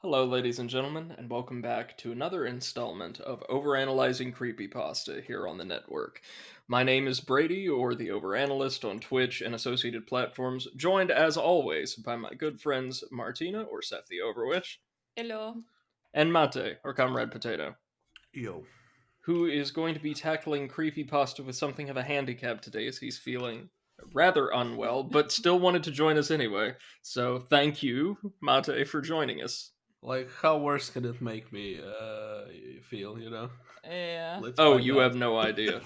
Hello, ladies and gentlemen, and welcome back to another installment of Overanalyzing Creepypasta here on the network. My name is Brady, or the Overanalyst on Twitch and associated platforms, joined as always by my good friends Martina, or Seth the Overwitch, Hello. and Mate, or Comrade Potato, Yo. who is going to be tackling Creepypasta with something of a handicap today as he's feeling rather unwell, but still wanted to join us anyway. So thank you, Mate, for joining us. Like, how worse can it make me feel, Yeah. Let's Oh, find you out. have no idea.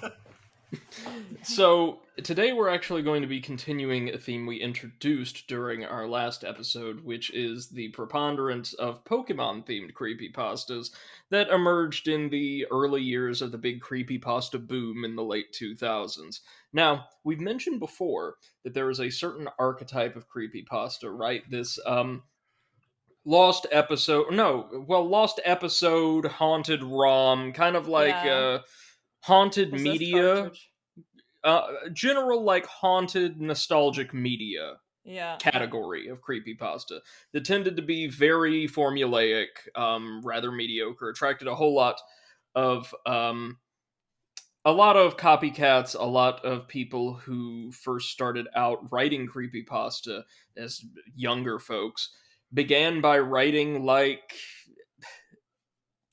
So, today we're actually going to be continuing a theme we introduced during our last episode, which is the preponderance of Pokemon themed creepypastas that emerged in the early years of the big creepypasta boom in the late 2000s. Now, we've mentioned before that there is a certain archetype of creepypasta, right? Lost episode, haunted ROM, kind of like Yeah. haunted Possessed media, cartridge. general like haunted nostalgic media Yeah. category of creepypasta that tended to be very formulaic, rather mediocre, attracted a lot of copycats, a lot of people who first started out writing creepypasta as younger folks began by writing like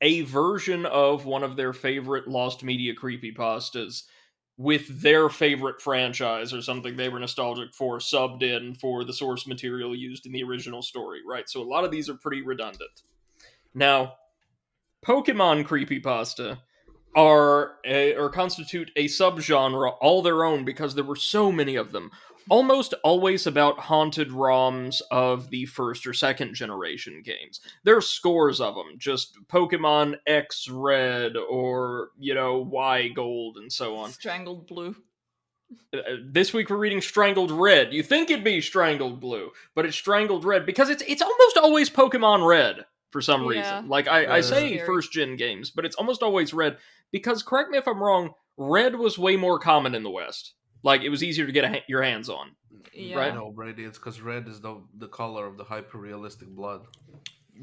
a version of one of their favorite lost media creepypastas with their favorite franchise or something they were nostalgic for subbed in for the source material used in the original story, right? So a lot of these are pretty redundant. Now, Pokemon creepypasta or constitute a subgenre all their own because there were so many of them. Almost always about haunted ROMs of the first or second generation games. There are scores of them, just Pokemon X Red or, Y Gold and so on. Strangled blue. This week we're reading Strangled Red. You think it'd be Strangled Blue, but it's Strangled Red because it's almost always Pokemon Red for some Yeah. reason. Like I Red is say scary. first gen games, but it's almost always Red because correct me if I'm wrong, Red was way more common in the West. Like it was easier to get your hands on, right? Yeah. No, Brady, it's because red is the color of the hyper realistic blood.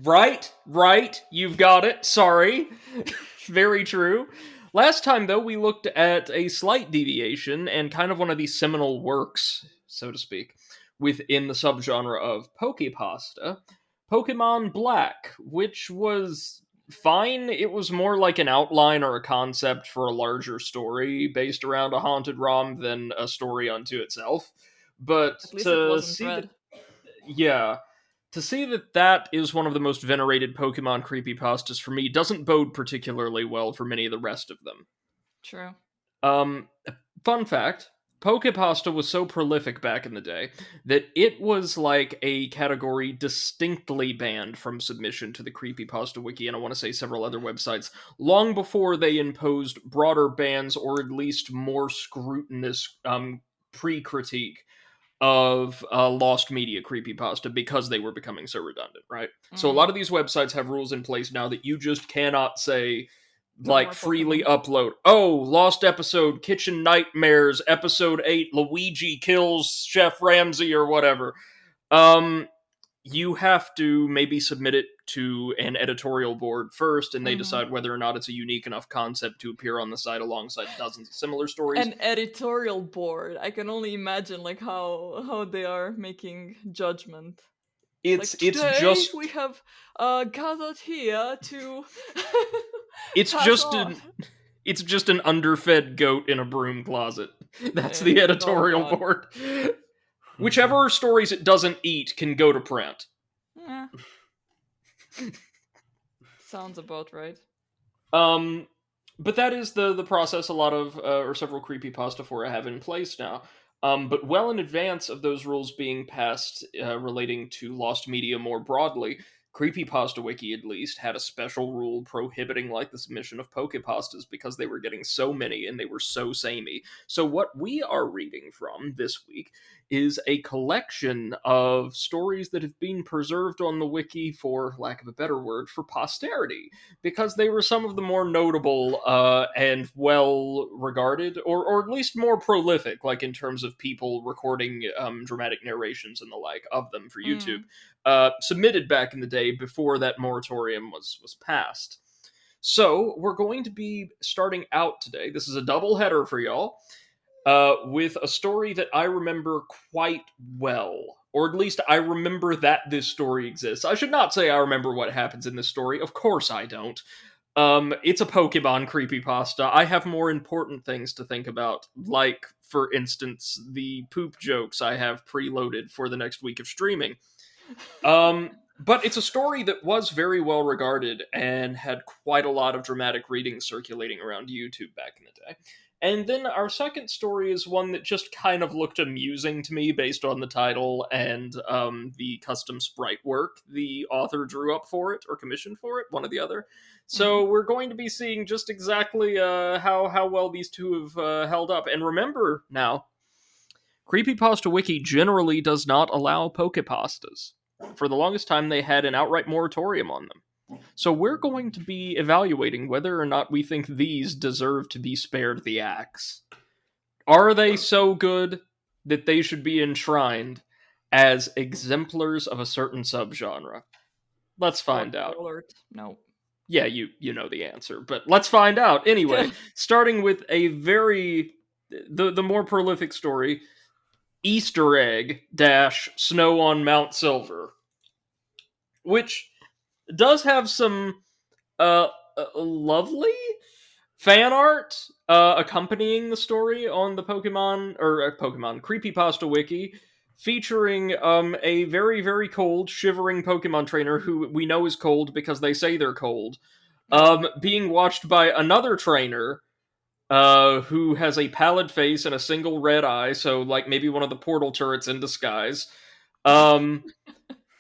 Right. You've got it. Sorry. Very true. Last time, though, we looked at a slight deviation and kind of one of these seminal works, so to speak, within the subgenre of Pokepasta, Pokemon Black, which was fine. It was more like an outline or a concept for a larger story based around a haunted ROM than a story unto itself. But At least it to wasn't see that, red. yeah, to see that that is one of the most venerated Pokemon creepypastas for me doesn't bode particularly well for many of the rest of them. True. Um, Fun fact, Pokepasta was so prolific back in the day that it was like a category distinctly banned from submission to the Creepypasta Wiki, and I want to say several other websites, long before they imposed broader bans or at least more scrutinous pre-critique of lost media creepypasta because they were becoming so redundant, right? So a lot Mm. of these websites have rules in place now that you just cannot say No like more freely Pokemon. upload. Oh, lost episode, Kitchen Nightmares, episode 8, Luigi kills Chef Ramsay or whatever. Um you have to maybe submit it to an editorial board first, and they Mm-hmm. decide whether or not it's a unique enough concept to appear on the site alongside dozens of similar stories. An editorial board. I can only imagine like how they are making judgment. Like It's today just we have gathered here to it's pass just on. an it's just an underfed goat in a broom closet. That's the Oh editorial god. board. Whichever stories it doesn't eat can go to print. Yeah. Sounds about right. Um, but that is the process a lot of or several creepypasta fora have in place now. But well in advance of those rules being passed relating to lost media more broadly, Creepypasta Wiki at least had a special rule prohibiting like the submission of Pokepastas because they were getting so many and they were so samey. So what we are reading from this week is a collection of stories that have been preserved on the wiki, for lack of a better word, for posterity, because they were some of the more notable and well regarded, or at least more prolific, like in terms of people recording dramatic narrations and the like of them for YouTube, Mm. submitted back in the day before that moratorium was passed. So we're going to be starting out today. This is a double header for y'all, with a story that I remember quite well. Or at least I remember that this story exists. I should not say I remember what happens in this story. Of course I don't. It's a Pokemon creepypasta. I have more important things to think about, like, for instance, the poop jokes I have preloaded for the next week of streaming. But it's a story that was very well regarded and had quite a lot of dramatic readings circulating around YouTube back in the day. And then our second story is one that just kind of looked amusing to me based on the title and the custom sprite work the author drew up for it, or commissioned for it, one or the other. So we're going to be seeing just exactly how well these two have held up. And remember now, Creepypasta Wiki generally does not allow Pokepastas. For the longest time, they had an outright moratorium on them. So we're going to be evaluating whether or not we think these deserve to be spared the axe. Are they so good that they should be enshrined as exemplars of a certain subgenre? Let's find Spoiler out. alert. No. Yeah, you know the answer, but let's find out. Anyway, starting with a the more prolific story, Easter egg dash snow on Mount Silver, which does have some lovely fan art accompanying the story on the Pokemon Creepypasta wiki, featuring a very, very cold, shivering Pokemon trainer who we know is cold because they say they're cold, being watched by another trainer who has a pallid face and a single red eye, so like maybe one of the portal turrets in disguise.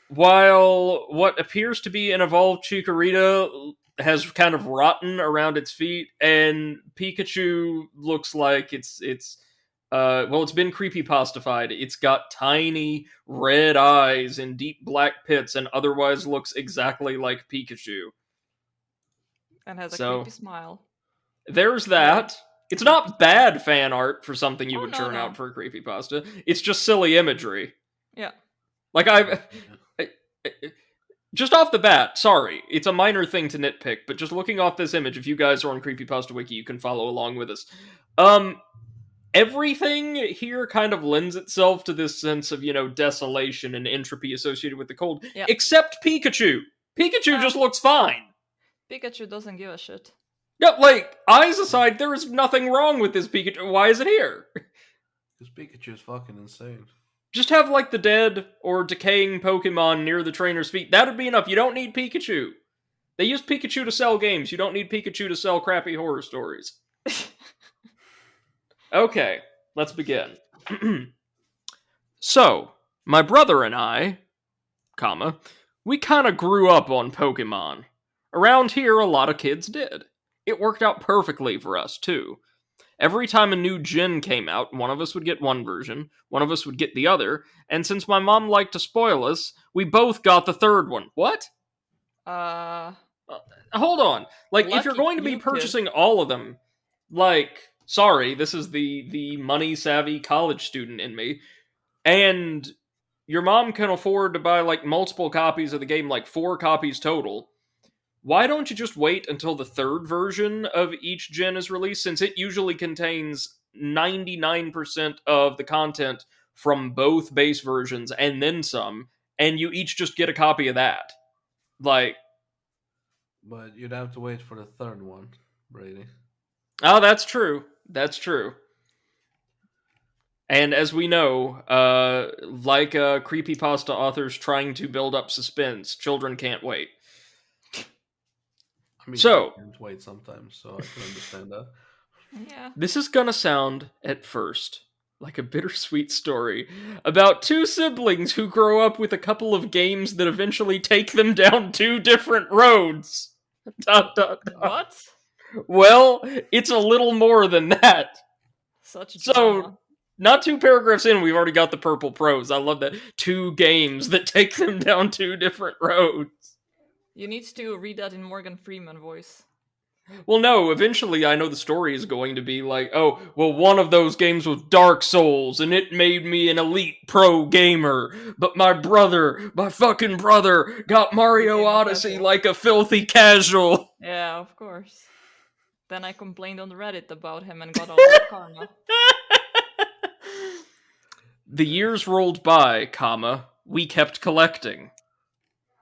While what appears to be an evolved Chikorita has kind of rotten around its feet, and Pikachu looks like it's been creepypastified. It's got tiny red eyes and deep black pits, and otherwise looks exactly like Pikachu. And has a So creepy smile. there's that. It's not bad fan art for something you Oh, would no, churn no. out for a creepypasta. It's just silly imagery. Yeah. Like just off the bat, sorry, it's a minor thing to nitpick, but just looking off this image, if you guys are on Creepypasta Wiki, you can follow along with us. Everything here kind of lends itself to this sense of, desolation and entropy associated with the cold, except Pikachu. Pikachu just looks fine. Pikachu doesn't give a shit. No, like, eyes aside, there is nothing wrong with this Pikachu. Why is it here? Because Pikachu is fucking insane. Just have, like, the dead or decaying Pokemon near the trainer's feet. That would be enough. You don't need Pikachu. They use Pikachu to sell games. You don't need Pikachu to sell crappy horror stories. Okay, let's begin. So, my brother and I, we kind of grew up on Pokemon. Around here, a lot of kids did. It worked out perfectly for us, too. Every time a new gen came out, one of us would get one version, one of us would get the other, and since my mom liked to spoil us, we both got the third one. What? Hold on. Like, if you're going to be purchasing all of them, like, sorry, this is the money-savvy college student in me, and your mom can afford to buy, like, multiple copies of the game, like 4 copies total, why don't you just wait until the third version of each gen is released, since it usually contains 99% of the content from both base versions and then some, and you each just get a copy of that. Like... But you'd have to wait for the third one, Brady. Oh, that's true. That's true. And as we know, like creepypasta authors trying to build up suspense, children can't wait. I mean, so, I can't wait sometimes, so I can understand that. Yeah. This is gonna sound, at first, like a bittersweet story about 2 siblings who grow up with a couple of games that eventually take them down 2 different roads. ... What? Well, it's a little more than that. Such drama. Not 2 paragraphs in, we've already got the purple prose. I love that. 2 games that take them down 2 different roads. You need to read that in Morgan Freeman voice. Well, no, eventually I know the story is going to be like, oh, well, one of those games was Dark Souls, and it made me an elite pro gamer, but my fucking brother, got Mario Became a Odyssey casual. like a filthy casual. Yeah, of course. Then I complained on Reddit about him and got all that karma. The years rolled by, comma, we kept collecting.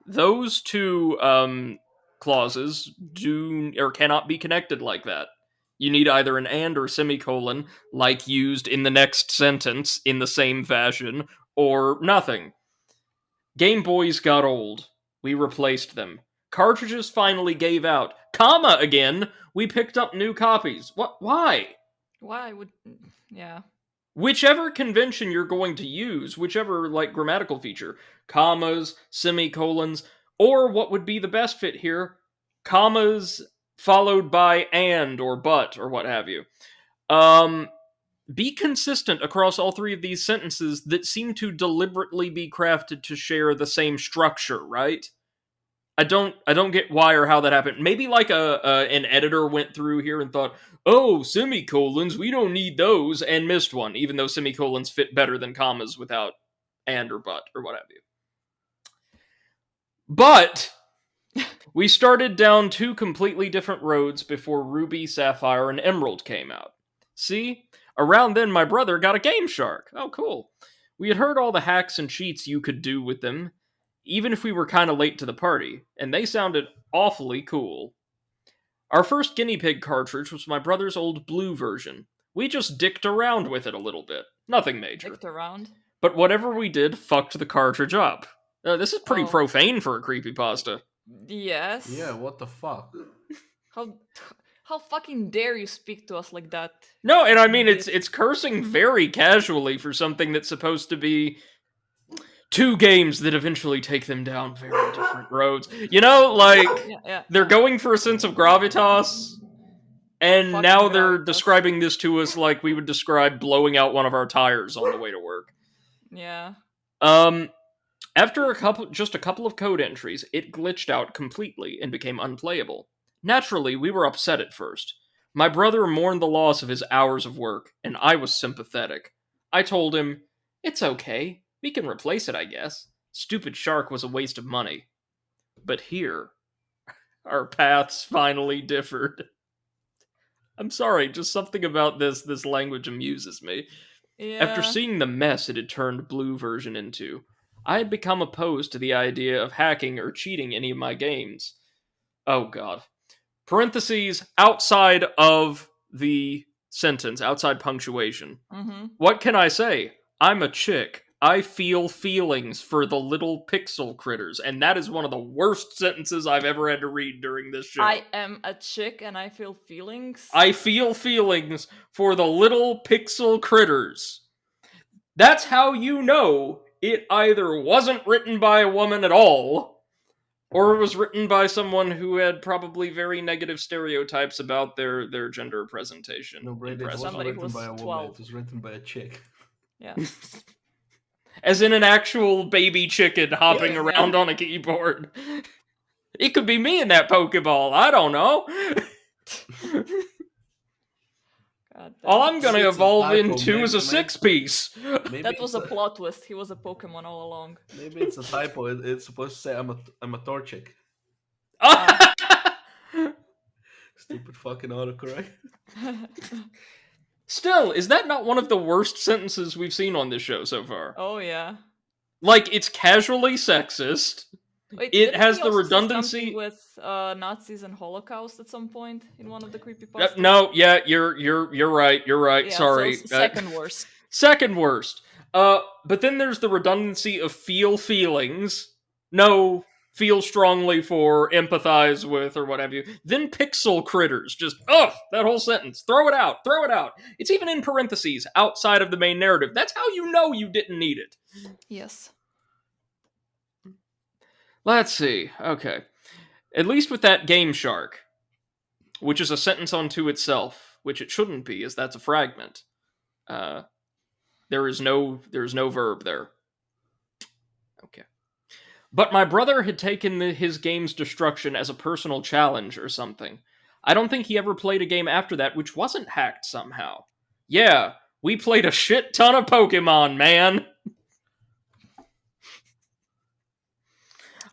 Those 2 clauses do or cannot be connected like that. You need either an and or semicolon, like used in the next sentence in the same fashion, or nothing. Game Boys got old. We replaced them. Cartridges finally gave out. Comma again. We picked up new copies. What? Why? Why would... Yeah. Whichever convention you're going to use, whichever grammatical feature, commas, semicolons, or what would be the best fit here, commas followed by and or but or what have you. Be consistent across all 3 of these sentences that seem to deliberately be crafted to share the same structure, right? I don't get why or how that happened. Maybe an editor went through here and thought, oh, semicolons, we don't need those, and missed one, even though semicolons fit better than commas without and or but or what have you. But we started down 2 completely different roads before Ruby, Sapphire, and Emerald came out. See? Around then, my brother got a Gameshark. Oh, cool. We had heard all the hacks and cheats you could do with them, even if we were kind of late to the party, and they sounded awfully cool. Our first guinea pig cartridge was my brother's old blue version. We just dicked around with it a little bit. Nothing major. Dicked around? But whatever we did fucked the cartridge up. This is pretty profane for a creepypasta. Yes. Yeah, what the fuck? How fucking dare you speak to us like that? No, and I mean, it's cursing very casually for something that's supposed to be 2 games that eventually take them down very different roads. You know, they're going for a sense of gravitas, and Fucking now they're gravitas. describing this to us like we would describe blowing out one of our tires on the way to work. Yeah. After just a couple of code entries, it glitched out completely and became unplayable. Naturally, we were upset at first. My brother mourned the loss of his hours of work, and I was sympathetic. I told him, it's okay. We can replace it, I guess. Stupid Shark was a waste of money. But here, our paths finally differed. I'm sorry, just something about this language amuses me. Yeah. After seeing the mess it had turned Blue version into, I had become opposed to the idea of hacking or cheating any of my games. Oh god. Parentheses outside of the sentence, outside punctuation. Mm-hmm. What can I say? I'm a chick. I feel feelings for the little pixel critters, and that is one of the worst sentences I've ever had to read during this show. I am a chick and I feel feelings. I feel feelings for the little pixel critters. That's how you know it either wasn't written by a woman at all, or it was written by someone who had probably very negative stereotypes about their gender presentation. No, Brady, it wasn't Somebody written was by a woman, 12. it was written by a chick. Yeah. As in an actual baby chicken hopping around on a keyboard. It could be me in that Pokeball, I don't know. God, All I'm gonna evolve typo, into is a maybe. 6-piece. that was a plot twist. He was a Pokemon all along. Maybe it's a typo. It's supposed to say I'm a Torchic. Stupid fucking autocorrect. Still, is that not one of the worst sentences we've seen on this show so far? Oh yeah. Like, it's casually sexist. Wait, It didn't has he the also say redundancy something with Nazis and Holocaust at some point in one of the creepypastas. No, yeah, you're right. You're right. Yeah, Sorry. So it's second worst. Second worst. But then there's the redundancy of feel feelings. No, feel strongly for, empathize with, or what have you. Then pixel critters. Just, that whole sentence. Throw it out. Throw it out. It's even in parentheses, outside of the main narrative. That's how you know you didn't need it. Yes. Let's see. Okay. At least with that Gameshark, which is a sentence unto itself, which it shouldn't be, as that's a fragment. There's no verb there. Okay. But my brother had taken his game's destruction as a personal challenge or something. I don't think he ever played a game after that which wasn't hacked somehow. Yeah, we played a shit ton of Pokemon, man.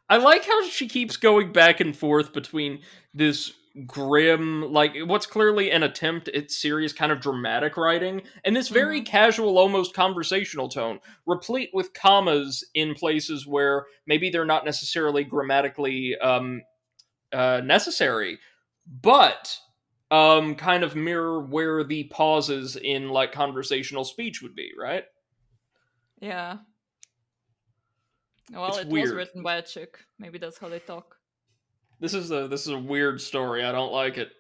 I like how she keeps going back and forth between this grim, like what's clearly an attempt at serious kind of dramatic writing, and this very Mm-hmm. casual, almost conversational tone, replete with commas in places where maybe they're not necessarily grammatically necessary, but kind of mirror where the pauses in like conversational speech would be, right? Yeah. Well, It's it was weird. written by a chick. Maybe that's how they talk. This is a weird story. I don't like it.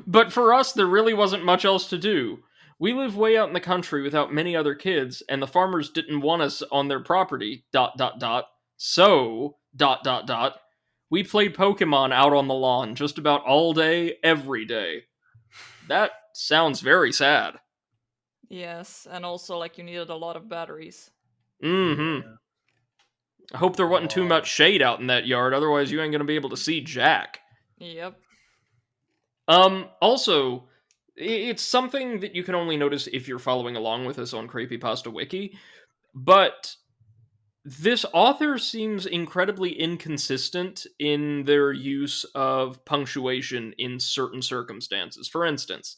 But for us, there really wasn't much else to do. We live way out in the country without many other kids, and the farmers didn't want us on their property. Dot dot dot. So dot dot dot. We played Pokemon out on the lawn just about all day, every day. That sounds very sad. Yes, and also like you needed a lot of batteries. Mm-hmm. Yeah. I hope there wasn't too much Oh. shade out in that yard, otherwise you ain't gonna be able to see Jack. Yep. Also, it's something that you can only notice if you're following along with us on Creepypasta Wiki, but this author seems incredibly inconsistent in their use of punctuation in certain circumstances. For instance,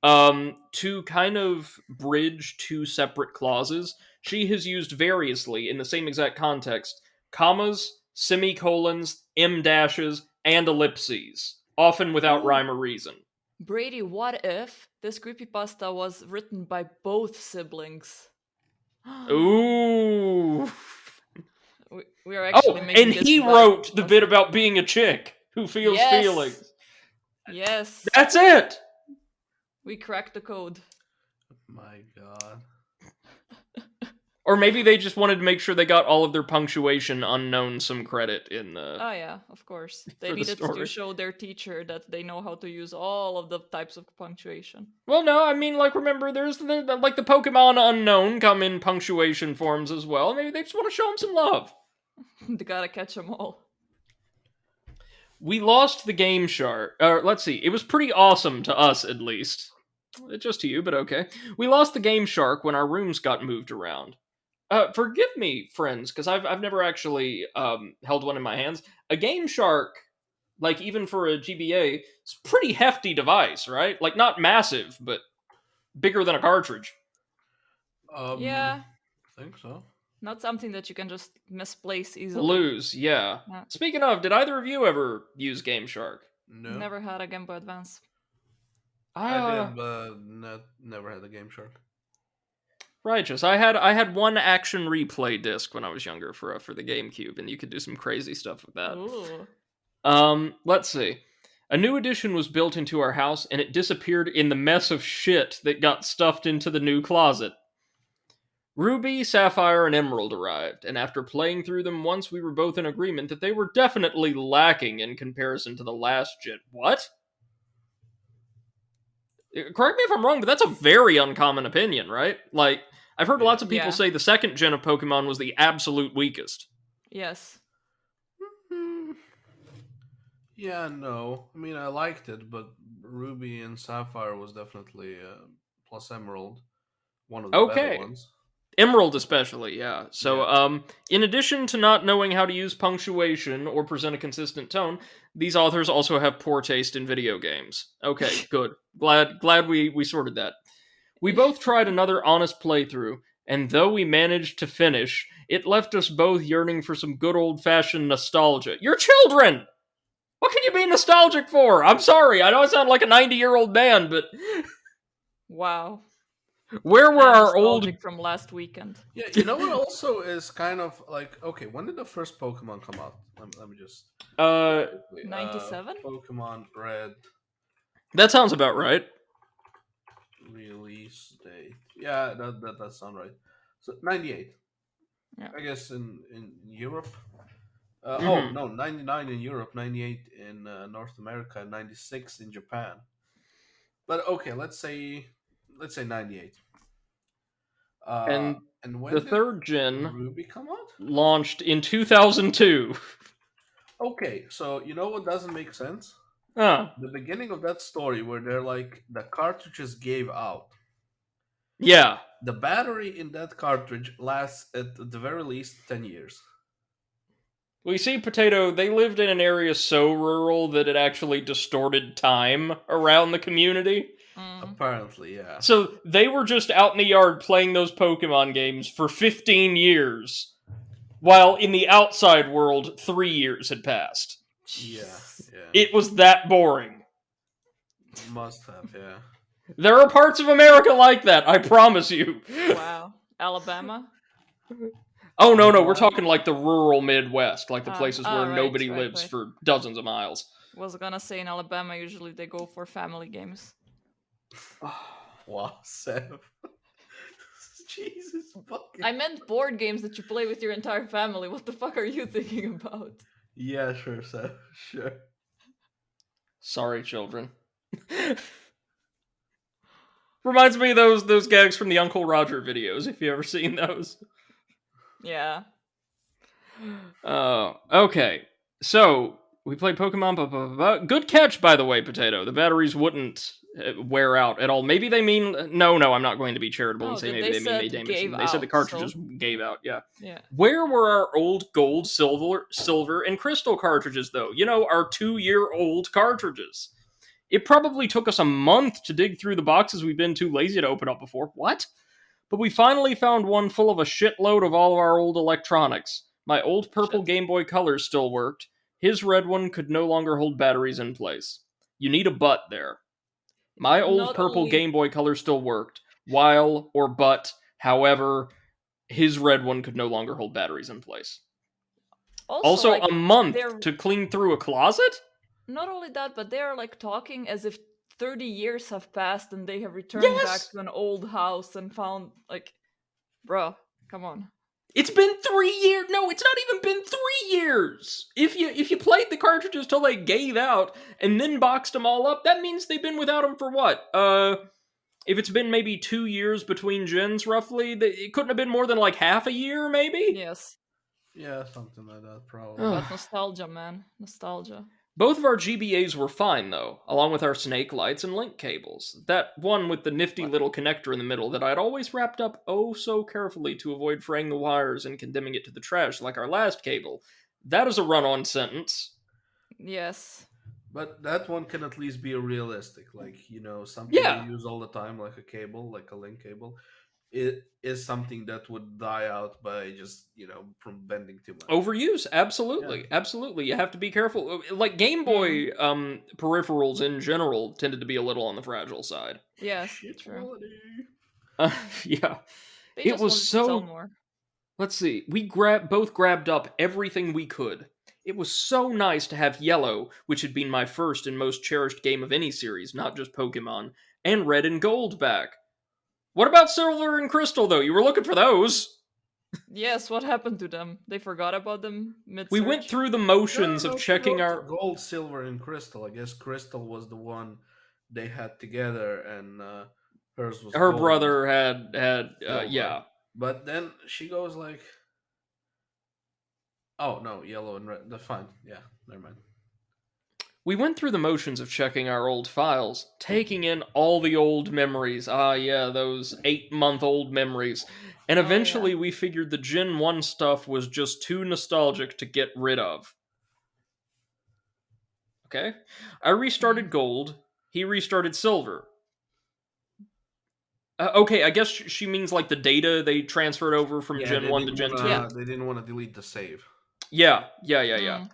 to kind of bridge two separate clauses, she has used variously in the same exact context commas, semicolons, em dashes, and ellipses, often without Ooh. rhyme or reason. Brady, what if this creepypasta was written by both siblings? Ooh. We are Oh, actually making and this he better wrote the bit creepypasta. about being a chick who feels Yes! feelings. Yes! That's it. We cracked the code. My God. Or maybe they just wanted to make sure they got all of their punctuation unknown some credit in Oh yeah, of course. They for the needed to story. show their teacher that they know how to use all of the types of punctuation. Well, no, I mean, like, remember, there's like the Pokemon unknown come in punctuation forms as well. Maybe they just want to show them some love. They gotta catch them all. We lost the Gameshark. Let's see, it was pretty awesome to us, at least. Just to you, but okay. We lost the Gameshark when our rooms got moved around. Forgive me, friends, because I've never actually held one in my hands. A Gameshark, like even for a GBA, it's a pretty hefty device, right? Like not massive, but bigger than a cartridge. Yeah, I think so. not something that you can just misplace easily. Lose, yeah. Yeah. Speaking of, did either of you ever use Gameshark? No. Never had a Game Boy Advance. I did, but never had a Game Shark. Righteous. I had one action replay disc when I was younger for the GameCube, and you could do some crazy stuff with that. Ooh. Let's see. A new addition was built into our house, and it disappeared in the mess of shit that got stuffed into the new closet. Ruby, Sapphire, and Emerald arrived, and after playing through them once, we were both in agreement that they were definitely lacking in comparison to the last gen. What? Correct me if I'm wrong, but that's a very uncommon opinion, right? Like, I've heard lots of people Yeah. say the second gen of Pokemon was the absolute weakest. Yes. Hmm. Yeah, no. I mean, I liked it, but Ruby and Sapphire was definitely plus Emerald, one of the better Okay. ones. Emerald especially, yeah. So, Yeah. in addition to not knowing how to use punctuation or present a consistent tone, these authors also have poor taste in video games. Okay, good. Glad we sorted that. We both tried another honest playthrough, and though we managed to finish, it left us both yearning for some good old-fashioned nostalgia. You're children! What can you be nostalgic for? I'm sorry, I know I sound like a 90-year-old man, but Wow. where were I'm our old... nostalgic from last weekend. Yeah, you know what also is kind of like, okay, when did the first Pokemon come out? Let me just... quickly. 97? Pokemon Red That sounds about right. release date. Yeah, that sounds right. So, 98. Yeah. I guess in Europe. Mhm. No, 99 in Europe, 98 in North America, 96 in Japan. But okay, let's say 98. Uh, And and when the did third gen Ruby come out? launched in 2002. Okay, so you know what doesn't make sense? Huh. The beginning of that story where they're like the cartridges gave out. Yeah. The battery in that cartridge lasts at the very least 10 years. We see Potato, they lived in an area so rural that it actually distorted time around the community. Mm. Apparently, yeah. So they were just out in the yard playing those Pokemon games for 15 years, while in the outside world, 3 years had passed. Yeah, Jesus. yeah. It was that boring. Must have, yeah. There are parts of America like that, I promise you. Wow. Alabama? Oh, no, no, we're Alabama? talking like the rural Midwest, like the places where Right, nobody right, lives right. for dozens of miles. Was gonna say in Alabama usually they go for family games. Wow, Seth. Jesus fucking. I meant board games that you play with your entire family. What the fuck are you thinking about? Yeah, sure, Seth. Sure. Sorry, children. Reminds me of those gags from the Uncle Roger videos, if you ever seen those. Yeah. Okay. So, we played Pokemon, blah, blah, blah, blah. Good catch, by the way, Potato. The batteries wouldn't wear out at all. Maybe they mean... No, I'm not going to be charitable and Oh, say maybe they they mean they said damaged gave them. They said the out, cartridges so gave out, yeah. yeah. Where were our old gold, silver, and crystal cartridges, though? You know, our 2-year-old cartridges. It probably took us a month to dig through the boxes we've been too lazy to open up before. What? But we finally found one full of a shitload of all of our old electronics. My old purple Shit. Game Boy Color still worked. His red one could no longer hold batteries in place. You need a but there. My old Not purple only Game Boy Color still worked, while or but, however, his red one could no longer hold batteries in place. also Also, like a month they're to clean through a closet? not only that, but they're like talking as if 30 years have passed and they have returned back Yes! to an old house and found like bruh, come on. It's been 3 years. No, it's not even been 3 years. If you played the cartridges till they gave out and then boxed them all up, that means they've been without them for what? If it's been maybe 2 years between gens, roughly, it couldn't have been more than like half a year, maybe. Yes. Yeah, something like that, probably. But nostalgia, man. Nostalgia. Both of our GBAs were fine, though, along with our snake lights and link cables. That one with the nifty What? little connector in the middle that I'd always wrapped up oh so carefully to avoid fraying the wires and condemning it to the trash like our last cable. That is a run-on sentence. Yes. But that one can at least be realistic. Like, something you Yeah, use all the time, like a cable, like a link cable, it is something that would die out by just, from bending too much. overuse, Yeah. absolutely. You have to be careful. Like Game Mm. Boy peripherals in general tended to be a little on the fragile side. Yes, Shit true. quality. Yeah, They it just was wanted to sell so. more. Let's see. We both grabbed up everything we could. It was so nice to have Yellow, which had been my first and most cherished game of any series, not just Pokemon, and Red and Gold back. What about Silver and Crystal, though? You were looking for those. Yes, what happened to them? They forgot about them mid We went search? through the No, motions of no, she checking wrote our. gold, silver, and crystal. I guess crystal was the one they had together, and hers was Her gold, brother had silver. yeah. But then she goes like, "Oh no, yellow and red. That's fine. Yeah, never mind." We went through the motions of checking our old files, taking in all the old memories. Ah, yeah, those 8-month-old memories. And Oh yeah. eventually we figured the Gen 1 stuff was just too nostalgic to get rid of. Okay? I restarted Mm. Gold, he restarted Silver. Okay, I guess she means like the data they transferred over from Yeah, Gen 1 to Gen 2. Yeah. they didn't want to delete the save. Yeah. Mm.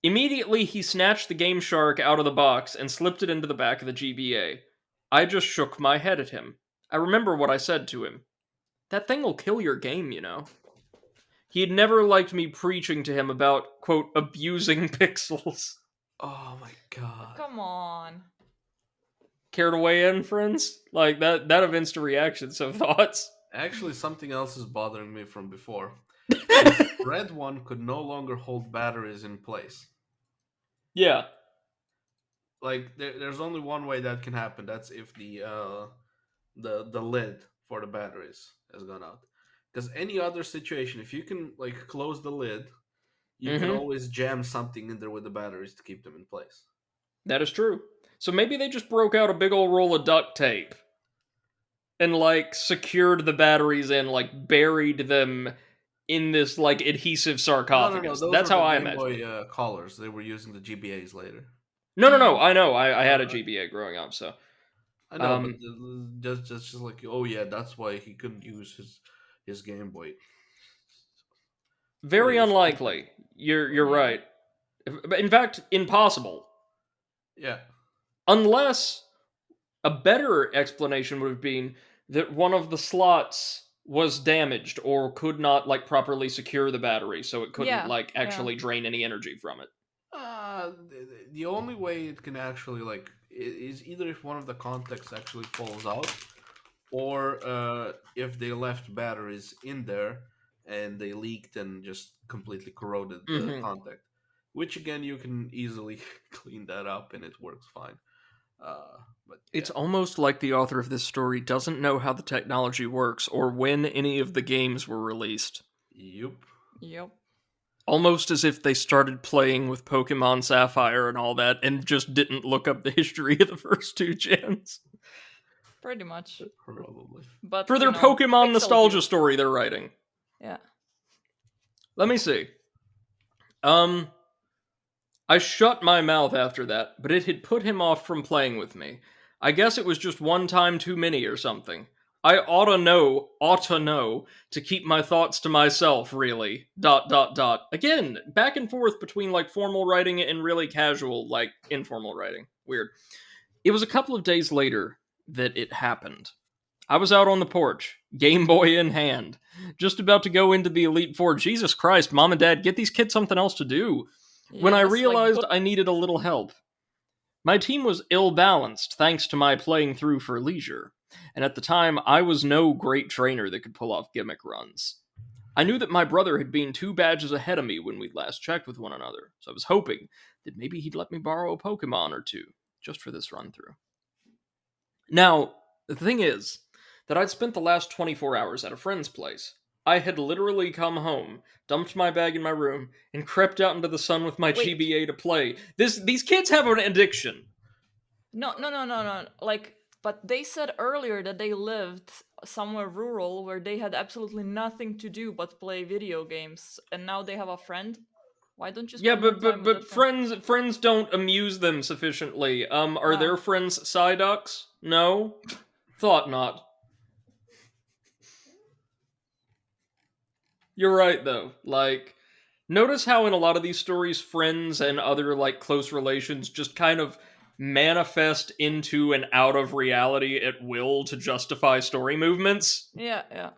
Immediately, he snatched the Gameshark out of the box and slipped it into the back of the GBA. I just shook my head at him. I remember what I said to him. That thing will kill your game, you know. He had never liked me preaching to him about, quote, abusing pixels. Oh my god. Come on. Care to weigh in, friends? Like, that events to reaction, so thoughts? Actually, something else is bothering me from before. His red one could no longer hold batteries in place. Yeah. Like there's only one way that can happen. That's if the lid for the batteries has gone out. Because any other situation, if you can like close the lid, you can Mm-hmm. always jam something in there with the batteries to keep them in place. That is true. So maybe they just broke out a big old roll of duct tape and like secured the batteries in, like buried them in this like adhesive No, no, no. sarcophagus. Those That's are the how I Game imagine Boy it. colors. They were using the GBAs later. No, no, no. I know. I had a Uh, GBA growing up, so I know, but um, just like, oh yeah, that's why he couldn't use his Game Boy. very Really stupid. unlikely. You're Yeah. right. In fact, impossible. Yeah. Unless a better explanation would have been that one of the slots was damaged or could not like properly secure the battery, so it couldn't Yeah. like Yeah. actually drain any energy from it. The only way it can actually like is either if one of the contacts actually falls out, or if they left batteries in there and they leaked and just completely corroded the Hmm. contact. Which again, you can easily clean that up and it works fine. But It's yeah, almost like the author of this story doesn't know how the technology works or when any of the games were released. yep. Yep. Almost as if they started playing with Pokemon Sapphire and all that and just didn't look up the history of the first two gens. Pretty much. Probably. But For their Pokemon pixel nostalgia view. story they're writing. Yeah. Let me see. Um, I shut my mouth after that, but it had put him off from playing with me. I guess it was just one time too many or something. I ought to know, to keep my thoughts to myself, really. Dot, dot, dot. Again, back and forth between, like, formal writing and really casual, like, informal writing. Weird. It was a couple of days later that it happened. I was out on the porch, Game Boy in hand, just about to go into the Elite Four. Jesus Christ, Mom and Dad, get these kids something else to do. When I Yes, like realized I needed a little help. My team was ill balanced thanks to my playing through for leisure, and at the time I was no great trainer that could pull off gimmick runs. I knew that my brother had been 2 badges ahead of me when we'd last checked with one another, so I was hoping that maybe he'd let me borrow a Pokemon or two, just for this run through. Now, the thing is that I'd spent the last 24 hours at a friend's place. I had literally come home, dumped my bag in my room, and crept out into the sun with my wait. GBA to play. These kids have an addiction. No, no, no, no, no. Like, but they said earlier that they lived somewhere rural where they had absolutely nothing to do but play video games, and now they have a friend. Why don't you Yeah, spend more but time but with but that friend? friends don't amuse them sufficiently. Are their Ah, friends Psyducks? No, thought not. You're right though. Like, notice how in a lot of these stories, friends and other like close relations just kind of manifest into and out of reality at will to justify story movements. yeah, yeah.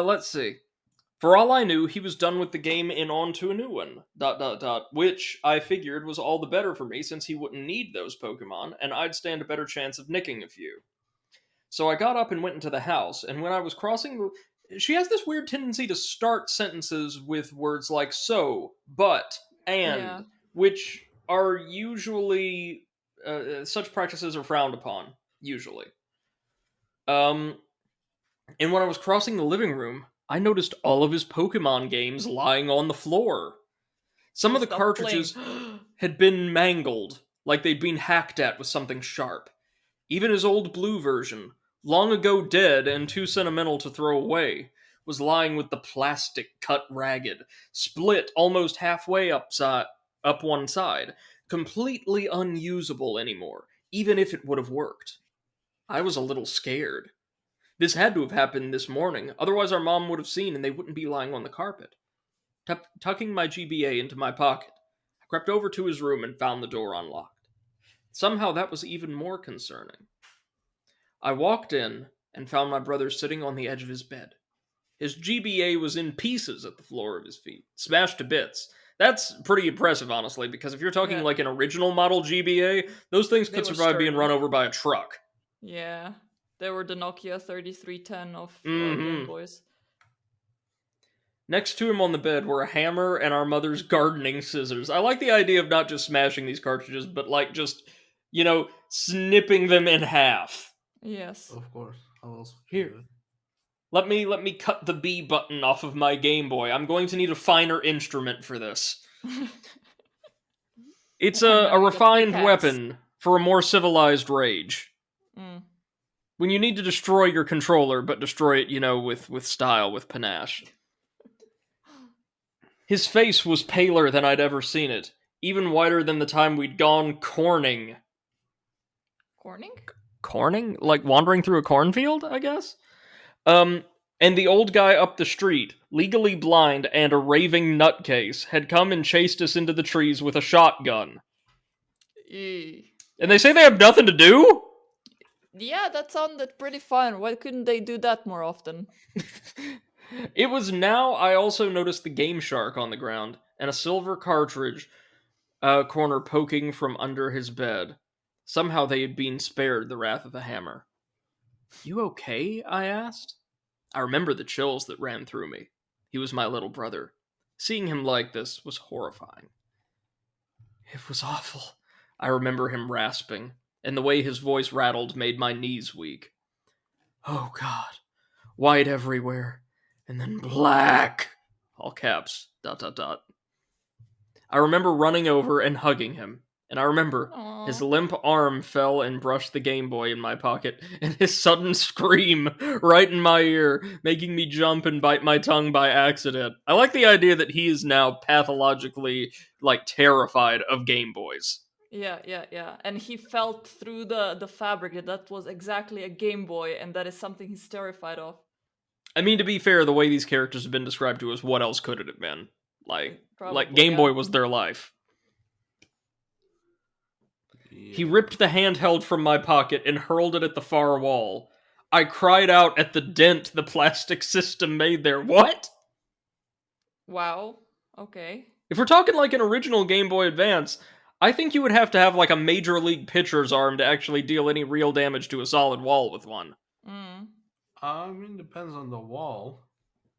Let's see. For all I knew, he was done with the game and on to a new one. Dot dot dot. Which I figured was all the better for me since he wouldn't need those Pokemon, and I'd stand a better chance of nicking a few. So I got up and went into the house, and when I was crossing she has this weird tendency to start sentences with words like so, but, and, Yeah. which are usually such practices are frowned upon, usually. Um and when I was crossing the living room, I noticed all of his Pokemon games lying on the floor. Some He of the stopped playing. cartridges had been mangled, like they'd been hacked at with something sharp. Even his old blue version, long ago dead and too sentimental to throw away, was lying with the plastic cut ragged, split almost halfway up one side, completely unusable anymore, even if it would have worked. I was a little scared. This had to have happened this morning, otherwise our mom would have seen and they wouldn't be lying on the carpet. Tucking my GBA into my pocket, I crept over to his room and found the door unlocked. Somehow that was even more concerning. I walked in and found my brother sitting on the edge of his bed. His GBA was in pieces at the floor of his feet, smashed to bits. That's pretty impressive, honestly, because if you're talking Yeah, like an original model GBA, those things they could were survive being sturdy. run over by a truck. Yeah, they were the Nokia 3310 of Game Mm-hmm. Boys. Next to him on the bed were a hammer and our mother's gardening scissors. I like the idea of not just smashing these cartridges, but like just, snipping them in half. Yes. Of course. How else would you Here, do it? let me cut the B button off of my Game Boy. I'm going to need a finer instrument for this. It's And a now you got refined pickaxe. weapon for a more civilized rage. Mm. When you need to destroy your controller, but destroy it, with style, with panache. His face was paler than I'd ever seen it, even whiter than the time we'd gone corning. Corning? Corning? Like wandering through a cornfield, I guess? Um, and the old guy up the street, legally blind and a raving nutcase, had come and chased us into the trees with a shotgun. Eee. And they say they have nothing to do? Yeah, that sounded pretty fun. Why couldn't they do that more often? It was now I also noticed the Gameshark on the ground, and a silver cartridge corner poking from under his bed. Somehow they had been spared the wrath of the hammer. You okay? I asked. I remember the chills that ran through me. He was my little brother. Seeing him like this was horrifying. It was awful. I remember him rasping, and the way his voice rattled made my knees weak. Oh God. White everywhere. And then black. All caps. ... I remember running over and hugging him. And I remember his Aww. limp arm fell and brushed the Game Boy in my pocket, and his sudden scream right in my ear, making me jump and bite my tongue by accident. I like the idea that he is now pathologically, terrified of Game Boys. Yeah. And he felt through the fabric that was exactly a Game Boy, and that is something he's terrified of. I mean, to be fair, the way these characters have been described to us, what else could it have been? Like Probably, Game yeah. Boy was their life. He Yeah. ripped the handheld from my pocket and hurled it at the far wall. I cried out at the dent the plastic system made there. What? Wow. Okay. If we're talking like an original Game Boy Advance, I think you would have to have like a Major League pitcher's arm to actually deal any real damage to a solid wall with one. Mm. I mean, depends on the wall.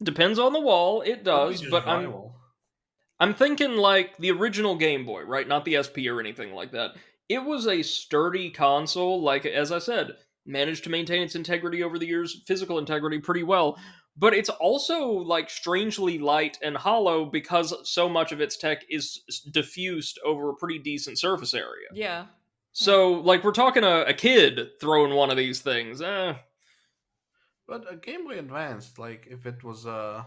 Depends on the wall, it Could be does, just but drywall. I'm thinking like the original Game Boy, right? Not the SP or anything like that. It was a sturdy console, like, as I said, managed to maintain its integrity over the years, physical integrity pretty well. But it's also, like, strangely light and hollow because so much of its tech is diffused over a pretty decent surface area. Yeah. So, like, we're talking a kid throwing one of these things. But a Game Boy Advance, like if it was the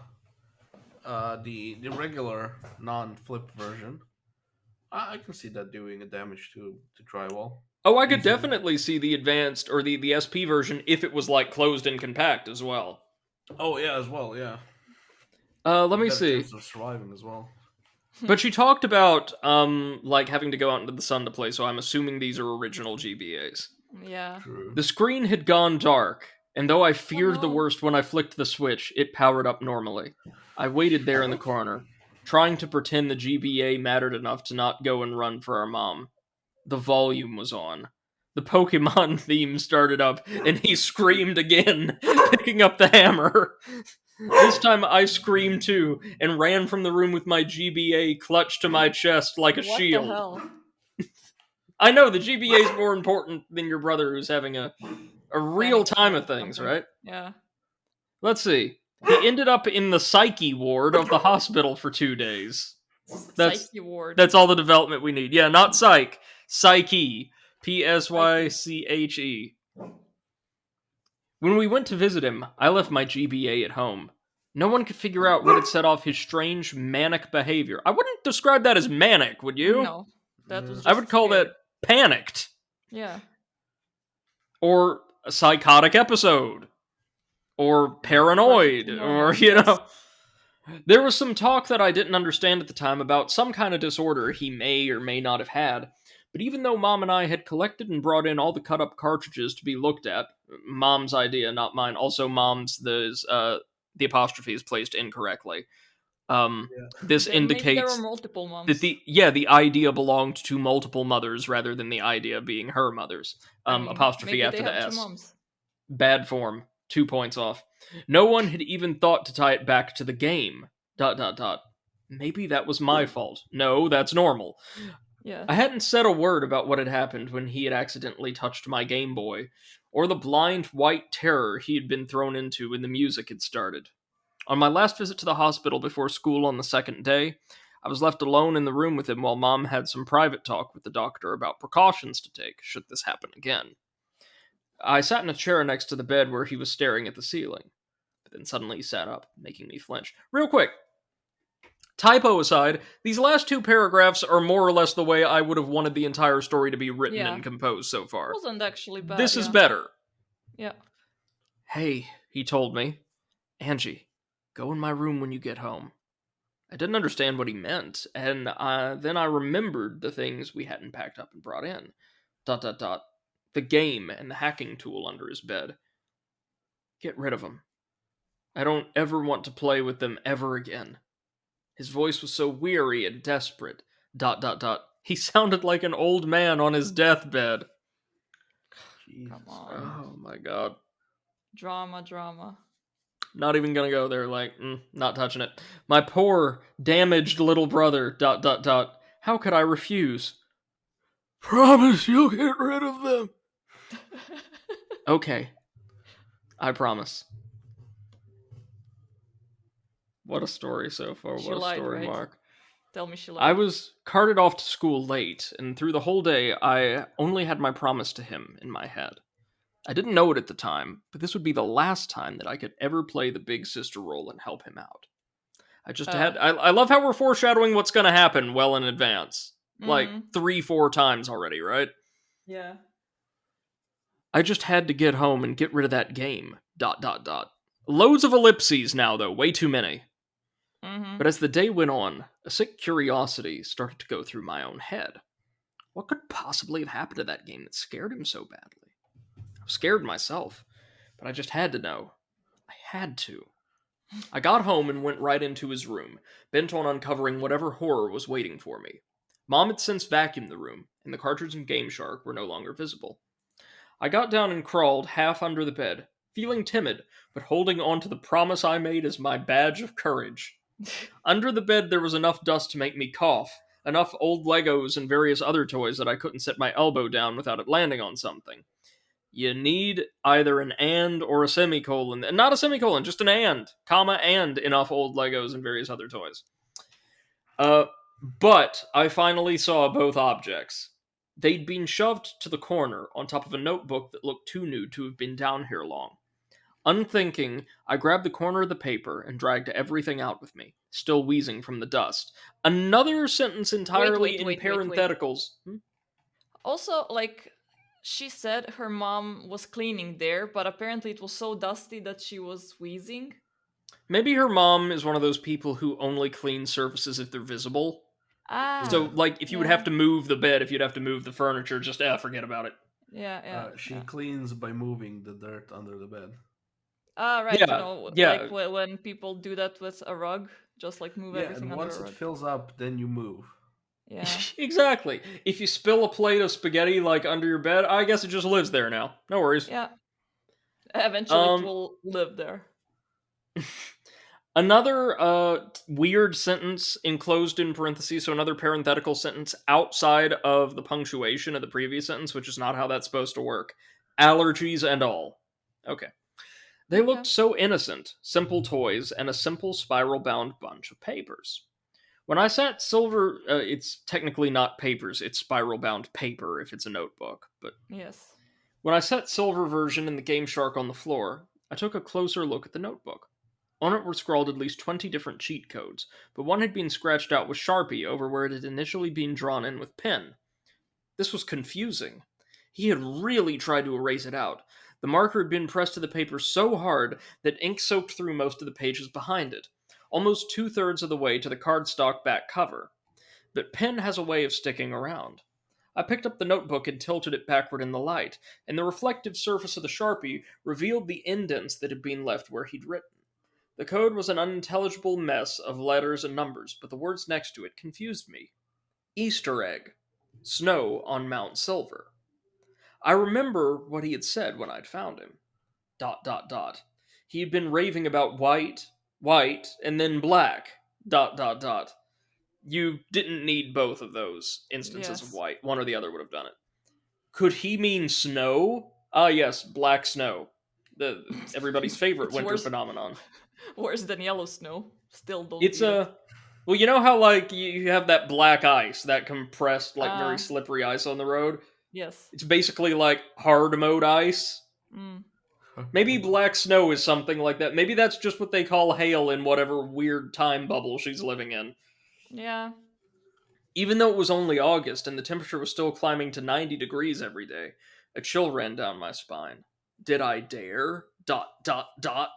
regular non-flip version, I can see that doing a damage to drywall. Oh, I could Easily. definitely see the advanced or the SP version if it was, like, closed and compact as well. Oh yeah, as well. Yeah. Let me Better see. chance of surviving as well. But you talked about, like, having to go out into the sun to play, so I'm assuming these are original GBAs. Yeah. True. The screen had gone dark, and though I feared the no. worst when I flicked the switch, it powered up normally. I waited there in the corner, trying to pretend the GBA mattered enough to not go and run for our mom. The volume was on. The Pokemon theme started up, and he screamed again, picking up the hammer. This time I screamed too, and ran from the room with my GBA clutched to my chest like a What shield. the hell? I know, the GBA is more important than your brother who's having a real time of things, Something. right? Yeah. Let's see. He ended up in the psyche ward of the hospital for 2 days. Psyche ward. That's all the development we need. Yeah, not psych. Psyche. Psyche. When we went to visit him, I left my GBA at home. No one could figure out what had set off his strange manic behavior. I wouldn't describe that as manic, would you? No. That was just I would call scared. that panicked. Yeah. Or a psychotic episode. Or paranoid. Or, Yes. There was some talk that I didn't understand at the time about some kind of disorder he may or may not have had. But even though Mom and I had collected and brought in all the cut-up cartridges to be looked at, Mom's idea, not mine. Also, Mom's, the apostrophe is placed incorrectly. This Maybe there indicates were multiple moms. that the idea belonged to multiple mothers rather than the idea being her mother's. I mean, Apostrophe maybe after they the have S. 2 moms. Bad form. 2 points off. No one had even thought to tie it back to the game. ... Maybe that was my fault. No, that's normal. Yeah. I hadn't said a word about what had happened when he had accidentally touched my Game Boy, or the blind white terror he had been thrown into when the music had started. On my last visit to the hospital before school on the second day, I was left alone in the room with him while Mom had some private talk with the doctor about precautions to take should this happen again. I sat in a chair next to the bed where he was staring at the ceiling, but then suddenly he sat up, making me flinch. Real quick, typo aside, these last two paragraphs are more or less the way I would have wanted the entire story to be written Yeah. and composed so far. Wasn't actually bad. This is yeah. better. Yeah. Hey, he told me. Angie, go in my room when you get home. I didn't understand what he meant, and then I remembered the things we hadn't packed up and brought in. ... The game and the hacking tool under his bed. Get rid of them. I don't ever want to play with them ever again. His voice was so weary and desperate. ... He sounded like an old man on his deathbed. Jesus Come on. Christ. Oh my god. Drama. Not even gonna go there, like, not touching it. My poor, damaged little brother, ... How could I refuse? Promise you'll get rid of them. Okay. I promise. What a story so far. She What a lied, story, right? Mark. Tell me she I lied. was carted off to school late, and through the whole day, I only had my promise to him in my head. I didn't know it at the time, but this would be the last time that I could ever play the big sister role and help him out. I just had. I love how we're foreshadowing what's going to happen well in advance. Like 3-4 times already, right? Yeah. I just had to get home and get rid of that game. ... Loads of ellipses now, though. Way too many. But as the day went on, a sick curiosity started to go through my own head. What could possibly have happened to that game that scared him so badly? I was scared myself, but I just had to know. I had to. I got home and went right into his room, bent on uncovering whatever horror was waiting for me. Mom had since vacuumed the room, and the cartridge and Gameshark were no longer visible. I got down and crawled half under the bed, feeling timid, but holding on to the promise I made as my badge of courage. Under the bed there was enough dust to make me cough, enough old Legos and various other toys that I couldn't set my elbow down without it landing on something. You need either an and or a semicolon. And not a semicolon, just an and, comma, and enough old Legos and various other toys. But I finally saw both objects. They'd been shoved to the corner on top of a notebook that looked too new to have been down here long. Unthinking, I grabbed the corner of the paper and dragged everything out with me, still wheezing from the dust. Another sentence entirely in parentheticals. Also, like, she said her mom was cleaning there, but apparently it was so dusty that she was wheezing. Maybe her mom is one of those people who only clean surfaces if they're visible. So, like, if you would have to move the bed, if you'd have to move the furniture, just forget about it. She cleans by moving the dirt under the bed. Right. Like when people do that with a rug, just like move everything under a rug. And once it fills up, then you move. Yeah. Exactly. If you spill a plate of spaghetti, like, under your bed, I guess it just lives there now. No worries. Yeah. Eventually it will live there. Another weird sentence enclosed in parentheses, so another parenthetical sentence outside of the punctuation of the previous sentence, which is not how that's supposed to work. Allergies and all. Okay. They looked so innocent, simple toys, and a simple spiral-bound bunch of papers. When I sat silver, it's technically not papers, it's spiral-bound paper if it's a notebook, but... Yes. When I set silver version and the Gameshark on the floor, I took a closer look at the notebook. On it were scrawled at least 20 different cheat codes, but one had been scratched out with Sharpie over where it had initially been drawn in with pen. This was confusing. He had really tried to erase it out. The marker had been pressed to the paper so hard that ink soaked through most of the pages behind it, almost 2/3 of the way to the cardstock back cover. But pen has a way of sticking around. I picked up the notebook and tilted it backward in the light, and the reflective surface of the Sharpie revealed the indents that had been left where he'd written. The code was an unintelligible mess of letters and numbers, but the words next to it confused me. Easter egg. Snow on Mount Silver. I remember what he had said when I'd found him. ... He had been raving about white, and then black. ... You didn't need both of those instances of white. One or the other would have done it. Could he mean snow? Ah, yes, black snow. Everybody's favorite It's winter worse phenomenon. worse than yellow snow. Still don't It's eat it. a well, you know how like you have that black ice, that compressed, like very Ah, slippery ice on the road. yes. It's basically like hard mode ice. Mm. Maybe black snow is something like that. Maybe that's just what they call hail in whatever weird time bubble she's living in. Yeah. Even though it was only August and the temperature was still climbing to 90 degrees every day, a chill ran down my spine. Did I dare? Dot, dot, dot.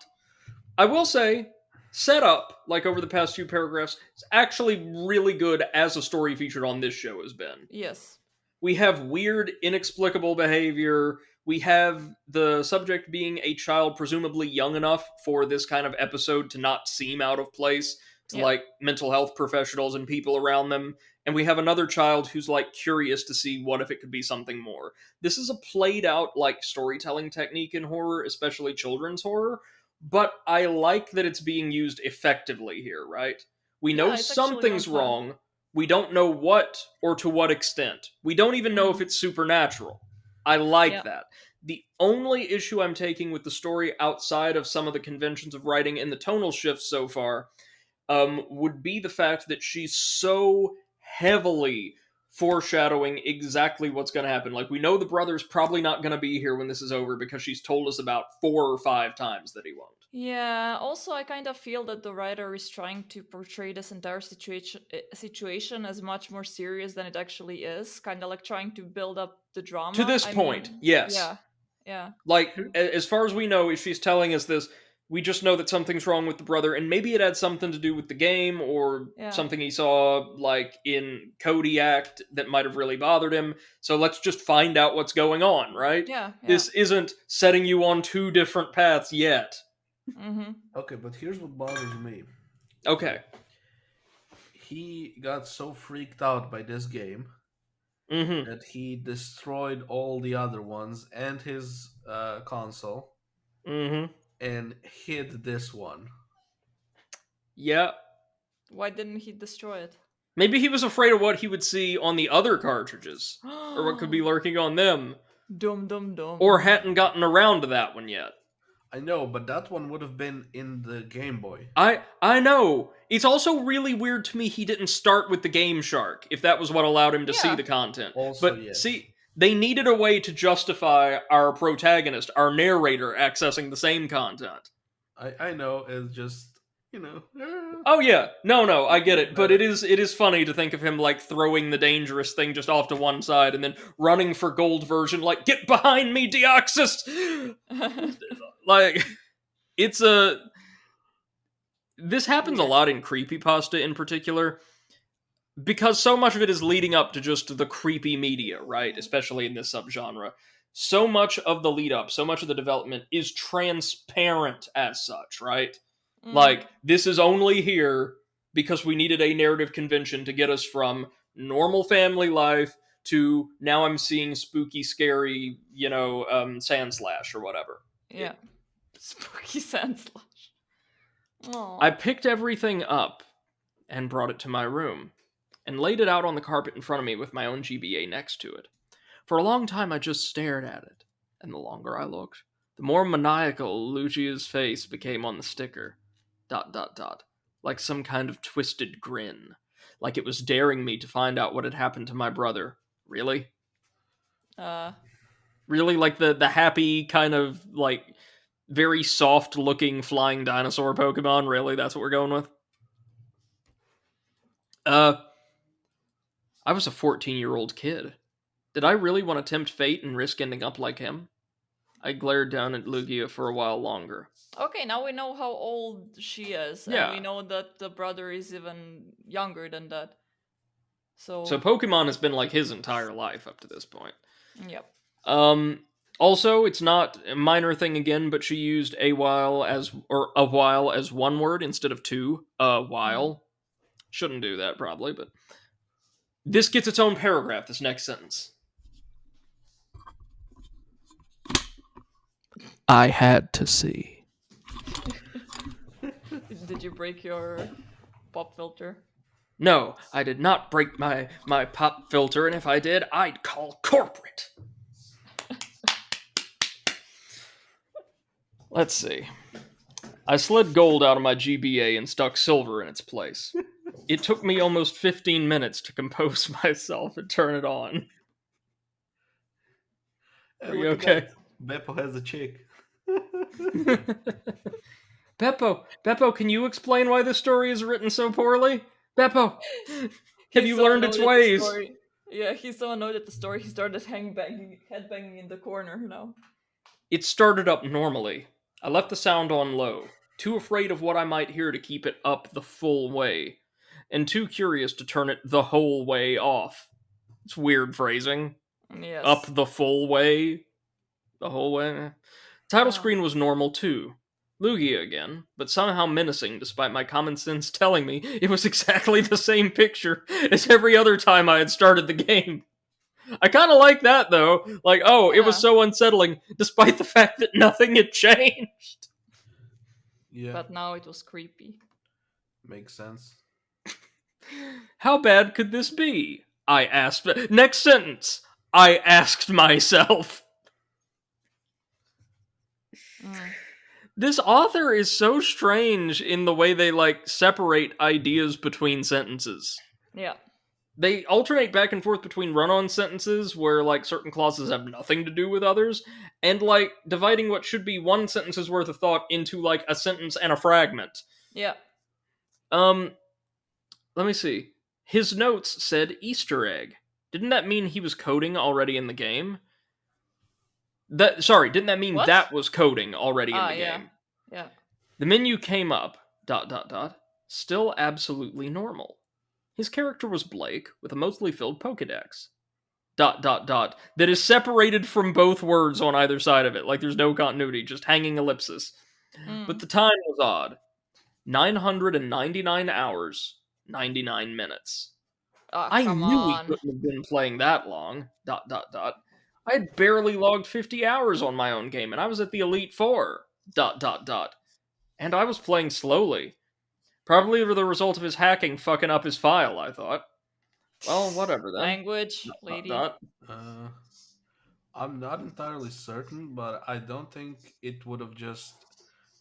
I will say, setup, like over the past few paragraphs, is actually really good as a story featured on this show has been. Yes. We have weird, inexplicable behavior. We have the subject being a child, presumably young enough for this kind of episode to not seem out of place to Yeah. like mental health professionals and people around them. And we have another child who's like curious to see what if it could be something more. This is a played out like storytelling technique in horror, especially children's horror, but I like that it's being used effectively here, right? We know Yeah, it's actually kind something's of fun. wrong. We don't know what or to what extent. We don't even know if Mm. it's supernatural. I like Yeah. that. The only issue I'm taking with the story outside of some of the conventions of writing and the tonal shifts so far would be the fact that she's so heavily foreshadowing exactly what's going to happen. Like, we know the brother's probably not going to be here when this is over because she's told us about 4 or 5 times that he won't. Yeah, also I kind of feel that the writer is trying to portray this entire situation as much more serious than it actually is, kind of like trying to build up the To drama. this I point, mean, yes. yeah. Yeah. Like, as far as we know, if she's telling us this, we just know that something's wrong with the brother, and maybe it had something to do with the game or Yeah. something he saw, like, in Cody Act that might have really bothered him. So let's just find out what's going on, right? Yeah, yeah. This isn't setting you on 2 different paths yet. Mhm. Okay, but here's what bothers me. Okay. He got so freaked out by this game Mm-hmm. that he destroyed all the other ones and his console Mm-hmm. and hid this one. Yeah. Why didn't he destroy it? Maybe he was afraid of what he would see on the other cartridges, or what could be lurking on them, Dum dum dum. or hadn't gotten around to that one yet. I know, but that one would have been in the Game Boy. I know. It's also really weird to me he didn't start with the Gameshark, if that was what allowed him to see Yeah. the content. Also, But yes. see, they needed a way to justify our protagonist, our narrator, accessing the same content. I know, it's just, Oh yeah, no, I get it. But better. it is funny to think of him like throwing the dangerous thing just off to one side and then running for gold version, like, get behind me, Deoxys! Like, it's a this happens a Weird. lot in creepypasta in particular, because so much of it is leading up to just the creepy media, right? Especially in this subgenre. So much of the lead up, so much of the development is transparent as such, right? Mm, Like, this is only here because we needed a narrative convention to get us from normal family life to now I'm seeing spooky, scary, sand slash or whatever. yeah. Spooky sand slash. I Aww. picked everything up and brought it to my room and laid it out on the carpet in front of me with my own GBA next to it. For a long time, I just stared at it, and the longer I looked, the more maniacal Lucia's face became on the sticker. ... Like some kind of twisted grin. Like it was daring me to find out what had happened to my brother. Really? Uh, Really? Like the happy, kind of, like, very soft looking flying dinosaur Pokemon? Really? That's what we're going with? Uh, I was a 14-year-old kid. Did I really want to tempt fate and risk ending up like him? I glared down at Lugia for a while longer. okay, now we know how old she is, and we Yeah. know that the brother is even younger than that. So So, Pokemon has been like his entire life up to this point. yep. Um, Also, it's not a minor thing again, but she used a while as one word instead of two. A while. Shouldn't do that probably, but this gets its own paragraph, this next sentence. I had to see. Did you break your pop filter? No, I did not break my pop filter, and if I did, I'd call corporate. Let's see. I slid gold out of my GBA and stuck silver in its place. It took me almost 15 minutes to compose myself and turn it on. Hey, Are you look at okay? that. Beppo has a chick. Beppo, can you explain why this story is written so poorly? Beppo, have He's you so learned its annoyed at the ways? story. Yeah, he's so annoyed at the story. He started headbanging in the corner now. It started up normally. I left the sound on low, too afraid of what I might hear to keep it up the full way, and too curious to turn it the whole way off. It's weird phrasing. Up Yes. the full way? The whole way? Title Yeah. screen was normal too. Lugia again, but somehow menacing despite my common sense telling me it was exactly the same picture as every other time I had started the game. I kind of like that though. Like, oh, it was Yeah. so unsettling despite the fact that nothing had changed. Yeah, But now it was creepy. makes sense. How bad could this be? I asked. Next sentence. I asked myself. Mm. This author is so strange in the way they like separate ideas between sentences. Yeah. They alternate back and forth between run-on sentences where like certain clauses have nothing to do with others and like dividing what should be one sentence's worth of thought into like a sentence and a fragment. Yeah. Um let me see. His notes said Easter egg. Didn't that mean he was coding already in the game? Didn't that mean What? that was coding already in Ah, the yeah. game? Yeah. The menu came up, still absolutely normal. His character was Blake, with a mostly filled Pokedex. That is separated from both words on either side of it, like there's no continuity, just hanging ellipsis. But Mm. the time was odd. 999 hours, 99 minutes. Ah, I come knew he on. couldn't have been playing that long. I had barely logged 50 hours on my own game, and I was at the Elite Four. And I was playing slowly. Probably the result of his hacking fucking up his file, I thought. Well, whatever then. Language, lady. Uh, I'm not entirely certain, but I don't think it would have just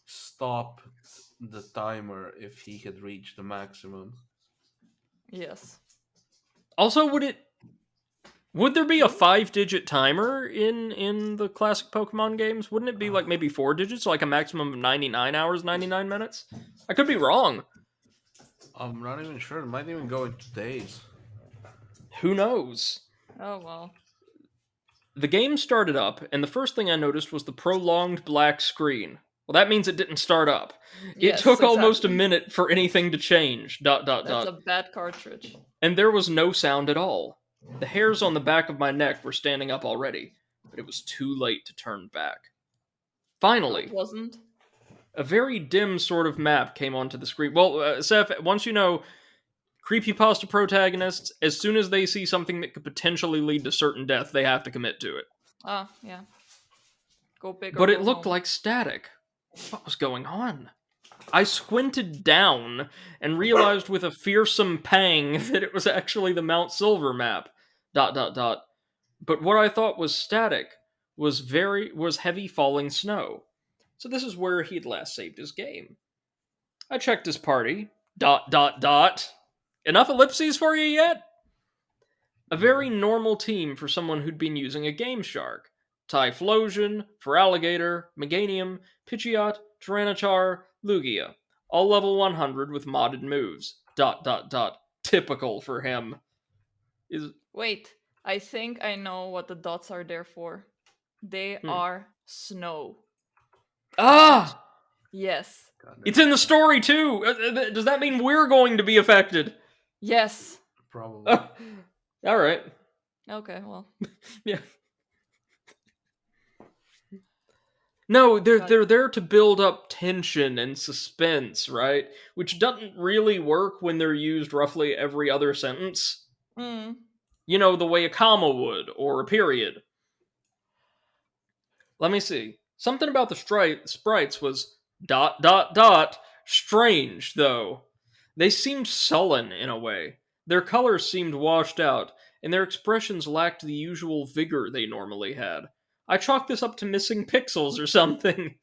stopped the timer if he had reached the maximum. Yes. Also, would there be a Hmm? 5-digit timer in the classic Pokemon games? Wouldn't it be like maybe 4 digits, like a maximum of 99 hours, 99 minutes? I could be wrong. I'm not even sure. It might even go into days. Who knows? Oh well. The game started up, and the first thing I noticed was the prolonged black screen. Well, that means it didn't start up. It Yes, took almost a exactly. minute for anything to change. That's a bad cartridge. And there was no sound at all. The hairs on the back of my neck were standing up already, but it was too late to turn back. No, it Finally, wasn't. a very dim sort of map came onto the screen. Well, Seth, once you know, creepypasta protagonists, as soon as they see something that could potentially lead to certain death, they have to commit to it. Ah, yeah. Go big or But it go looked home. like static. What was going on? I squinted down and realized with a fearsome pang that it was actually the Mount Silver map. But what I thought was static was heavy falling snow. So this is where he'd last saved his game. I checked his party. Enough ellipses for you yet? A very normal team for someone who'd been using a Gameshark. Typhlosion, Feraligatr, Meganium, Pidgeot, Tyranitar, Lugia. All level 100 with modded moves. Typical for him. Is Wait, I think I know what the dots are there for. They hmm. are snow. Ah! Yes. God It's damn in the it. story too! Does that mean we're going to be affected? Yes. Probably. Alright. Okay, well. Yeah. No, God. they're there to build up tension and suspense, right? Which doesn't really work when they're used roughly every other sentence. Mm. You know, the way a comma would, or a period. Let me see. Something about the sprites was strange, though. They seemed sullen in a way. Their colors seemed washed out, and their expressions lacked the usual vigor they normally had. I chalk this up to missing pixels or something,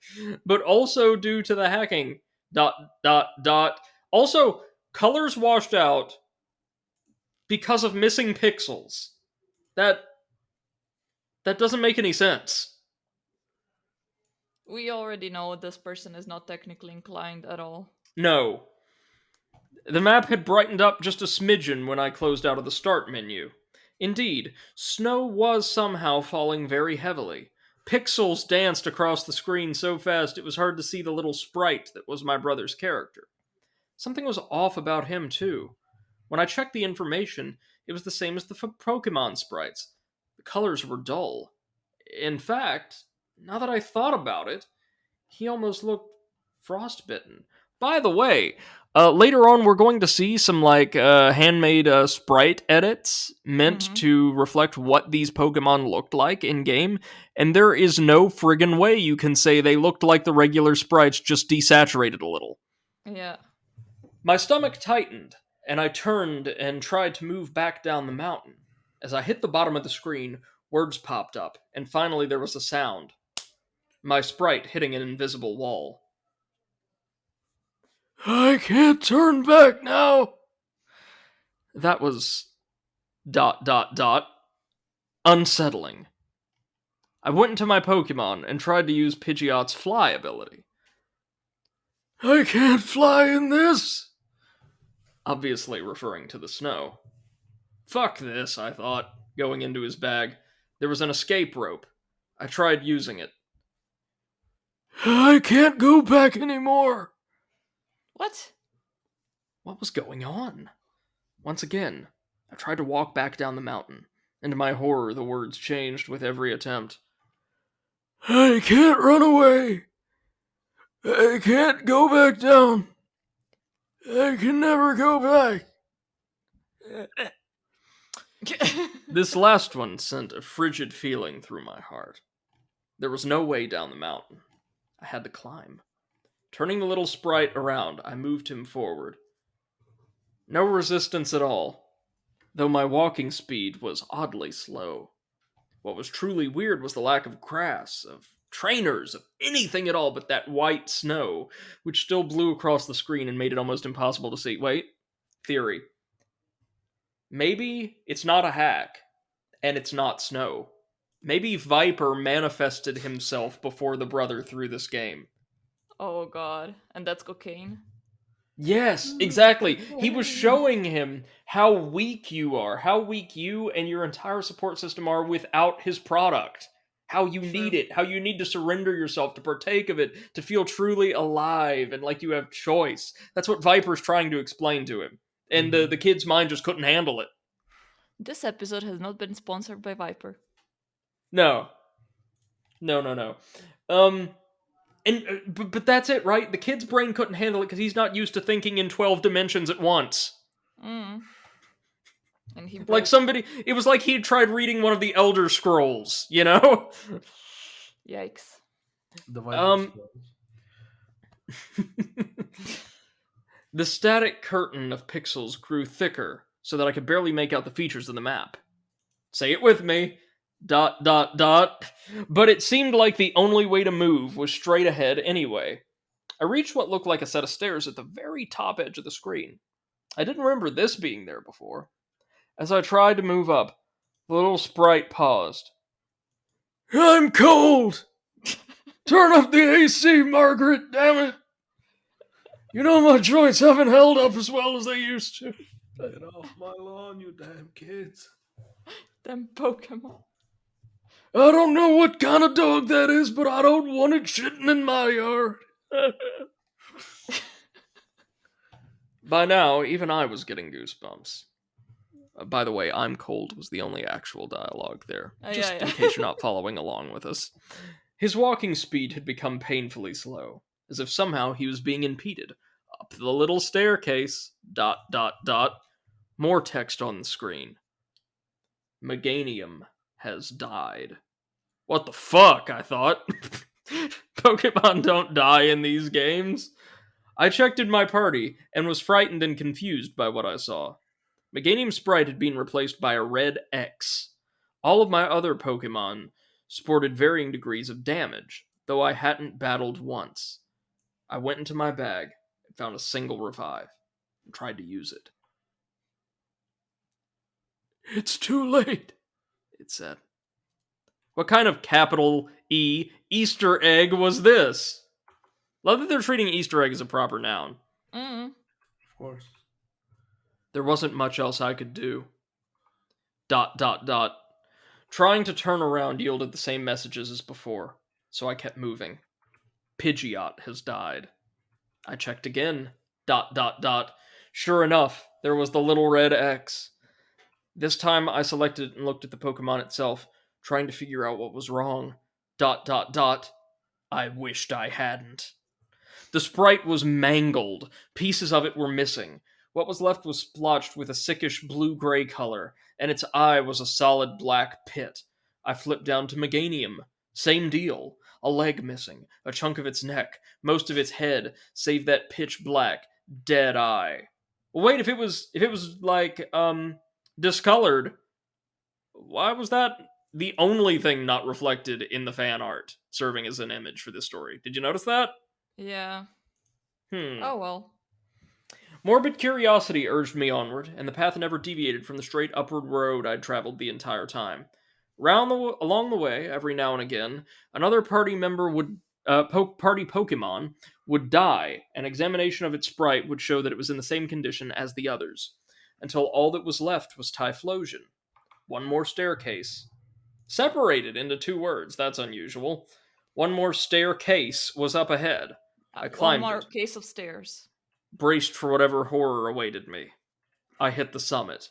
but also due to the hacking. Dot, dot, dot. Also, colors washed out because of missing pixels. That doesn't make any sense. We already know this person is not technically inclined at all. No. The map had brightened up just a smidgen when I closed out of the start menu. Indeed, snow was somehow falling very heavily. Pixels danced across the screen so fast it was hard to see the little sprite that was my brother's character. Something was off about him, too. When I checked the information, it was the same as the Pokemon sprites. The colors were dull. In fact, now that I thought about it, he almost looked frostbitten. By the way, later on we're going to see some handmade sprite edits meant Mm-hmm. to reflect what these Pokemon looked like in game, and there is no friggin' way you can say they looked like the regular sprites, just desaturated a little. Yeah. My stomach tightened, and I turned and tried to move back down the mountain. As I hit the bottom of the screen, words popped up, and finally there was a sound. My sprite hitting an invisible wall. I can't turn back now. That was... unsettling. I went into my Pokemon and tried to use Pidgeot's fly ability. I can't fly in this! Obviously referring to the snow. Fuck this, I thought, going into his bag. There was an escape rope. I tried using it. I can't go back anymore. What? What was going on? Once again, I tried to walk back down the mountain, and to my horror, the words changed with every attempt. I can't run away. I can't go back down. I can never go back. This last one sent a frigid feeling through my heart. There was no way down the mountain. I had to climb. Turning the little sprite around, I moved him forward. No resistance at all, though my walking speed was oddly slow. What was truly weird was the lack of grass, of trainers, of anything at all but that white snow, which still blew across the screen and made it almost impossible to see. Wait, theory. Maybe it's not a hack, and it's not snow. Maybe Viper manifested himself before the brother through this game. Oh god. And that's cocaine? Yes, exactly. He was showing him how weak you are, how weak you and your entire support system are without his product. How you need it, how you need to surrender yourself, to partake of it, to feel truly alive and like you have choice. That's what Viper's trying to explain to him. And the kid's mind just couldn't handle it. This episode has not been sponsored by Viper. No. No. But that's it, right? The kid's brain couldn't handle it because he's not used to thinking in 12 dimensions at once. Mm. And he Like somebody, it was like he'd tried reading one of the Elder Scrolls, you know? Yikes. The Viper The static curtain of pixels grew thicker so that I could barely make out the features of the map. Say it with me. ... But it seemed like the only way to move was straight ahead anyway. I reached what looked like a set of stairs at the very top edge of the screen. I didn't remember this being there before. As I tried to move up, the little sprite paused. I'm cold! Turn up the AC, Margaret, damn it! You know my joints haven't held up as well as they used to. Get off my lawn, you damn kids. Them Pokemon. I don't know what kind of dog that is, but I don't want it shitting in my yard. By now, even I was getting goosebumps. By the way, I'm cold was the only actual dialogue there, just in case you're not following along with us. His walking speed had become painfully slow, as if somehow he was being impeded. Up the little staircase, ... More text on the screen. Meganium has died. What the fuck, I thought. Pokemon don't die in these games. I checked in my party and was frightened and confused by what I saw. Meganium's sprite had been replaced by a red X. All of my other Pokemon sported varying degrees of damage, though I hadn't battled once. I went into my bag and found a single revive and tried to use it. It's too late, it said. What kind of capital E Easter egg was this? Love that they're treating Easter egg as a proper noun. Mm. Of course. There wasn't much else I could do. ... Trying to turn around yielded the same messages as before, so I kept moving. Pidgeot has died. I checked again. ... Sure enough, there was the little red X. This time I selected it and looked at the Pokemon itself, trying to figure out what was wrong. ... I wished I hadn't. The sprite was mangled. Pieces of it were missing. What was left was splotched with a sickish blue-gray color, and its eye was a solid black pit. I flipped down to Meganium. Same deal. A leg missing, a chunk of its neck, most of its head, save that pitch black, dead eye. Well, wait, if it was like, discolored, why was that the only thing not reflected in the fan art serving as an image for this story? Did you notice that? Yeah. Hmm. Oh well. Morbid curiosity urged me onward, and the path never deviated from the straight upward road I'd traveled the entire time. Along the way, every now and again, another party member would party Pokemon would die. An examination of its sprite would show that it was in the same condition as the others, until all that was left was Typhlosion. One more staircase. Separated into two words, that's unusual. One more staircase was up ahead. I One climbed more it, case of stairs. braced for whatever horror awaited me. I hit the summit.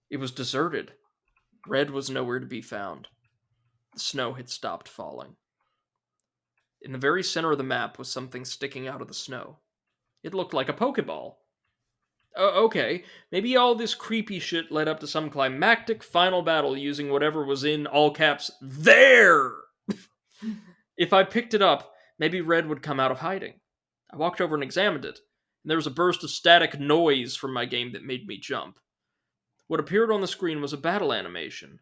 It was deserted. Red was nowhere to be found. The snow had stopped falling. In the very center of the map was something sticking out of the snow. It looked like a Pokeball. Okay, maybe all this creepy shit led up to some climactic final battle using whatever was in all caps there. If I picked it up, maybe Red would come out of hiding. I walked over and examined it, and there was a burst of static noise from my game that made me jump. What appeared on the screen was a battle animation.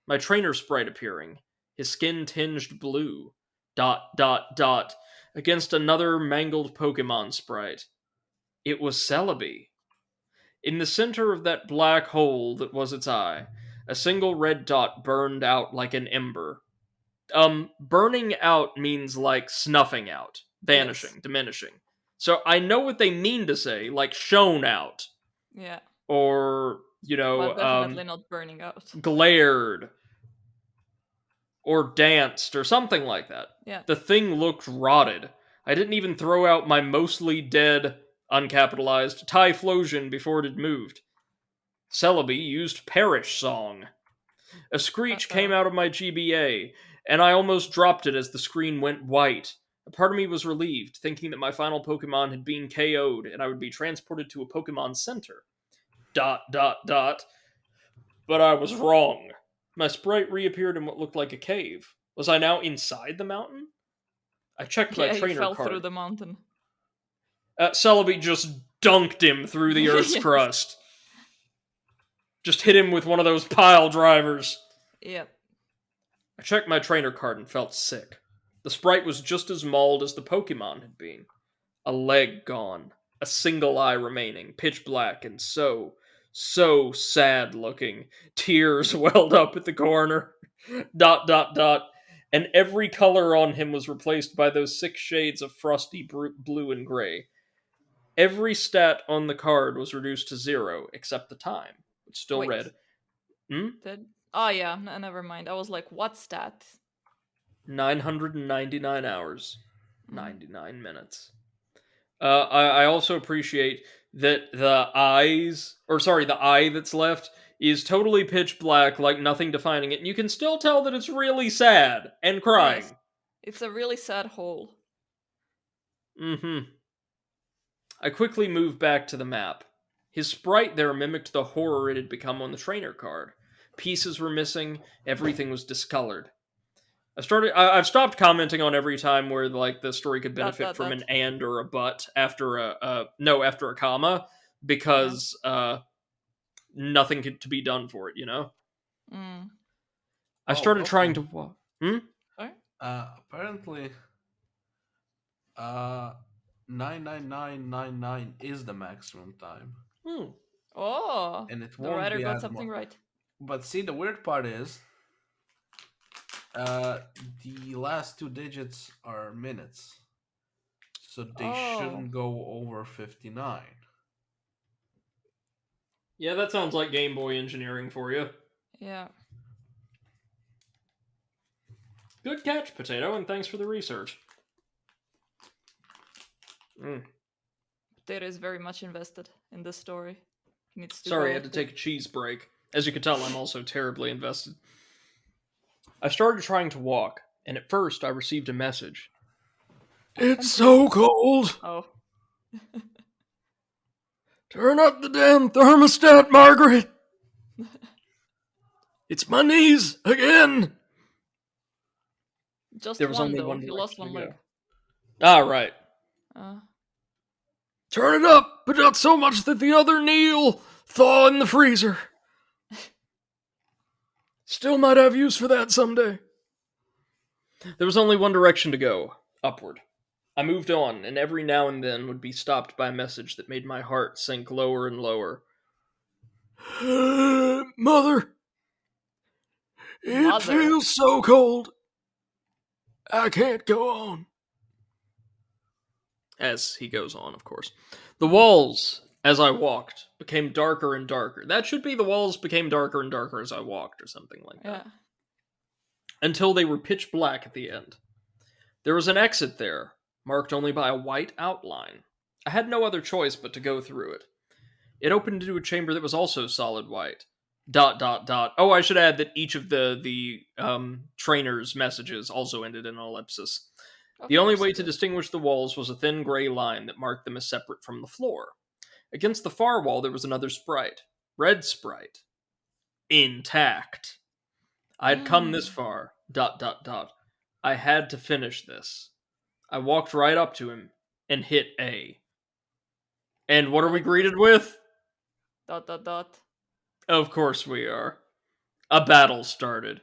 My trainer sprite appearing, his skin tinged blue, ... against another mangled Pokemon sprite. It was Celebi. In the center of that black hole that was its eye, a single red dot burned out like an ember. Burning out means like snuffing out, vanishing, Yes. diminishing. So I know what they mean to say, like shone out, Yeah. or, But definitely not burning out. glared, or danced, or something like that. Yeah. The thing looked rotted. I didn't even throw out my mostly dead, uncapitalized, Typhlosion before it had moved. Celebi used Perish Song. A screech came out of my GBA, and I almost dropped it as the screen went white. A part of me was relieved, thinking that my final Pokemon had been KO'd and I would be transported to a Pokemon Center. ... But I was wrong. My sprite reappeared in what looked like a cave. Was I now inside the mountain? I checked my Yeah, you trainer fell card. through the mountain. Celebi just dunked him through the Earth's Yes. crust. Just hit him with one of those pile drivers. Yep. I checked my trainer card and felt sick. The sprite was just as mauled as the Pokemon had been. A leg gone, a single eye remaining, pitch black, and so sad looking. Tears welled up at the corner. ... And every color on him was replaced by those 6 shades of frosty blue and gray. Every stat on the card was reduced to 0, except the time, which still Wait. read. Oh yeah, never mind. I was like, what's that? 999 hours, 99 minutes. I also appreciate that the eye that's left is totally pitch black, like nothing defining it, and you can still tell that it's really sad and crying. Yes. It's a really sad hole. I quickly moved back to the map. His sprite there mimicked the horror it had become on the trainer card. Pieces were missing, everything was discolored. I've stopped commenting on every time where like the story could benefit from an and or a but after after a comma, because nothing to be done for it, you know. Mm. I started trying to walk. Hmm? Sorry? Apparently, uh, 99999 is the maximum time, Hmm. Oh, and it the won't writer be got added more. something right. But see, the weird part is, uh, the last two digits are minutes, so they Oh, shouldn't go over 59. Yeah, that sounds like Game Boy engineering for you. yeah. Good catch, Potato, and thanks for the research. Mm. Potato is very much invested in this story. He needs to Sorry, I go had to with it. take a cheese break. As you can tell, I'm also terribly invested. I started trying to walk, and at first I received a message. It's so cold! Oh. Turn up the damn thermostat, Margaret! It's my knees again! There Just was one only though. one He lost direction one to go. leg. Ah, right. Uh, Turn it up, but not so much that the other knee thaw in the freezer. Still might have use for that someday. There was only one direction to go, upward. I moved on, and every now and then would be stopped by a message that made my heart sink lower and lower. Mother, it Mother. feels so cold. I can't go on. As he goes on, of course. The walls, as I walked, became darker and darker. That should be the walls became darker and darker as I walked, or something like that. Yeah. Until they were pitch black at the end. There was an exit there, marked only by a white outline. I had no other choice but to go through it. It opened into a chamber that was also solid white. ... Oh, I should add that each of the trainer's messages also ended in an ellipsis. Of The only course. way to distinguish the walls was a thin gray line that marked them as separate from the floor. Against the far wall there was another sprite. Red sprite. Intact. I had come this Mm. far. ... I had to finish this. I walked right up to him and hit A. And what are we What? greeted with? ... Dot. Of course we are. A battle started.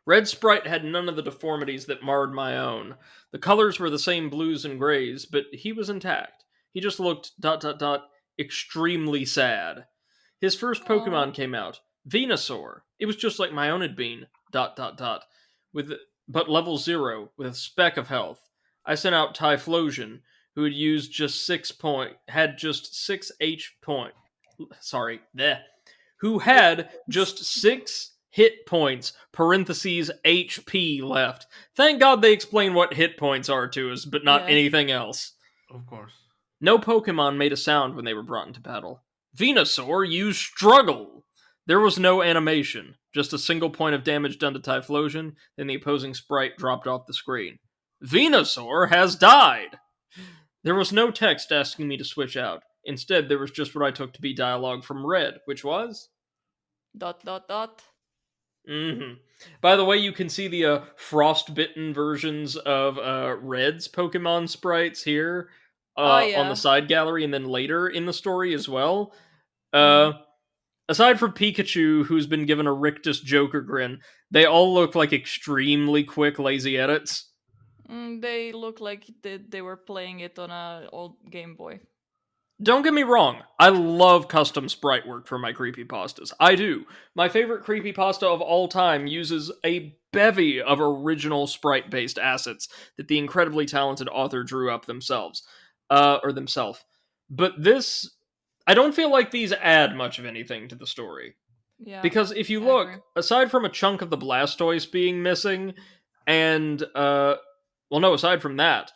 Red Sprite had none of the deformities that marred my own. The colors were the same blues and grays, but he was intact. He just looked ... extremely sad. His first Oh. Pokemon came out, Venusaur. It was just like my own had been ... with but level 0 with a speck of health. I sent out Typhlosion, who had used just 6 point, sorry, bleh, who had just 6 hit points, parentheses HP left. Thank God they explain what hit points are to us, but not Yeah. anything else. Of course. No Pokemon made a sound when they were brought into battle. Venusaur used Struggle! There was no animation, just a single point of damage done to Typhlosion, then the opposing sprite dropped off the screen. Venusaur has died! There was no text asking me to switch out. Instead, there was just what I took to be dialogue from Red, which was... Dot. Mm-hmm. By the way, you can see the frostbitten versions of Red's Pokemon sprites here Oh on the yeah. side gallery, and then later in the story as well. Mm. Aside from Pikachu, who's been given a rictus Joker grin, they all look like extremely quick, lazy edits. They look like they were playing it on a old Game Boy. Don't get me wrong, I love custom sprite work for my creepypastas. I do. My favorite creepypasta of all time uses a bevy of original sprite-based assets that the incredibly talented author drew up themselves. Or themselves. But this... I don't feel like these add much of anything to the story. Yeah. Because if you I agree. look, aside from a chunk of the Blastoise being missing, and, well, no, aside from that,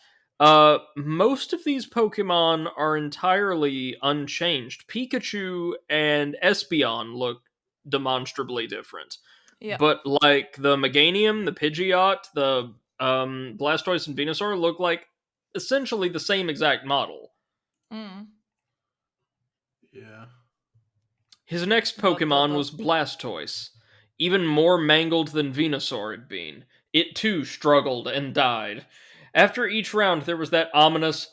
most of these Pokemon are entirely unchanged. Pikachu and Espeon look demonstrably different. Yeah. But, like, the Meganium, the Pidgeot, the Blastoise, and Venusaur look like essentially the same exact model. Mm. Yeah. His next Pokemon Dot. was Blastoise, even more mangled than Venusaur had been. It too struggled and died. After each round, there was that ominous ...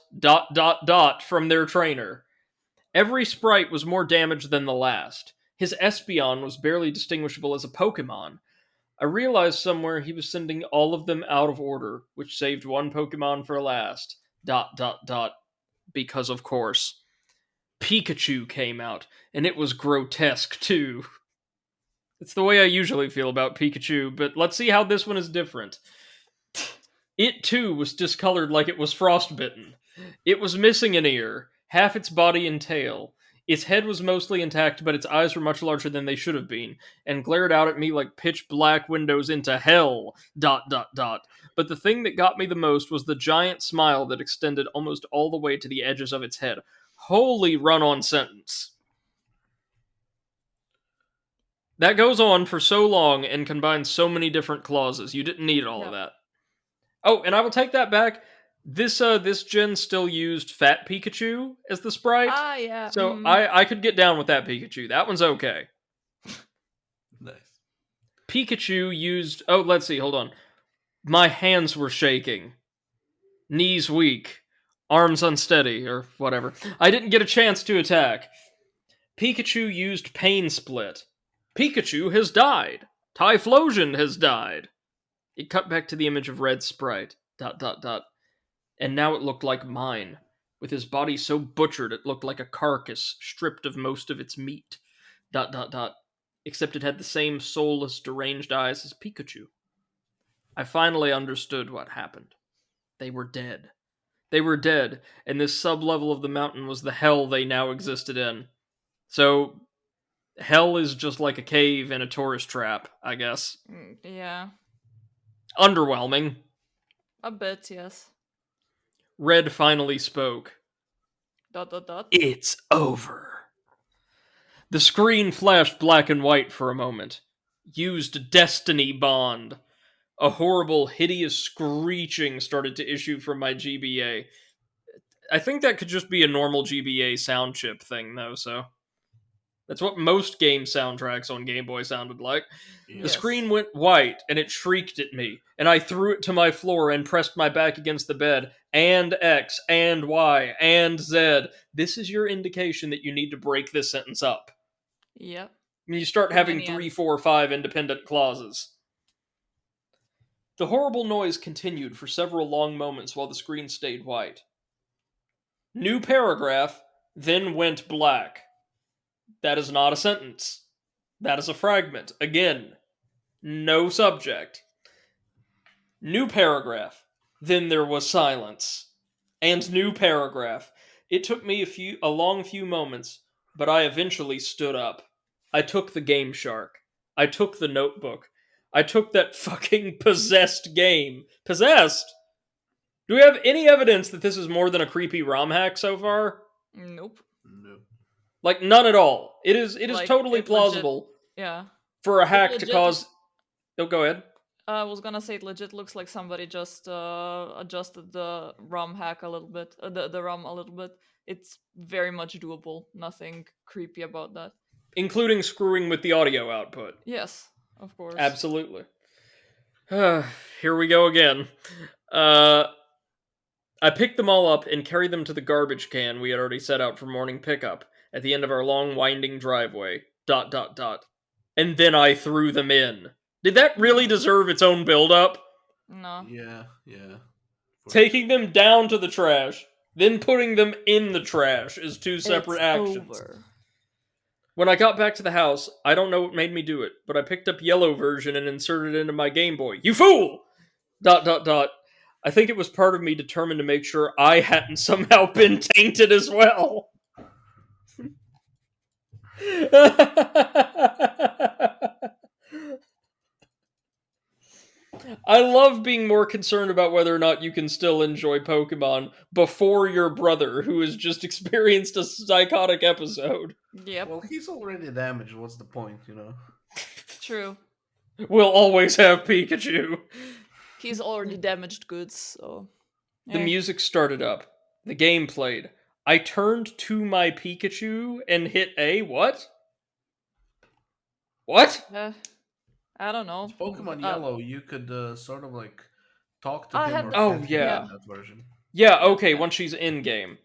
from their trainer. Every sprite was more damaged than the last. His Espeon was barely distinguishable as a Pokemon. I realized somewhere he was sending all of them out of order, which saved one Pokemon for last. Dot dot dot. Because of course. Pikachu came out, and it was grotesque too. It's the way I usually feel about Pikachu, but let's see how this one is different. It too was discolored like it was frostbitten. It was missing an ear, half its body and tail. Its head was mostly intact, but its eyes were much larger than they should have been, and glared out at me like pitch black windows into hell. Dot dot dot. But the thing that got me the most was the giant smile that extended almost all the way to the edges of its head. Holy run-on sentence. That goes on for so long and combines so many different clauses. You didn't need all of Yep. that. Oh, and I will take that back. This gen still used Fat Pikachu as the sprite, Ah, yeah. so I could get down with that Pikachu. That one's okay. Nice. Pikachu used. Oh, let's see. Hold on. My hands were shaking, knees weak, arms unsteady, or whatever. I didn't get a chance to attack. Pikachu used Pain Split. Pikachu has died. Typhlosion has died. It cut back to the image of Red Sprite. Dot dot dot. And now it looked like mine, with his body so butchered it looked like a carcass stripped of most of its meat. Dot dot dot. Except it had the same soulless, deranged eyes as Pikachu. I finally understood what happened. They were dead. They were dead, and this sublevel of the mountain was the hell they now existed in. So, hell is just like a cave and a tourist trap, I guess. Yeah. Underwhelming. A bit, yes. Red finally spoke. Dot dot dot. It's over. The screen flashed black and white for a moment. Used Destiny Bond. A horrible, hideous screeching started to issue from my GBA. I think that could just be a normal GBA sound chip thing, though, so. That's what most game soundtracks on Game Boy sounded like. Yeah. The screen went white, and it shrieked at me, and I threw it to my floor and pressed my back against the bed. And X, and Y, and Z. This is your indication that you need to break this sentence up. Yep. You start Too having many 3, ends. 4, 5 independent clauses. The horrible noise continued for several long moments while the screen stayed white. New paragraph, then went black. That is not a sentence. That is a fragment. Again, no subject. New paragraph. Then there was silence. And new paragraph. It took me a long few moments, but I eventually stood up. I took the Gameshark. I took the notebook. I took that fucking possessed game. Possessed? Do we have any evidence that this is more than a creepy ROM hack so far? Nope. No. Like, none at all. It is Like, totally it legit- plausible Yeah. for a hack to legit- cause... Oh, go ahead. I was gonna say it legit looks like somebody just adjusted the ROM hack a little bit, the ROM a little bit. It's very much doable. Nothing creepy about that. Including screwing with the audio output. Yes, of course. Absolutely. Here we go again. I picked them all up and carried them to the garbage can we had already set out for morning pickup at the end of our long winding driveway. Dot dot dot. And then I threw them in. Did that really deserve its own build-up? No. Yeah, yeah. Taking them down to the trash, then putting them in the trash is two separate It's actions. over. When I got back to the house, I don't know what made me do it, but I picked up yellow version and inserted it into my Game Boy. You fool! Dot dot dot. I think it was part of me determined to make sure I hadn't somehow been tainted as well. I love being more concerned about whether or not you can still enjoy Pokemon before your brother, who has just experienced a psychotic episode. Yep. Well, he's already damaged. What's the point, you know? True. We'll always have Pikachu. He's already damaged goods, so. The Eh. music started up. The game played. I turned to my Pikachu and hit A. What? What? I don't know. Pokemon Yellow, you could sort of like talk to I him had or that- Oh, pet him yeah. in that version. Yeah, okay, Yeah. once she's in game.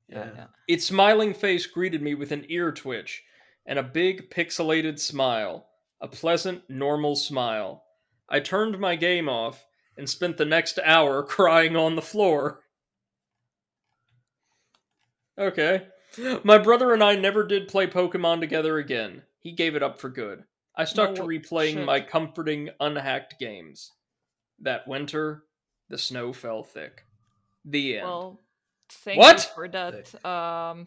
Yeah. Its smiling face greeted me with an ear twitch and a big pixelated smile. A pleasant, normal smile. I turned my game off and spent the next hour crying on the floor. Okay. My brother and I never did play Pokemon together again. He gave it up for good. I stuck to No replaying my shit. comforting, unhacked games. That winter, the snow fell thick. The end. Well, thank you What? for Sick. that.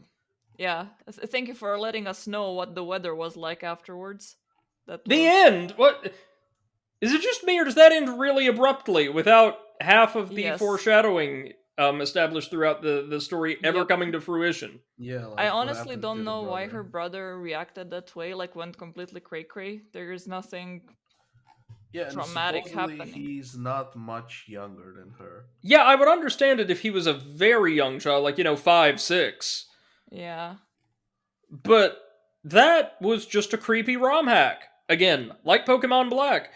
Yeah, thank you for letting us know what the weather was like afterwards. That The was end? What? Is it just me, or does that end really abruptly without half of the yes. foreshadowing established throughout the story ever Yep. coming to fruition? Yeah, I like what honestly happened don't to the know why brother? her brother reacted that way, like went completely cray cray. There is nothing Yeah, and traumatic supposedly happening. he's not much younger than her. Yeah, I would understand it if he was a very young child, like, 5, 6. Yeah. But that was just a creepy ROM hack. Again, like Pokemon Black.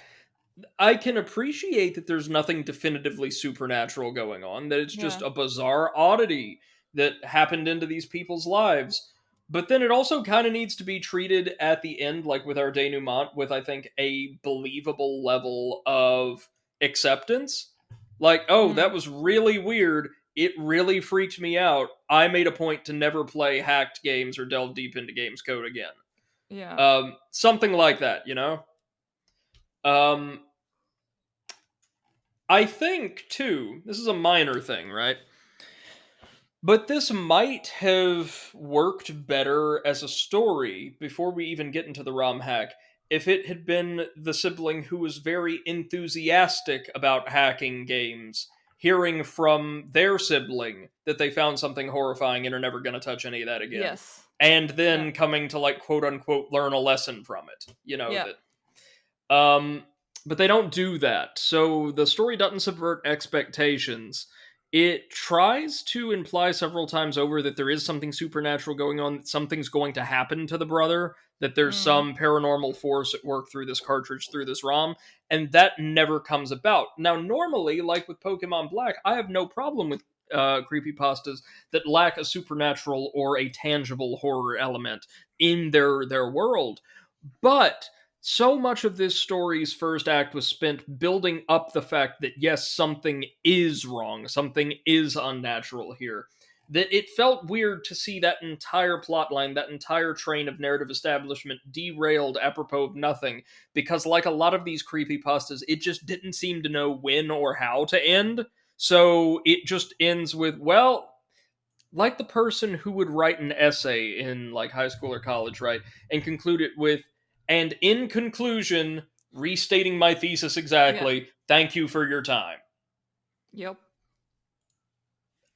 I can appreciate that there's nothing definitively supernatural going on, that it's just Yeah. a bizarre oddity that happened into these people's lives. But then it also kind of needs to be treated at the end, like with our denouement, with, I think, a believable level of acceptance. Like, oh, that Mm. was really weird. It really freaked me out. I made a point to never play hacked games or delve deep into games code again. Yeah. Something like that, you know? Um, I think, too, this is a minor thing, right? But this might have worked better as a story before we even get into the ROM hack if it had been the sibling who was very enthusiastic about hacking games, hearing from their sibling that they found something horrifying and are never going to touch any of that again. Yes. And Yeah. then coming to, like, quote unquote, learn a lesson from it. Yeah. That um, but they don't do that. So the story doesn't subvert expectations. It tries to imply several times over that there is something supernatural going on, that something's going to happen to the brother, that there's Mm. some paranormal force at work through this cartridge, through this ROM, and that never comes about. Now, normally, like with Pokemon Black, I have no problem with creepypastas that lack a supernatural or a tangible horror element in their world. But so much of this story's first act was spent building up the fact that yes, something is wrong, something is unnatural here. That it felt weird to see that entire plotline, that entire train of narrative establishment derailed apropos of nothing, because like a lot of these creepypastas, it just didn't seem to know when or how to end. So it just ends with, well, like the person who would write an essay in like high school or college, right, and conclude it with, and in conclusion, restating my thesis Yeah. exactly, thank you for your time. Yep.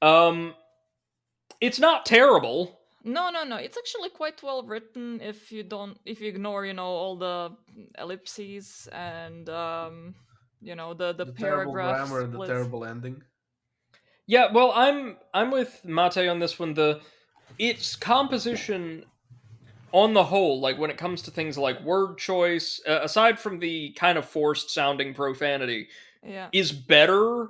Um, it's not terrible. No, no, no. It's actually quite well written if you ignore, all the ellipses and the The terrible paragraph grammar and the splits. terrible ending. Yeah, well, I'm with Mate on this one. Its composition on the whole, like when it comes to things like word choice, aside from the kind of forced sounding profanity, Yeah. is better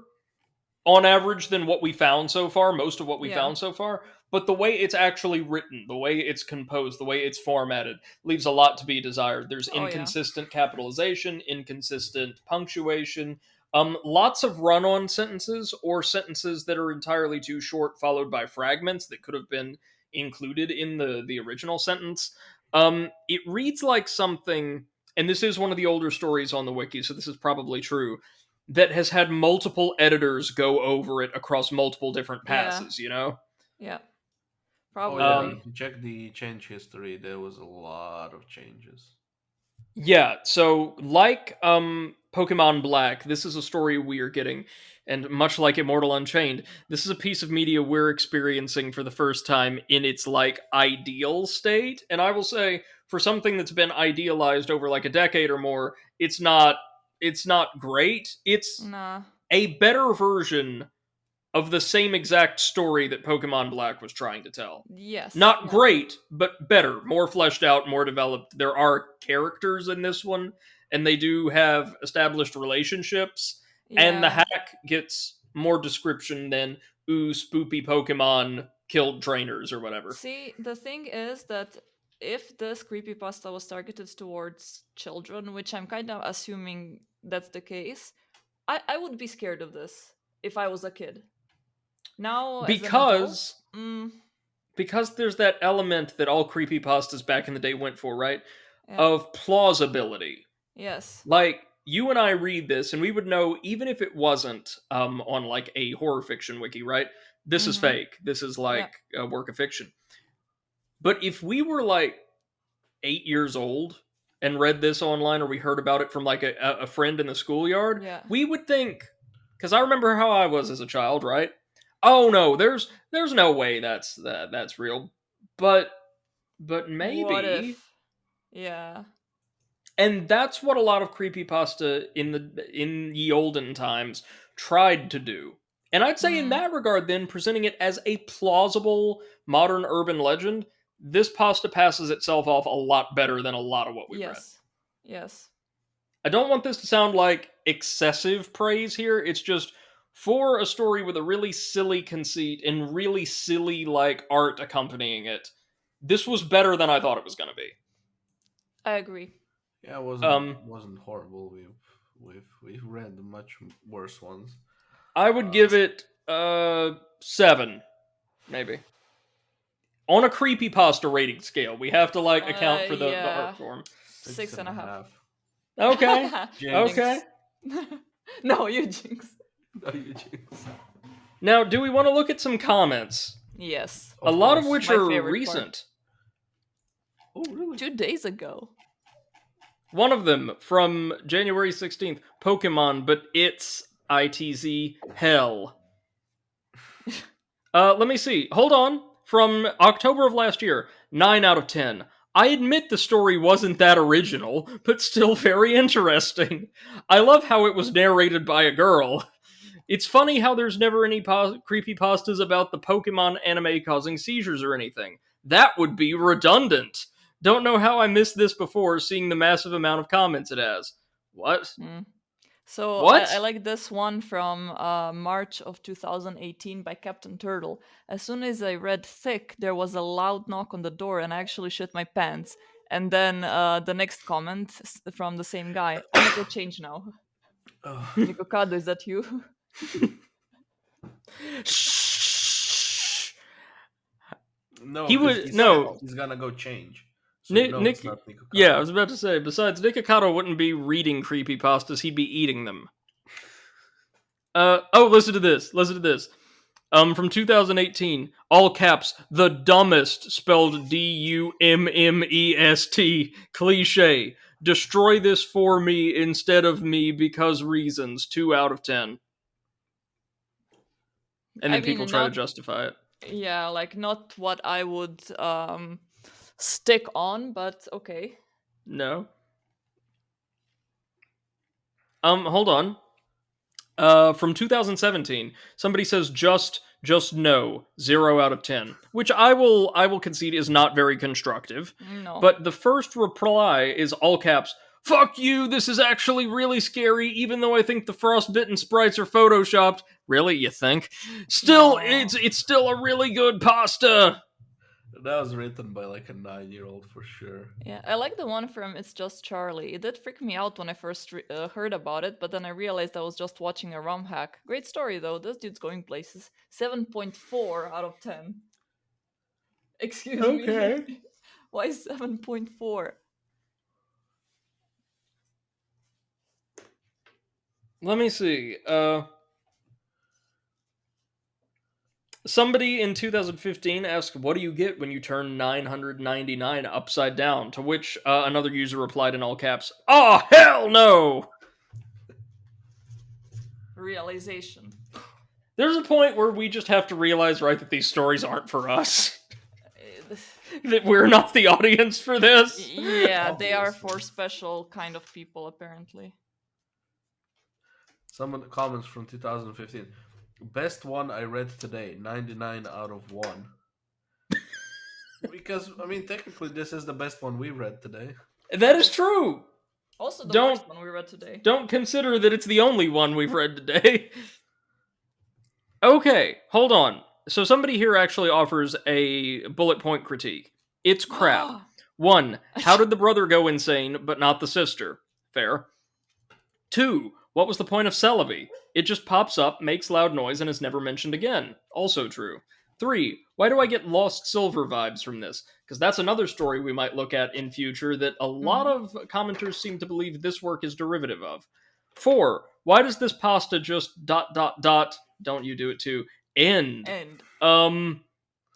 on average than what we found so far, most of what we Yeah. found so far. But the way it's actually written, the way it's composed, the way it's formatted, leaves a lot to be desired. There's Oh yeah. inconsistent capitalization, inconsistent punctuation, lots of run on sentences or sentences that are entirely too short, followed by fragments that could have been included in the original sentence. It reads like something, and this is one of the older stories on the wiki, so this is probably true, that has had multiple editors go over it across multiple different Yeah. passes, you know? Yeah. Oh yeah, Probably. if you check the change history, there was a lot of changes. Yeah, so like Pokemon Black, this is a story we are getting, and much like Immortal Unchained, this is a piece of media we're experiencing for the first time in its like ideal state. And I will say, for something that's been idealized over like a decade or more, it's not great. It's Nah. a better version of the same exact story that Pokemon Black was trying to tell. Yes. Not Yeah. great, but better, more fleshed out, more developed. There are characters in this one, and they do have established relationships, and the Yeah. hack gets more description than, ooh, spoopy Pokemon killed trainers or whatever. See, the thing is that if this creepypasta was targeted towards children, which I'm kind of assuming that's the case, I would be scared of this if I was a kid. Now, as an adult, Because because there's that element that all creepypastas back in the day went for, right? yeah, Of plausibility. yes, Like, you and I read this, and we would know, even if it wasn't on like a horror fiction wiki, right? This is mm-hmm, fake. This is yeah, like a work of fiction. But if we were like 8 years old and read this online, or we heard about it from like a friend in the schoolyard, yeah, we would think, because I remember how I was as a child, right? Oh no, there's no way that's real. But what maybe. if, yeah, And that's what a lot of creepypasta in ye olden times tried to do. And I'd say in mm, that regard, then, presenting it as a plausible modern urban legend, this pasta passes itself off a lot better than a lot of what we read. yes, yes, I don't want this to sound like excessive praise here. It's just for a story with a really silly conceit and really silly like art accompanying it. This was better than I thought it was going to be. I agree. Yeah, it wasn't Um, wasn't horrible. We've read much worse ones. I would give it 7, maybe. On a creepypasta rating scale, we have to like account for the Yeah, art form. Six six and and a a half. half. Okay, okay. Jinx. Thanks. No, you jinx. No, you jinx. Now, do we want to look at some comments? Yes, A Of lot of course. which my are favorite part. recent. Oh, really? 2 days ago. One of them from January 16th, Pokemon, but it's ITZ hell. Let me see. Hold on. From October of last year, 9 out of 10. I admit the story wasn't that original, but still very interesting. I love how it was narrated by a girl. It's funny how there's never any creepypastas about the Pokemon anime causing seizures or anything. That would be redundant. Don't know how I missed this before, seeing the massive amount of comments it has. What? Mm. So I What? like this one from March of 2018 by Captain Turtle. As soon as I read thick, there was a loud knock on the door and I actually shit my pants. And then the next comment from the same guy. I'm gonna go change now. Ugh. Nikokado, is that you? Shh. No, He because would he said no. he's gonna go change. So you Nick, know it's Nick. not Nico Yeah, I Kato. was about to say. Besides, Nikocado wouldn't be reading creepypastas; he'd be eating them. Oh, listen to this. Listen to this. From 2018, all caps, the dumbest, spelled Dummest, cliche. Destroy this for me instead of me because reasons. 2 out of 10. And I then people mean, try to not, justify it. yeah, like not what I would stick on, but okay. No. Hold on. From 2017, somebody says just no, 0 out of 10, which I will concede is not very constructive. No. But the first reply is all caps. Fuck you, this is actually really scary, even though I think the frostbitten sprites are photoshopped. Really, you think? Still, No. it's still a really good pasta. That was written by like a 9-year-old for sure. Yeah, I like the one from It's Just Charlie. It did freak me out when I first heard about it, but then I realized I was just watching a ROM hack. Great story though, this dude's going places. 7.4 out of 10. Excuse Okay. me. Why 7.4? Let me see. Somebody in 2015 asked, "What do you get when you turn 999 upside down?" To which another user replied in all caps, "Oh, hell no!" Realization. There's a point where we just have to realize, right, that these stories aren't for us. That we're not the audience for this. Yeah, they are Obviously. for special kind of people, apparently. Some of the comments from 2015. Best one I read today, 99 out of 1. Because, I mean, technically, this is the best one we read today. That is true. Also, the Don't- worst one we read today. Don't consider that it's the only one we've read today. Okay, hold on. So somebody here actually offers a bullet point critique. It's crap. 1. How did the brother go insane, but not the sister? Fair. 2. What was the point of Celebi? It just pops up, makes loud noise, and is never mentioned again. Also true. 3. Why do I get Lost Silver vibes from this? Because that's another story we might look at in future that a lot of commenters seem to believe this work is derivative of. 4. Why does this pasta just ... don't you do it too, end? And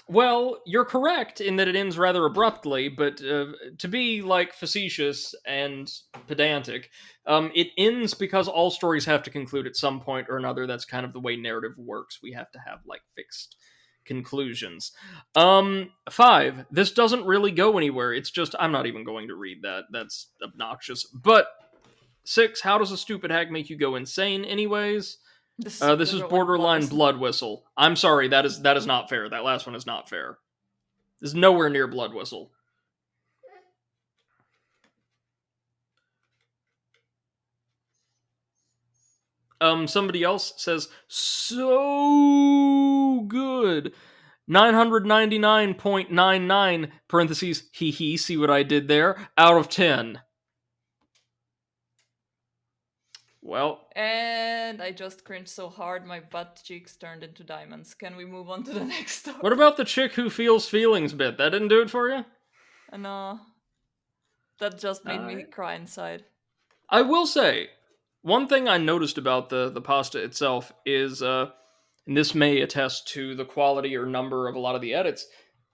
Well, you're correct in that it ends rather abruptly, but to be, like, facetious and pedantic, it ends because all stories have to conclude at some point or another. That's kind of the way narrative works. We have to have, like, fixed conclusions. 5, this doesn't really go anywhere. It's just, I'm not even going to read that. That's obnoxious. But 6, how does a stupid hack make you go insane anyways? This is borderline blood whistle. I'm sorry, that is not fair. That last one is not fair. This is nowhere near blood whistle. Somebody else says, so good. 999.99, parentheses, hee hee, see what I did there, out of 10. Well, and I just cringed so hard my butt cheeks turned into diamonds. Can we move on to the next story? What about the chick who feels feelings bit? That didn't do it for you? No. That just made me cry inside. I will say, one thing I noticed about the pasta itself is, and this may attest to the quality or number of a lot of the edits,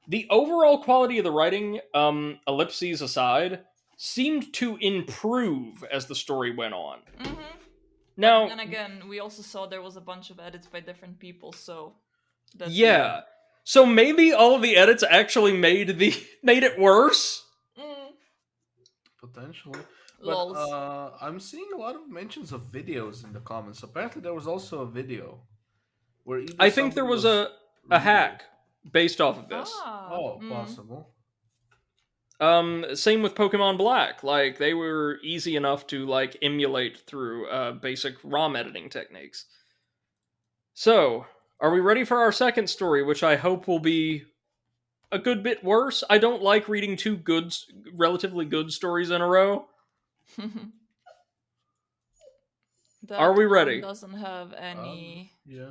the overall quality of the writing, ellipses aside, seemed to improve as the story went on. Mm-hmm. Now, and again, we also saw there was a bunch of edits by different people, so yeah. So maybe all of the edits actually made it worse. Potentially. But I'm seeing a lot of mentions of videos in the comments. Apparently, there was also a video where I think there was a hack based off of this. Possible. Same with Pokemon Black. Like, they were easy enough to, like, emulate through basic ROM editing techniques. So, are we ready for our second story, which I hope will be a good bit worse? I don't like reading two relatively good stories in a row. Are we ready? Doesn't have any. Yeah.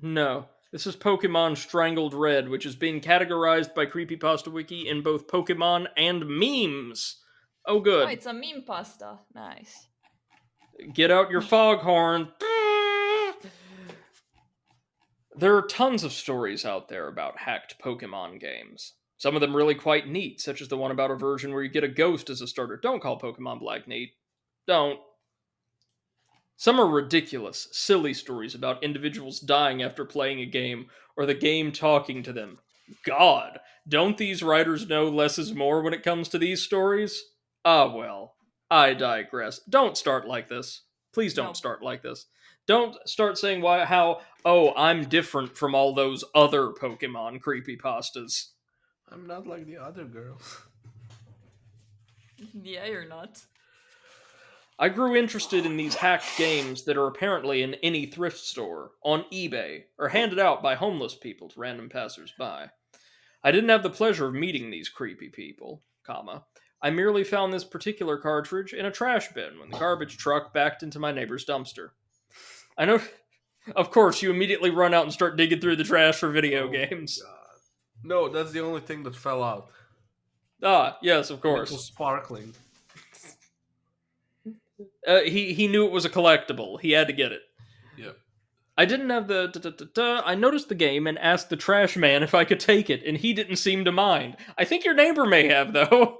No. This is Pokemon Strangled Red, which is being categorized by Creepypasta Wiki in both Pokemon and memes. Oh, good. Oh, it's a meme pasta. Nice. Get out your foghorn. There are tons of stories out there about hacked Pokemon games. Some of them really quite neat, such as the one about a version where you get a ghost as a starter. Don't call Pokemon Black neat. Don't. Some are ridiculous, silly stories about individuals dying after playing a game, or the game talking to them. God, don't these writers know less is more when it comes to these stories? Ah, well, I digress. Don't start like this. Please don't start like this. Don't start saying I'm different from all those other Pokemon creepypastas. I'm not like the other girls. Yeah, you're not. I grew interested in these hacked games that are apparently in any thrift store, on eBay, or handed out by homeless people to random passers-by. I didn't have the pleasure of meeting these creepy people, I merely found this particular cartridge in a trash bin when the garbage truck backed into my neighbor's dumpster. I know, of course, you immediately run out and start digging through the trash for video games. God. No, that's the only thing that fell out. Ah, yes, of course. It was sparkling. He knew it was a collectible. He had to get it. Yep. I didn't have the... I noticed the game and asked the trash man if I could take it, and he didn't seem to mind. I think your neighbor may have, though.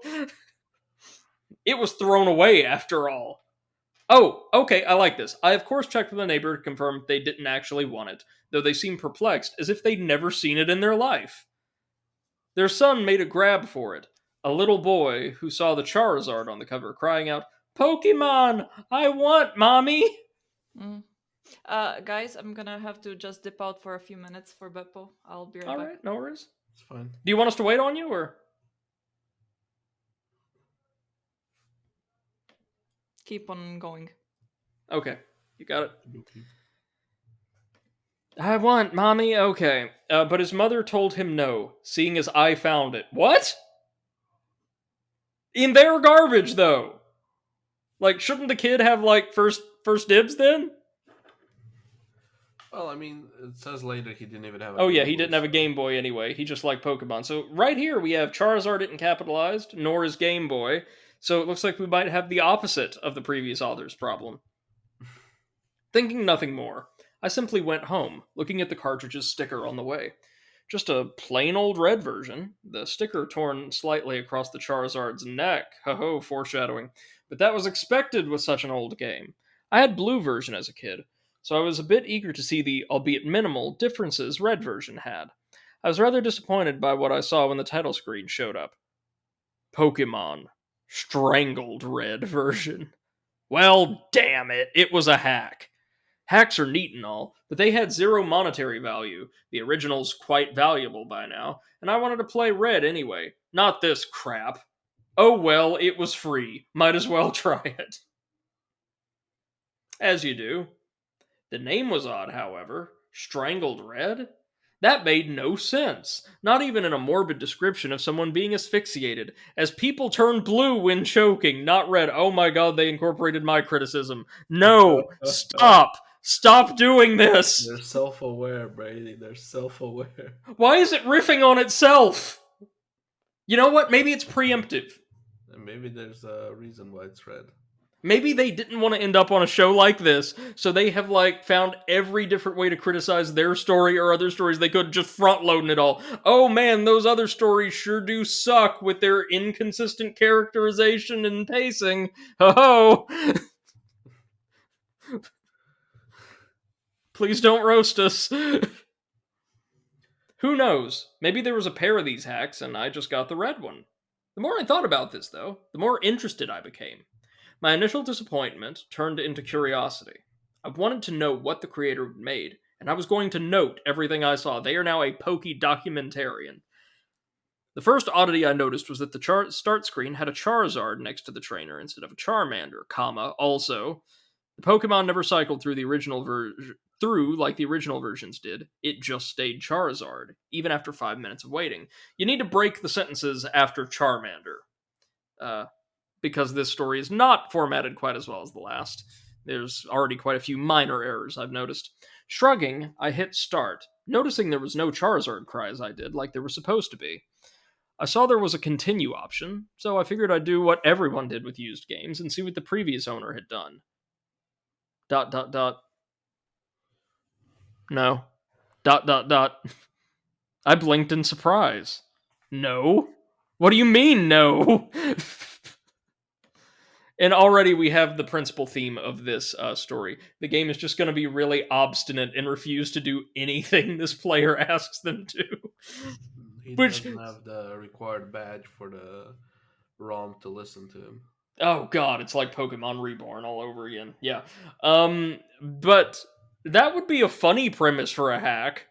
It was thrown away, after all. Oh, okay, I like this. I, of course, checked with the neighbor to confirm they didn't actually want it, though they seemed perplexed, as if they'd never seen it in their life. Their son made a grab for it. A little boy who saw the Charizard on the cover, crying out, "Pokemon! I want, Mommy!" Guys, I'm gonna have to just dip out for a few minutes for Beppo. I'll be right back. Alright, no worries. It's fine. Do you want us to wait on you, or...? Keep on going. Okay, you got it. Okay. I want, Mommy, okay. But his mother told him no, seeing as I found it. What? In their garbage, though. Like, shouldn't the kid have, like, first dibs then? Well, I mean, it says later he didn't even have a Oh yeah, Game he Boy, didn't have a so Game Boy anyway. He just liked Pokemon. So right here we have Charizard didn't capitalized, nor is Game Boy. So it looks like we might have the opposite of the previous author's problem. Thinking nothing more, I simply went home, looking at the cartridge's sticker on the way. Just a plain old red version, the sticker torn slightly across the Charizard's neck. Ho ho, foreshadowing. But that was expected with such an old game. I had blue version as a kid, so I was a bit eager to see the, albeit minimal, differences red version had. I was rather disappointed by what I saw when the title screen showed up. Pokemon. Strangled red version. Well, damn it, it was a hack. Hacks are neat and all, but they had zero monetary value. The original's quite valuable by now, and I wanted to play red anyway. Not this crap. Oh well, it was free. Might as well try it. As you do. The name was odd, however. Strangled Red? That made no sense. Not even in a morbid description of someone being asphyxiated, as people turn blue when choking, not red. Oh my god, they incorporated my criticism. No! Stop! Stop doing this! they're self-aware, Brady. They're self-aware. Why is it riffing on itself? You know what? Maybe it's preemptive. And maybe there's a reason why it's red. Maybe they didn't want to end up on a show like this, so they have like found every different way to criticize their story or other stories they could, just front loading it all. Oh man, those other stories sure do suck with their inconsistent characterization and pacing. Ho ho! Please don't roast us. Who knows? Maybe there was a pair of these hacks and I just got the red one. The more I thought about this, though, the more interested I became. My initial disappointment turned into curiosity. I wanted to know what the creator had made, and I was going to note everything I saw. They are now a pokey documentarian. The first oddity I noticed was that the start screen had a Charizard next to the trainer instead of a Charmander, comma, also. The Pokemon never cycled through the original through like the original versions did. It just stayed Charizard, even after 5 minutes of waiting. You need to break the sentences after Charmander. Because this story is not formatted quite as well as the last. There's already quite a few minor errors I've noticed. Shrugging, I hit start, noticing there was no Charizard cry as I did, like there were supposed to be. I saw there was a continue option, so I figured I'd do what everyone did with used games and see what the previous owner had done. ... No. ... I blinked in surprise. No? What do you mean, no? And already we have the principal theme of this story. The game is just going to be really obstinate and refuse to do anything this player asks them to. He Which, doesn't have the required badge for the ROM to listen to him. oh god, it's like Pokemon Reborn all over again. Yeah. But that would be a funny premise for a hack.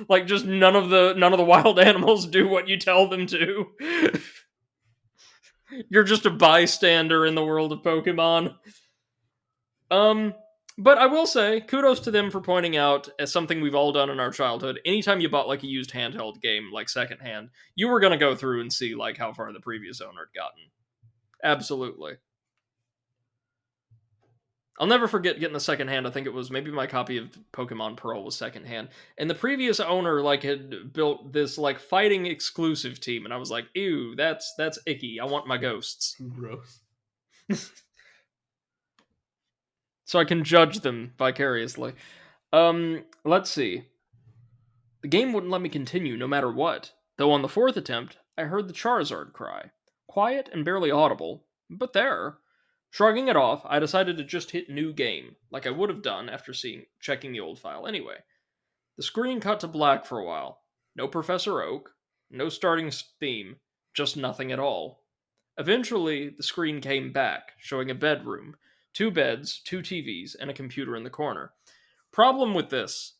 Like just none of the wild animals do what you tell them to. You're just a bystander in the world of Pokemon. But I will say, kudos to them for pointing out, as something we've all done in our childhood, anytime you bought like a used handheld game, like secondhand, you were gonna go through and see like how far the previous owner had gotten. Absolutely. I'll never forget getting the secondhand. I think it was maybe my copy of Pokemon Pearl was secondhand, and the previous owner like had built this like fighting exclusive team, and I was like, ew, that's icky. I want my ghosts. Gross. So I can judge them vicariously. Let's see. The game wouldn't let me continue no matter what, though on the fourth attempt, I heard the Charizard cry. Quiet and barely audible, but there. Shrugging it off, I decided to just hit new game, like I would have done after checking the old file anyway. The screen cut to black for a while. No Professor Oak, no starting theme, just nothing at all. Eventually, the screen came back, showing a bedroom, 2 beds, 2 TVs, and a computer in the corner. Problem with this: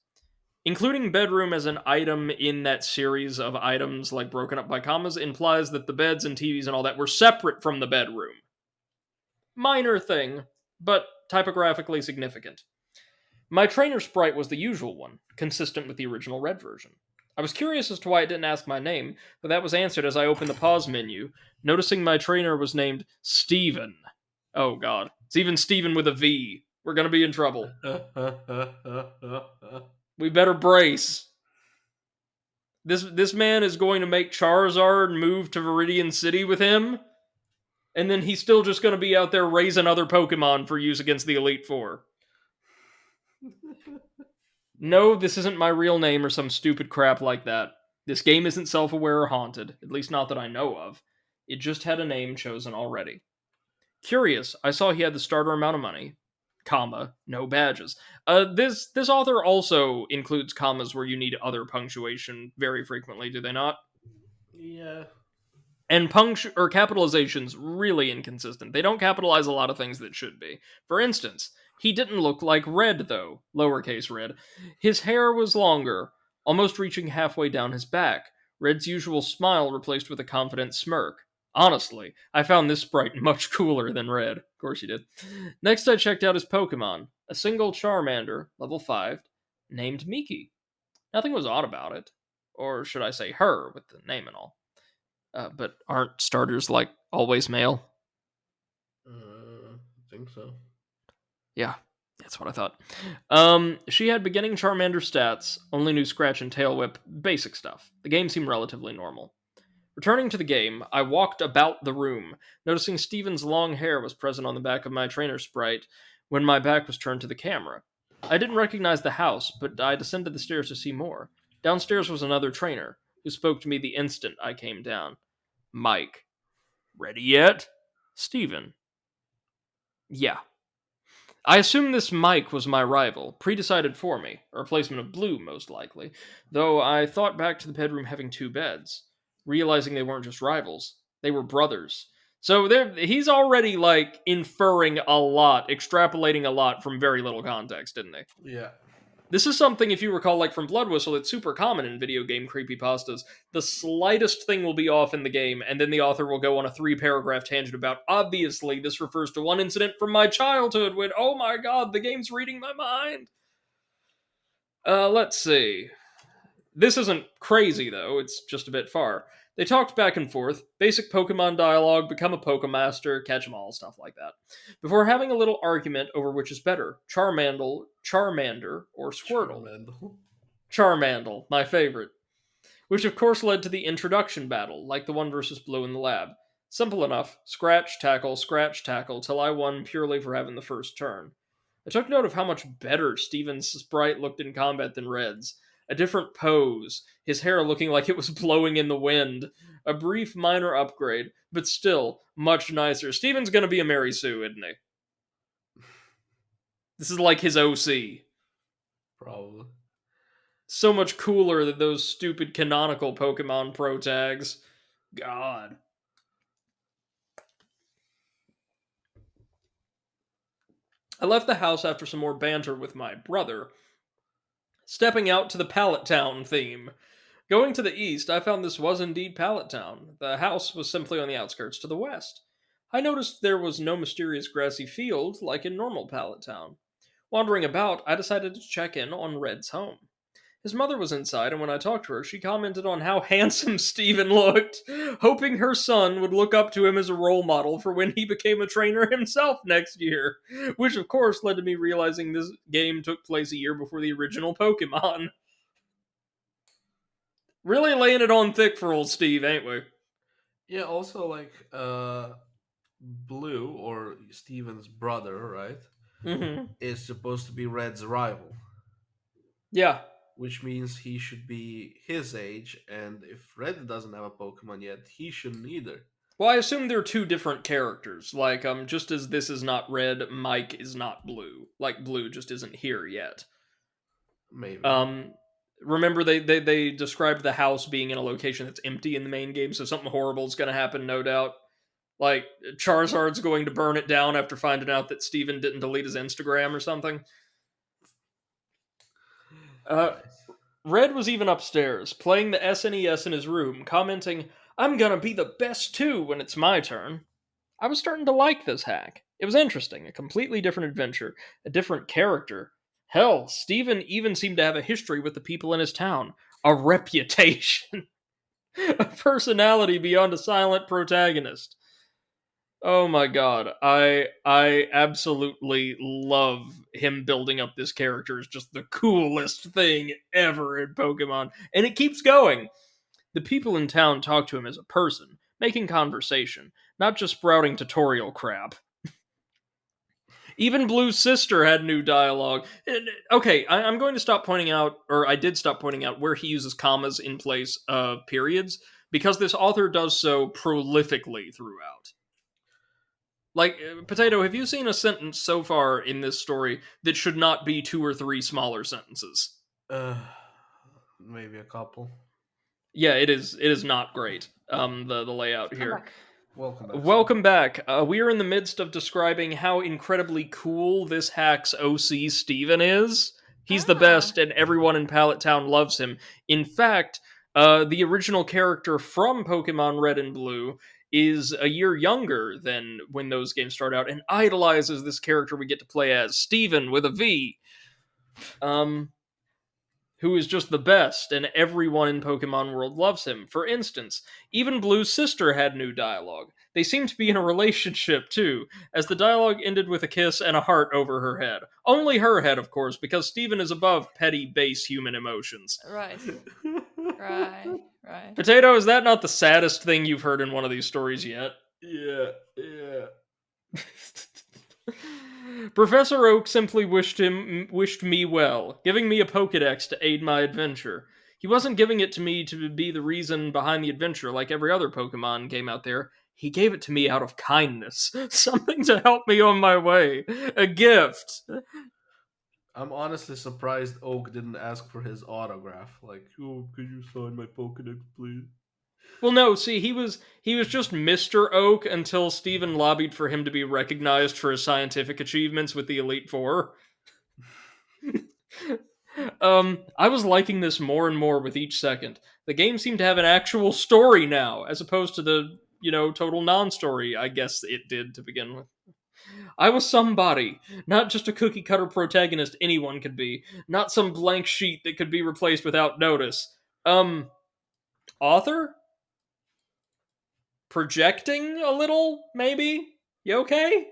including bedroom as an item in that series of items, like broken up by commas, implies that the beds and TVs and all that were separate from the bedroom. Minor thing, but typographically significant. My trainer sprite was the usual one, consistent with the original red version. I was curious as to why it didn't ask my name, but that was answered as I opened the pause menu, noticing my trainer was named Steven. Oh god. It's even Steven with a V. We're gonna be in trouble. We better brace. This man is going to make Charizard move to Viridian City with him, and then he's still just going to be out there raising other Pokemon for use against the Elite Four. No, this isn't my real name or some stupid crap like that. This game isn't self-aware or haunted, at least not that I know of. It just had a name chosen already. Curious, I saw he had the starter amount of money, comma, no badges. This author also includes commas where you need other punctuation very frequently, do they not? Yeah. And capitalization's really inconsistent. They don't capitalize a lot of things that should be. For instance, he didn't look like Red, though, lowercase Red. His hair was longer, almost reaching halfway down his back. Red's usual smile replaced with a confident smirk. Honestly, I found this sprite much cooler than Red. Of course you did. Next, I checked out his Pokemon. A single Charmander, level 5, named Miki. Nothing was odd about it. Or should I say her, with the name and all. But aren't starters, like, always male? I think so. Yeah, that's what I thought. She had beginning Charmander stats, only knew Scratch and Tail Whip, basic stuff. The game seemed relatively normal. Returning to the game, I walked about the room, noticing Steven's long hair was present on the back of my trainer sprite when my back was turned to the camera. I didn't recognize the house, but I descended the stairs to see more. Downstairs was another trainer, who spoke to me the instant I came down. Mike. Ready yet? Steven. Yeah. I assumed this Mike was my rival, pre-decided for me, a replacement of Blue, most likely, though I thought back to the bedroom having 2 beds, realizing they weren't just rivals, they were brothers. So he's already, like, inferring a lot, extrapolating a lot from very little context, didn't he? Yeah. This is something, if you recall, like from Blood Whistle, it's super common in video game creepypastas. The slightest thing will be off in the game, and then the author will go on a 3-paragraph tangent about, obviously, this refers to one incident from my childhood when, oh my god, the game's reading my mind. Let's see. This isn't crazy, though, it's just a bit far. They talked back and forth, basic Pokemon dialogue, become a Pokemaster, catch 'em all, stuff like that. Before having a little argument over which is better, Charmander, or Squirtle. Charmander. Charmander, my favorite. Which of course led to the introduction battle, like the one versus Blue in the lab. Simple enough, scratch, tackle, till I won purely for having the first turn. I took note of how much better Steven's sprite looked in combat than Red's. A different pose, his hair looking like it was blowing in the wind. A brief minor upgrade, but still much nicer. Steven's gonna be a Mary Sue, isn't he? This is like his OC. Probably. So much cooler than those stupid canonical Pokemon Pro tags. God. I left the house after some more banter with my brother, stepping out to the Pallet Town theme. Going to the east, I found this was indeed Pallet Town. The house was simply on the outskirts to the west. I noticed there was no mysterious grassy field like in normal Pallet Town. Wandering about, I decided to check in on Red's home. His mother was inside, and when I talked to her, she commented on how handsome Steven looked, hoping her son would look up to him as a role model for when he became a trainer himself next year. Which, of course, led to me realizing this game took place a year before the original Pokemon. Really laying it on thick for old Steve, ain't we? Yeah, also, like, Blue, or Steven's brother, right, Mm-hmm. is supposed to be Red's rival, Yeah. which means he should be his age, and if Red doesn't have a Pokemon yet, he shouldn't either. Well, I assume they're 2 different characters. Like, just as this is not Red, Mike is not Blue. Like, Blue just isn't here yet. Maybe. Remember they described the house being in a location that's empty in the main game, so something horrible is going to happen, no doubt. Like, Charizard's going to burn it down after finding out that Steven didn't delete his Instagram or something. Nice. Red was even upstairs, playing the SNES in his room, commenting, "I'm gonna be the best too when it's my turn." I was starting to like this hack. It was interesting, a completely different adventure, a different character. Hell, Steven even seemed to have a history with the people in his town. a reputation, a personality beyond a silent protagonist. Oh my god, I absolutely love him building up this character as just the coolest thing ever in Pokemon, and it keeps going. The people in town talk to him as a person, making conversation, not just sprouting tutorial crap. Even Blue's sister had new dialogue. Okay, I'm going to stop pointing out, or I did stop pointing out, where he uses commas in place of periods, because this author does so prolifically throughout. Like, Potato, have you seen a sentence so far in this story that should not be two or three smaller sentences? Uh, Maybe a couple. Yeah, it is. It is not great. The layout I'm here. back. Welcome back, Sam. Welcome back. We are in the midst of describing how incredibly cool this hack's OC Steven is. He's the Ah, best, and everyone in Pallet Town loves him. In fact, the original character from Pokemon Red and Blue is a year younger than when those games start out, and idolizes this character we get to play as, Steven with a V. Who is just the best, and everyone in Pokemon World loves him. For instance, even Blue's sister had new dialogue. They seem to be in a relationship, too, as the dialogue ended with a kiss and a heart over her head. Only her head, of course, because Steven is above petty, base human emotions. right, right, right. Potato, is that not the saddest thing you've heard in one of these stories yet? Yeah, yeah. Professor Oak simply wished me well, giving me a Pokedex to aid my adventure. He wasn't giving it to me to be the reason behind the adventure like every other Pokemon game out there. He gave it to me out of kindness. Something to help me on my way. A gift. I'm honestly surprised Oak didn't ask for his autograph. Like, oh, could you sign my Pokedex, please? Well, no, see, he was just Mr. Oak until Steven lobbied for him to be recognized for his scientific achievements with the Elite Four. I was liking this more and more with each second. The game seemed to have an actual story now, as opposed to the, total non-story I guess it did to begin with. I was somebody, not just a cookie cutter protagonist anyone could be, not some blank sheet that could be replaced without notice. Author? Projecting a little, maybe? You okay?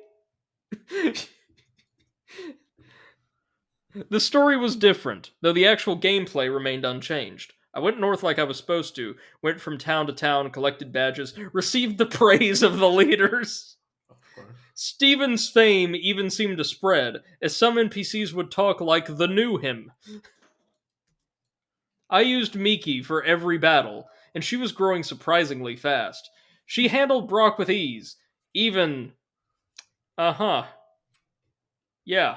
The story was different, though the actual gameplay remained unchanged. I went north like I was supposed to, went from town to town, collected badges, received the praise of the leaders. Of course. Steven's fame even seemed to spread, as some NPCs would talk like the new him. I used Miki for every battle, and she was growing surprisingly fast. She handled Brock with ease, even... Yeah.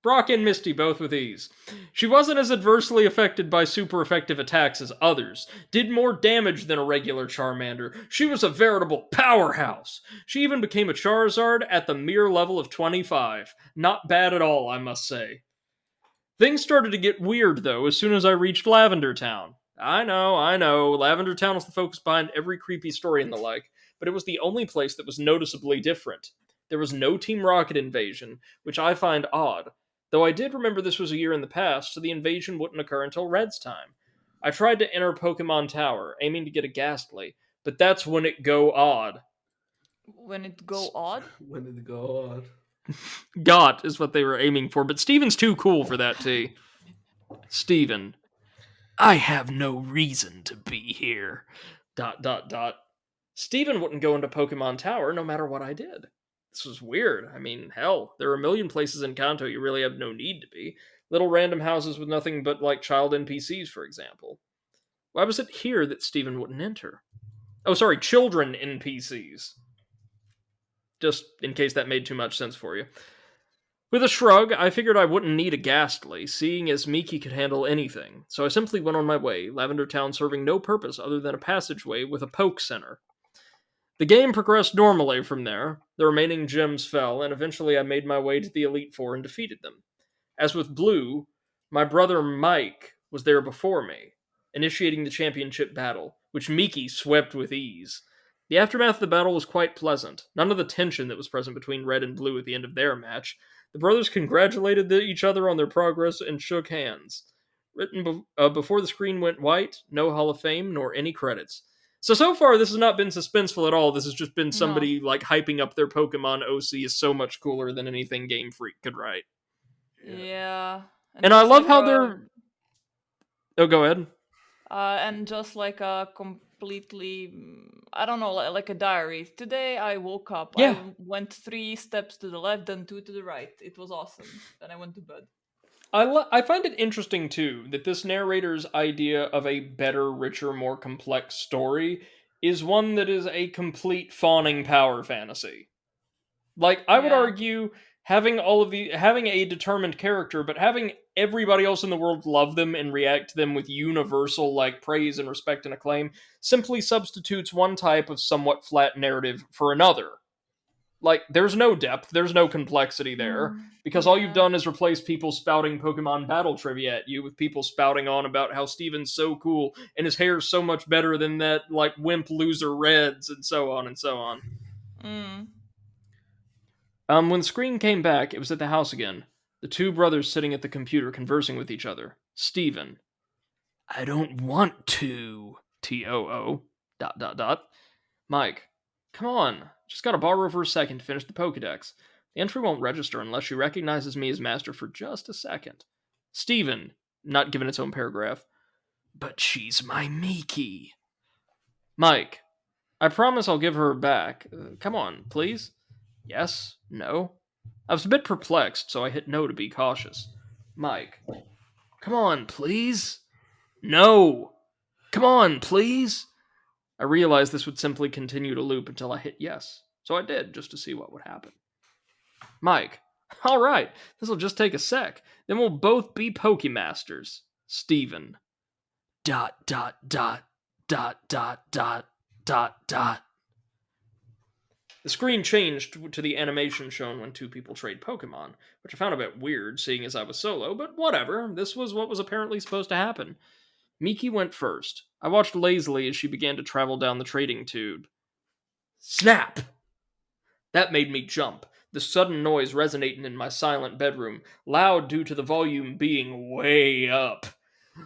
Brock and Misty both with ease. She wasn't as adversely affected by super effective attacks as others, did more damage than a regular Charmander. She was a veritable powerhouse. She even became a Charizard at the mere level of 25. Not bad at all, I must say. Things started to get weird, though, as soon as I reached Lavender Town. I know, Lavender Town was the focus behind every creepy story and the like, but it was the only place that was noticeably different. There was no Team Rocket invasion, which I find odd, though I did remember this was a year in the past, so the invasion wouldn't occur until Red's time. I tried to enter Pokemon Tower, aiming to get a Ghastly, but that's when it go odd. When it go odd? When did it go on? Got is what they were aiming for, but Steven's too cool for that T. Steven. I have no reason to be here. ... Steven wouldn't go into Pokemon Tower no matter what I did. This was weird. I mean, hell, there are a million places in Kanto you really have no need to be. Little random houses with nothing but, like, child NPCs, for example. Why was it here that Steven wouldn't enter? Oh, sorry, children NPCs. Just in case that made too much sense for you. With a shrug, I figured I wouldn't need a Ghastly, seeing as Miki could handle anything, so I simply went on my way, Lavender Town serving no purpose other than a passageway with a poke center. The game progressed normally from there, the remaining gems fell, and eventually I made my way to the Elite Four and defeated them. As with Blue, my brother Mike was there before me, initiating the championship battle, which Miki swept with ease. The aftermath of the battle was quite pleasant, none of the tension that was present between Red and Blue at the end of their match. The brothers congratulated each other on their progress and shook hands. Written before the screen went white, no Hall of Fame, nor any credits. So far, this has not been suspenseful at all. This has just been No. somebody, like, hyping up their Pokemon OC is so much cooler than anything Game Freak could write. Yeah. Yeah. And And I just love like how they're... Oh, go ahead. and just like a completely, I don't know, like a diary. Today I woke up. Yeah. Went 3 steps to the left, then 2 to the right. It was awesome. Then I went to bed. I find it interesting, too, that this narrator's idea of a better, richer, more complex story is one that is a complete fawning power fantasy. Like, I would Yeah. argue having having a determined character, but having everybody else in the world love them and react to them with universal, like, praise and respect and acclaim simply substitutes one type of somewhat flat narrative for another. Like, there's no depth, there's no complexity there, because all you've Yeah. done is replace people spouting Pokemon battle trivia at you with people spouting on about how Steven's so cool and his hair's so much better than that, like, wimp loser Red's, and so on and so on. Mm. When the screen came back, it was at the house again. The two brothers sitting at the computer conversing with each other. Steven. I don't want to. T-O-O. ... Mike. Come on. Just gotta borrow for a second to finish the Pokedex. The entry won't register unless she recognizes me as master for just a second. Steven. Not given its own paragraph. But she's my Miki. Mike. I promise I'll give her back. Come on, please. Yes? No? I was a bit perplexed, so I hit no to be cautious. Mike. Come on, please. No! Come on, please! I realized this would simply continue to loop until I hit yes, so I did, just to see what would happen. Mike. Alright, this'll just take a sec. Then we'll both be Pokemasters. Steven. ... The screen changed to the animation shown when two people trade Pokemon, which I found a bit weird, seeing as I was solo, but whatever, this was what was apparently supposed to happen. Miki went first. I watched lazily as she began to travel down the trading tube. Snap! That made me jump, the sudden noise resonating in my silent bedroom, loud due to the volume being way up.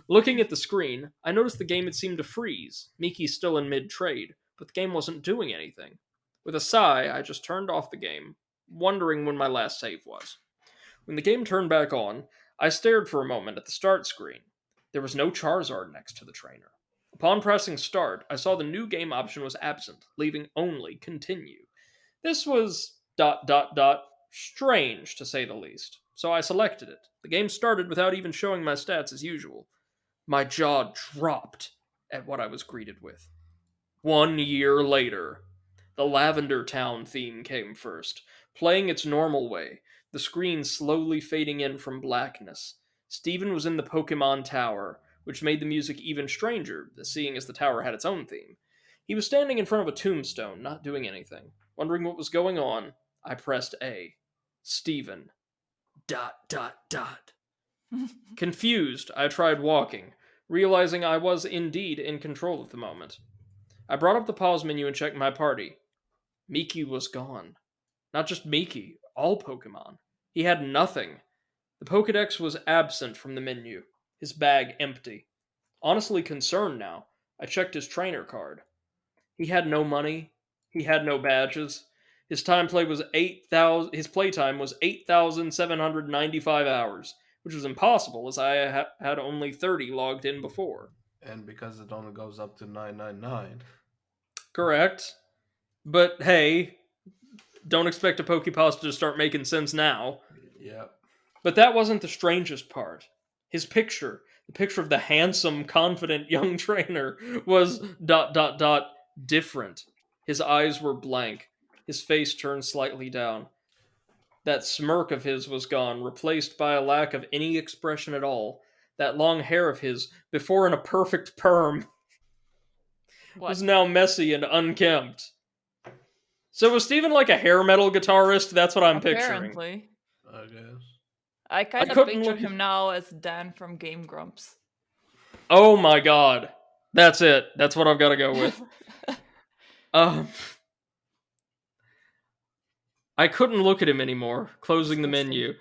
Looking at the screen, I noticed the game had seemed to freeze, Miki still in mid-trade, but the game wasn't doing anything. With a sigh, I just turned off the game, wondering when my last save was. When the game turned back on, I stared for a moment at the start screen. There was no Charizard next to the trainer. Upon pressing start, I saw the new game option was absent, leaving only continue. This was ... strange, to say the least, so I selected it. The game started without even showing my stats as usual. My jaw dropped at what I was greeted with. 1 year later, the Lavender Town theme came first, playing its normal way, the screen slowly fading in from blackness. Steven was in the Pokemon Tower, which made the music even stranger, seeing as the tower had its own theme. He was standing in front of a tombstone, not doing anything. Wondering what was going on, I pressed A. Steven. ... Confused, I tried walking, realizing I was indeed in control at the moment. I brought up the pause menu and checked my party. Miki was gone. Not just Miki, all Pokemon. He had nothing. The Pokedex was absent from the menu, his bag empty. Honestly concerned now, I checked his trainer card. He had no money, he had no badges. His his playtime was 8,795 hours, which was impossible as I had only 30 logged in before. And because it only goes up to 999. Correct. But hey, don't expect a Pokepasta to start making sense now. Yeah. But that wasn't the strangest part. His picture, the picture of the handsome, confident young trainer, was ... different. His eyes were blank. His face turned slightly down. That smirk of his was gone, replaced by a lack of any expression at all. That long hair of his, before in a perfect perm, was What? now messy and unkempt. So was Steven like a hair metal guitarist? That's what I'm picturing. Apparently. I guess. I I kind of couldn't picture look him now as Dan from Game Grumps. Oh my god. That's it. That's what I've got to go with. Um, I couldn't look at him anymore, closing the menu.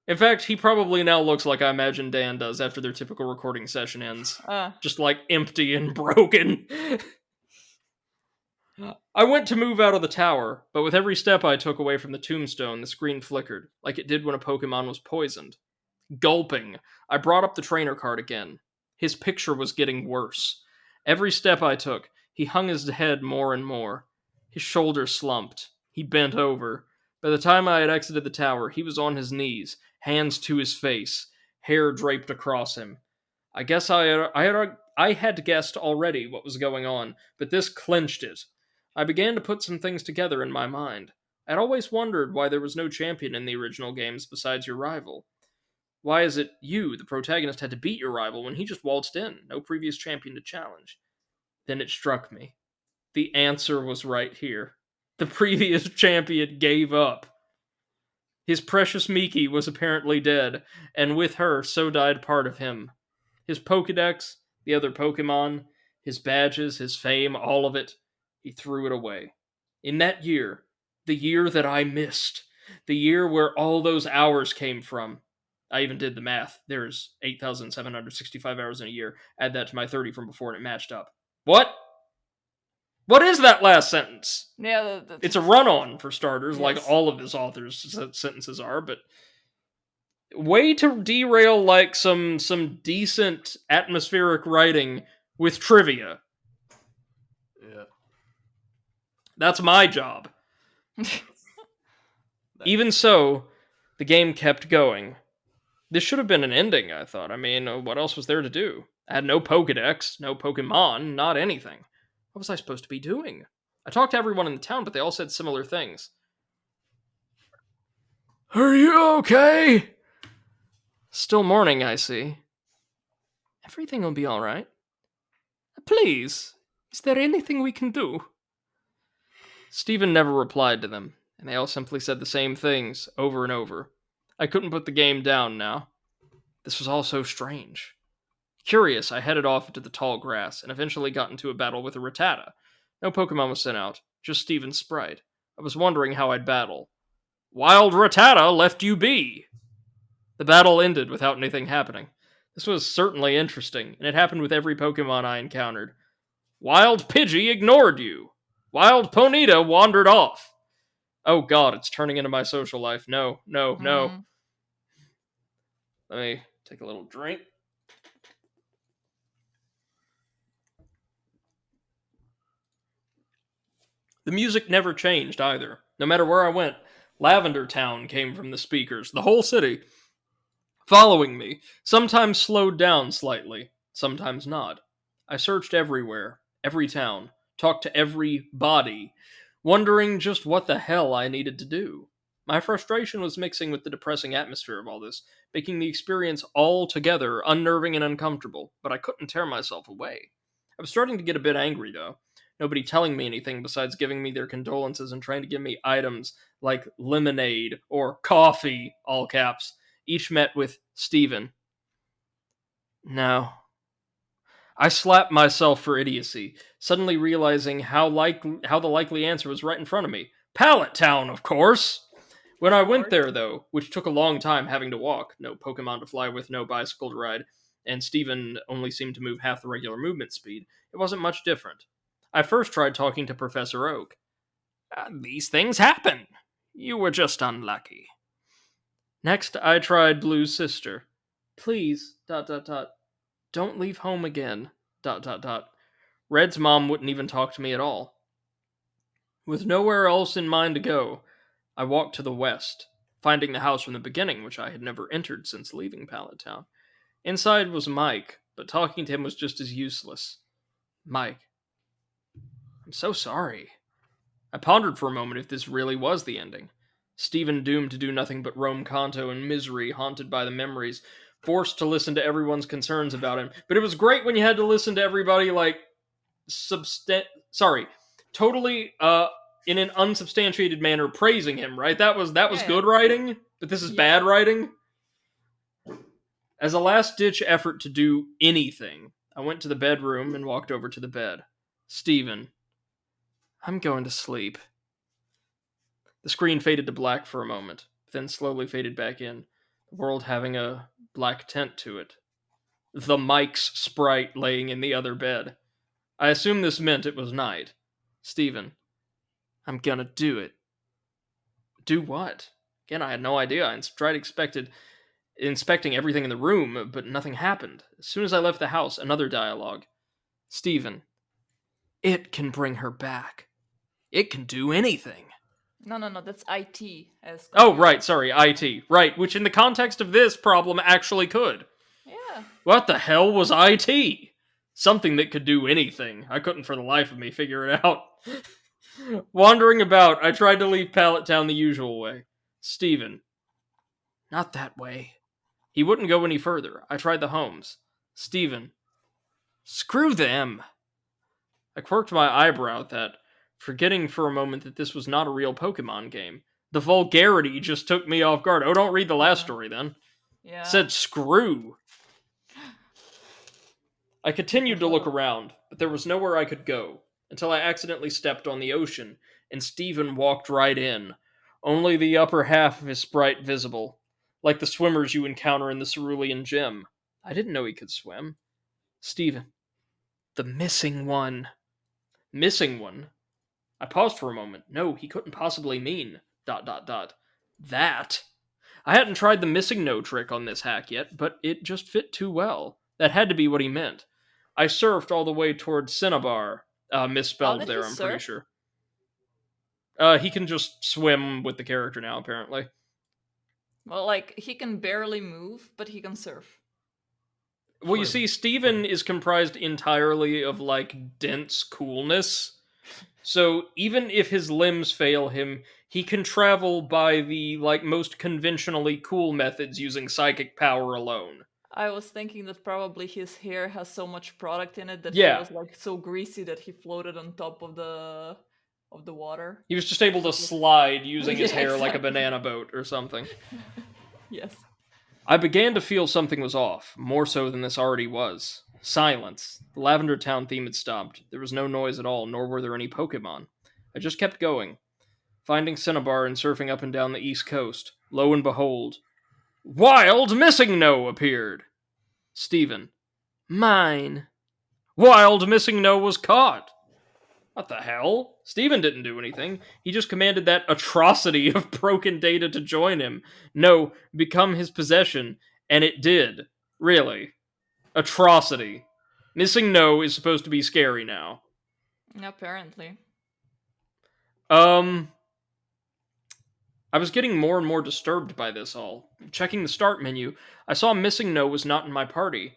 In fact, he probably now looks like I imagine Dan does after their typical recording session ends. Uh, Just like empty and broken. I went to move out of the tower, but with every step I took away from the tombstone, the screen flickered, like it did when a Pokemon was poisoned. Gulping, I brought up the trainer card again. His picture was getting worse. Every step I took, he hung his head more and more. His shoulders slumped. He bent over. By the time I had exited the tower, he was on his knees, hands to his face, hair draped across him. I guess I had guessed already what was going on, but this clinched it. I began to put some things together in my mind. I'd always wondered why there was no champion in the original games besides your rival. Why is it you, the protagonist, had to beat your rival when he just waltzed in? No previous champion to challenge. Then it struck me. The answer was right here. The previous champion gave up. His precious Miki was apparently dead, and with her, so died part of him. His Pokedex, the other Pokemon, his badges, his fame, all of it, he threw it away. In that year, the year that I missed, the year where all those hours came from, I even did the math. There's 8,765 hours in a year. Add that to my 30 from before and it matched up. What? What is that last sentence? yeah, It's a run-on, for starters, like Yes. all of this author's sentences are, but way to derail like some decent atmospheric writing with trivia. Yeah. That's my job. Even so, the game kept going. This should have been an ending, I thought. I mean, what else was there to do? I had no Pokedex, no Pokemon, not anything. What was I supposed to be doing? I talked to everyone in the town, but they all said similar things. Are you okay? Still mourning, I see. Everything will be alright. Please, is there anything we can do? Stephen never replied to them, and they all simply said the same things over and over. I couldn't put the game down now. This was all so strange. Curious, I headed off into the tall grass and eventually got into a battle with a Rattata. No Pokemon was sent out, just Stephen's sprite. I was wondering how I'd battle. Wild Rattata left you be! The battle ended without anything happening. This was certainly interesting, and it happened with every Pokemon I encountered. Wild Pidgey ignored you. Wild Ponyta wandered off. Oh god, it's turning into my social life. No, no, no. Mhm. Let me take a little drink. The music never changed either. No matter where I went, Lavender Town came from the speakers, the whole city, following me, sometimes slowed down slightly, sometimes not. I searched everywhere, every town, talked to every body, wondering just what the hell I needed to do. My frustration was mixing with the depressing atmosphere of all this, making the experience altogether unnerving and uncomfortable, but I couldn't tear myself away. I was starting to get a bit angry, though. Nobody telling me anything besides giving me their condolences and trying to give me items like lemonade or coffee, all caps, each met with Stephen. No. I slapped myself for idiocy, suddenly realizing how the likely answer was right in front of me. Pallet Town, of course! When I went there, though, which took a long time having to walk, no Pokemon to fly with, no bicycle to ride, and Stephen only seemed to move half the regular movement speed, it wasn't much different. I first tried talking to Professor Oak. These things happen. You were just unlucky. Next, I tried Blue's sister. Please, ... Don't leave home again, ... Red's mom wouldn't even talk to me at all. With nowhere else in mind to go, I walked to the west, finding the house from the beginning, which I had never entered since leaving Pallet Town. Inside was Mike, but talking to him was just as useless. Mike, I'm so sorry. I pondered for a moment if this really was the ending. Stephen doomed to do nothing but roam Kanto in misery, haunted by the memories, forced to listen to everyone's concerns about him. But it was great when you had to listen to everybody, like, totally, in an unsubstantiated manner praising him, right? That was Yeah. good writing, but this is bad writing. As a last-ditch effort to do anything, I went to the bedroom and walked over to the bed. Stephen, I'm going to sleep. The screen faded to black for a moment, then slowly faded back in. The world having a black tint to it. The Mike's sprite laying in the other bed. I assumed this meant it was night. Stephen, I'm gonna do it. Do what? Again, I had no idea. I tried inspecting everything in the room, but nothing happened. As soon as I left the house, another dialogue. Stephen, it can bring her back. It can do anything. No, no, no. That's IT as Oh, computer. right, sorry, IT. Right, which in the context of this problem actually could. Yeah. What the hell was IT? Something that could do anything. I couldn't for the life of me figure it out. Wandering about, I tried to leave Pallet Town the usual way. Stephen, not that way. He wouldn't go any further. I tried the homes. Stephen, screw them. I quirked my eyebrow at that, forgetting for a moment that this was not a real Pokemon game. The vulgarity just took me off guard. Oh, don't read the last Yeah. story then. Yeah. Said screw. I continued to look Uh-huh. around, but there was nowhere I could go, until I accidentally stepped on the ocean, and Stephen walked right in, only the upper half of his sprite visible, like the swimmers you encounter in the Cerulean Gym. I didn't know he could swim. Stephen, the missing one. Missing one? I paused for a moment. No, he couldn't possibly mean... ... That. I hadn't tried the missing no trick on this hack yet, but it just fit too well. That had to be what he meant. I surfed all the way towards Cinnabar. How Misspelled did he there, I'm pretty surf? sure. He can just swim with the character now, apparently. Well, like he can barely move, but he can surf. Well, you Swim. see, Steven is comprised entirely of, like, dense coolness. So even if his limbs fail him, he can travel by the, like, most conventionally cool methods using psychic power alone. I was thinking that probably his hair has so much product in it that he Yeah, was like so greasy that he floated on top of the water. he was just able to That was- slide using his yeah, hair like a exactly. banana boat or something. Yes. I began to feel something was off, more so than this already was. Silence. The Lavender Town theme had stopped. There was no noise at all, nor were there any Pokemon. I just kept going, finding Cinnabar and surfing up and down the east coast. Lo and behold, Wild Missing No appeared. Stephen. Mine. Wild Missing No was caught. What the hell? Steven didn't do anything. He just commanded that atrocity of broken data to join him. No, become his possession. And it did. Really. Atrocity. Missing No is supposed to be scary now. Apparently. Um, I was getting more and more disturbed by this all. Checking the start menu, I saw Missing No was not in my party,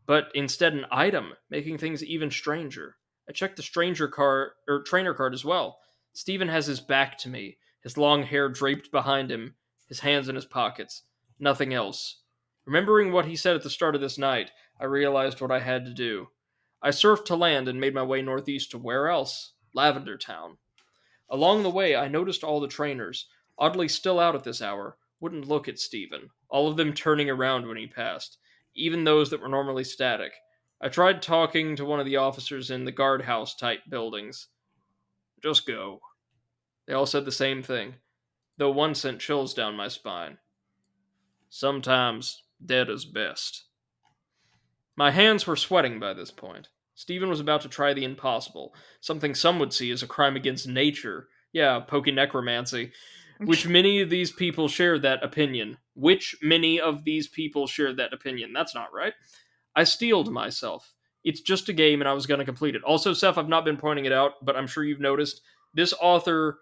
but instead an item, making things even stranger. I checked the stranger card or trainer card as well. Steven has his back to me, his long hair draped behind him, his hands in his pockets. Nothing else. Remembering what he said at the start of this night, I realized what I had to do. I surfed to land and made my way northeast to where else? Lavender Town. Along the way, I noticed all the trainers, oddly still out at this hour, wouldn't look at Steven, all of them turning around when he passed, even those that were normally static. I tried talking to one of the officers in the guardhouse type buildings. Just go. They all said the same thing, though one sent chills down my spine. Sometimes dead is best. My hands were sweating by this point. Stephen was about to try the impossible, something some would see as a crime against nature. Yeah, pokenecromancy. Which many of these people shared that opinion. Which many of these people shared that opinion. That's not right. I steeled myself. It's just a game and I was going to complete it. Also, Seth, I've not been pointing it out, but I'm sure you've noticed this author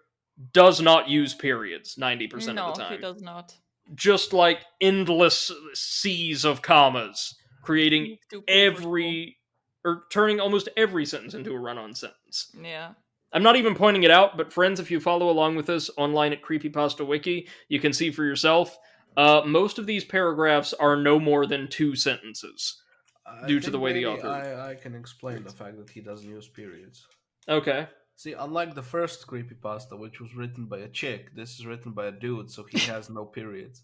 does not use periods 90% of the No, he time. does not. Just like endless seas of commas, creating He's super cool. turning almost every sentence into a run-on sentence. Yeah. I'm not even pointing it out, but friends, if you follow along with us online at Creepypasta Wiki, you can see for yourself. Most of these paragraphs are no more than 2 sentences I due to the think way the maybe author I can explain the reads. fact that he doesn't use periods. Okay. See, unlike the first creepypasta, which was written by a chick, this is written by a dude, so he has no periods.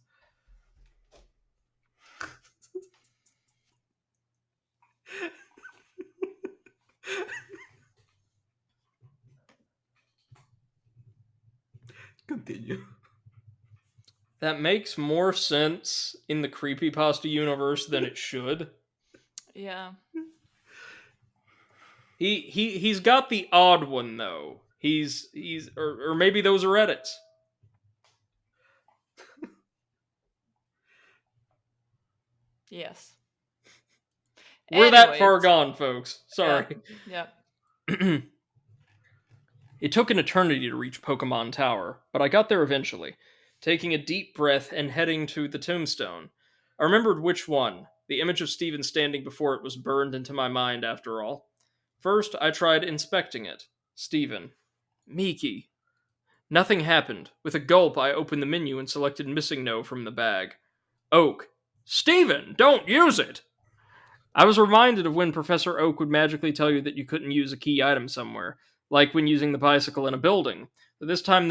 Continue. That makes more sense in the creepypasta universe than it should. Yeah. He's got the odd one though. Or maybe those are edits. Yes. We're that far Anyways. gone, folks. Yeah. Sorry. Yeah. It took an eternity to reach Pokemon Tower, but I got there eventually, taking a deep breath and heading to the tombstone. I remembered which one. The image of Steven standing before it was burned into my mind after all. First, I tried inspecting it. Steven. Miki. Nothing happened. With a gulp, I opened the menu and selected Missing No from the bag. Oak. Steven, don't use it! I was reminded of when Professor Oak would magically tell you that you couldn't use a key item somewhere, like when using the bicycle in a building. But this time,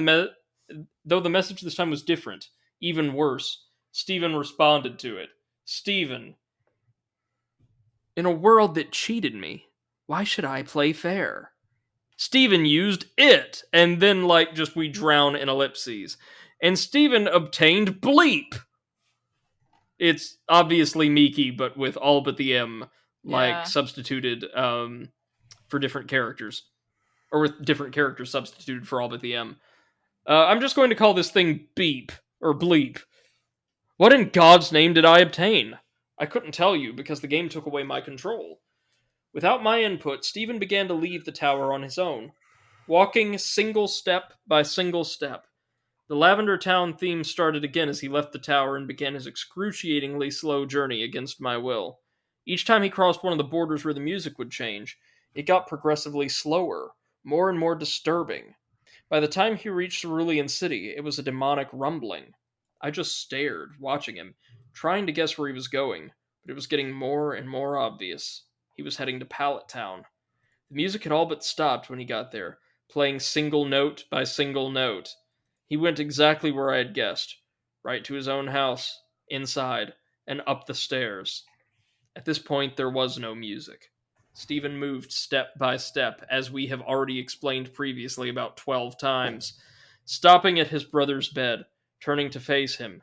though the message this time was different, even worse, Steven responded to it. Steven. In a world that cheated me, why should I play fair? Steven used it, and then, just we drown in ellipses. And Steven obtained bleep. It's obviously Miki, but with all but the M, Yeah. substituted for different characters. Or with different characters substituted for all but the M. I'm just going to call this thing Beep, or Bleep. What in God's name did I obtain? I couldn't tell you, because the game took away my control. Without my input, Steven began to leave the tower on his own, walking single step by single step. The Lavender Town theme started again as he left the tower and began his excruciatingly slow journey against my will. Each time he crossed one of the borders where the music would change, it got progressively slower, more and more disturbing. By the time he reached Cerulean City, it was a demonic rumbling. I just stared, watching him, trying to guess where he was going, but it was getting more and more obvious. He was heading to Pallet Town. The music had all but stopped when he got there, playing single note by single note. He went exactly where I had guessed, right to his own house, inside, and up the stairs. At this point, there was no music. Steven moved step by step, as we have already explained previously about 12 times, stopping at his brother's bed, turning to face him.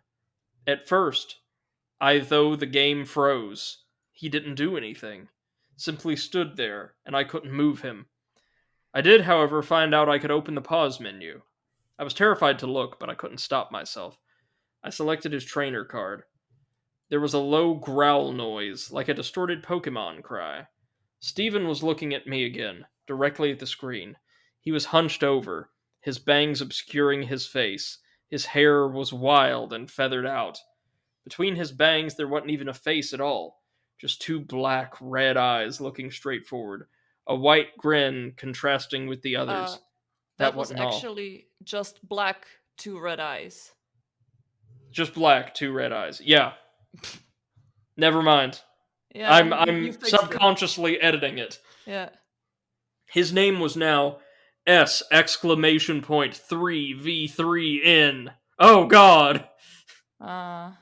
At first, though the game froze, he didn't do anything. Simply stood there, and I couldn't move him. I did, however, find out I could open the pause menu. I was terrified to look, but I couldn't stop myself. I selected his trainer card. There was a low growl noise, like a distorted Pokemon cry. Steven was looking at me again, directly at the screen. He was hunched over, his bangs obscuring his face. His hair was wild and feathered out. Between his bangs, there wasn't even a face at all. Just two black, red eyes looking straight forward. A white grin contrasting with the others. That That was wasn't all. actually just black, two red eyes. Just black, two red eyes. Yeah. Never mind. Yeah, I'm you fixed subconsciously editing it. Yeah. His name was now S exclamation point 3v3N. Oh God. Uh,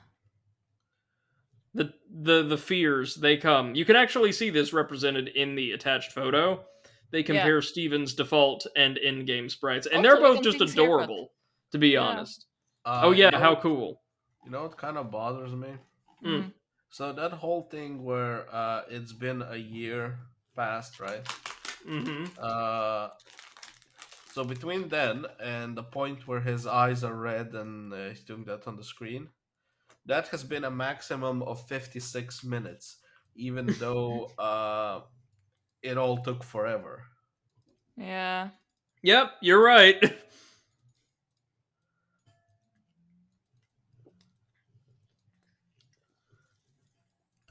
The fears, they come. You can actually see this represented in the attached photo. They compare Steven's default and in-game sprites, and Also, they're look both at just Tim's haircut. adorable, to be Yeah. honest. Oh yeah, how cool. You know what kind of bothers me? mm. So that whole thing where it's been a year past, right? Mm-hmm. So between then and the point where his eyes are red and he's doing that on the screen, that has been a maximum of 56 minutes, even though it all took forever. Yeah. Yep, you're right.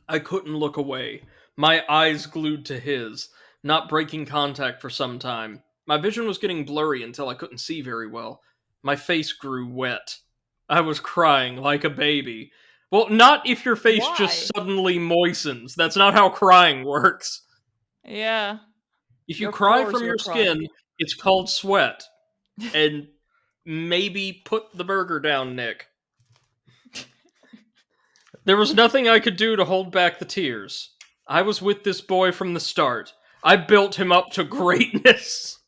I couldn't look away, my eyes glued to his, not breaking contact for some time. My vision was getting blurry until I couldn't see very well. My face grew wet. I was crying like a baby. Well, not if your face Why? just suddenly moistens. That's not how crying works. Yeah. If you Of cry course from you're your crying. skin, it's called sweat. And maybe put the burger down, Nick. There was nothing I could do to hold back the tears. I was with this boy from the start. I built him up to greatness.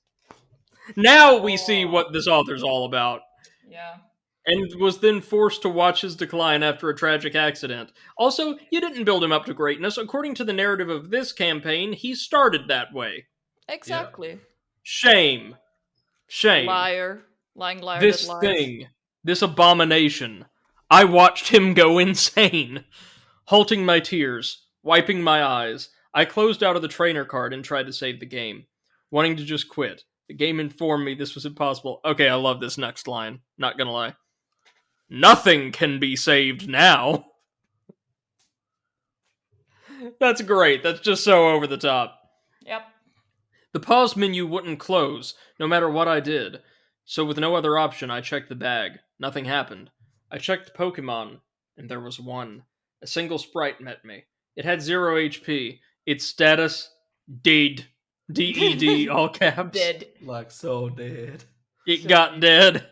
Now we see what this author's all about. Yeah. and was then forced to watch his decline after a tragic accident. Also, you didn't build him up to greatness. According to the narrative of this campaign, he started that way. Yeah. Exactly. Shame. Shame. Liar. Lying liar that This lies. thing. This abomination. I watched him go insane. Halting my tears, wiping my eyes, I closed out of the trainer card and tried to save the game, wanting to just quit. The game informed me this was impossible. Okay, I love this next line. Not gonna lie. Nothing can be saved now. That's great. That's just so over the top. Yep. The pause menu wouldn't close, no matter what I did. So, with no other option, I checked the bag. Nothing happened. I checked Pokemon, and there was one. A single sprite met me. It had 0 HP. Its status, dead. DED, all caps. Dead. Like so dead. It So got dead.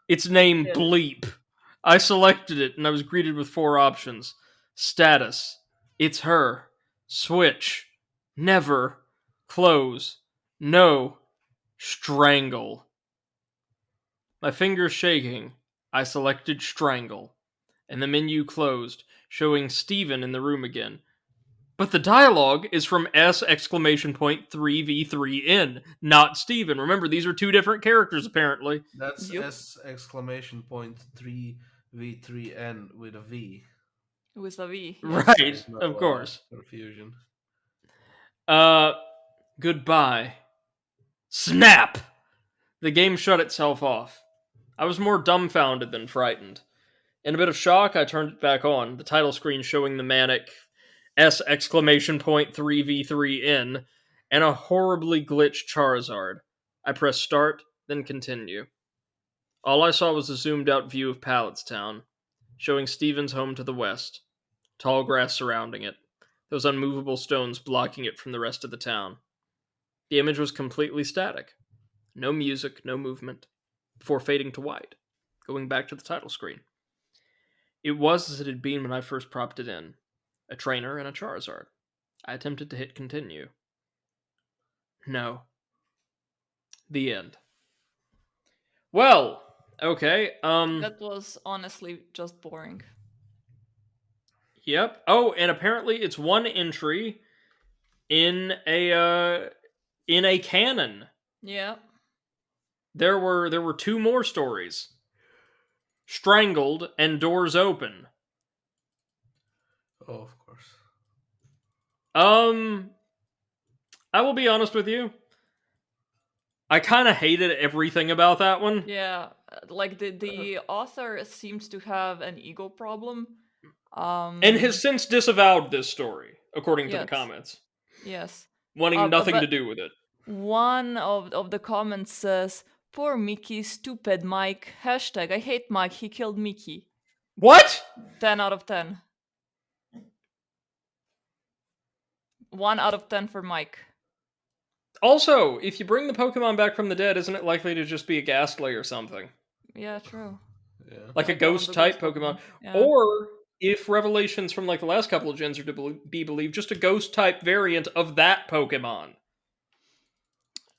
Its name, Dead. Bleep. I selected it, and I was greeted with 4 options. Status. It's her. Switch. Never. Close. No. Strangle. My fingers shaking, I selected Strangle, and the menu closed, showing Steven in the room again. But the dialogue is from S exclamation point 3v3N, not Steven. Remember, these are 2 different characters, apparently. That's Yup. S exclamation point 3v3n with a V. With a V. Yes. Right, There's no of course. confusion. Goodbye. Snap! The game shut itself off. I was more dumbfounded than frightened. In a bit of shock, I turned it back on, the title screen showing the manic S exclamation point 3v3N and a horribly glitched Charizard. I pressed start, then continue. All I saw was a zoomed out view of Palletstown, showing Steven's home to the west, tall grass surrounding it, those unmovable stones blocking it from the rest of the town. The image was completely static. No music, no movement, before fading to white, going back to the title screen. It was as it had been when I first propped it in. A trainer and a Charizard. I attempted to hit continue. No. The end. Well, okay, That was honestly just boring. Yep. Oh, and apparently it's one entry in a canon. Yeah. There were 2 more stories. Strangled and Doors Open. Oh, of course. I will be honest with you. I kind of hated everything about that one. Yeah. Like the author seems to have an ego problem. And has since disavowed this story, according to the Yes. comments. Yes. Wanting nothing but to do with it. One of the comments says, "Poor Mickey, stupid Mike. Hashtag I hate Mike. He killed Mickey." What? 10 out of 10. 1 out of 10 for Mike. Also, if you bring the Pokemon back from the dead, isn't it likely to just be a Ghastly or something? Yeah, true. Yeah. Like a Like one of ghost the type ghost Pokemon. Yeah. Or, if Revelations from like the last couple of gens are to be believed, just a ghost type variant of that Pokemon.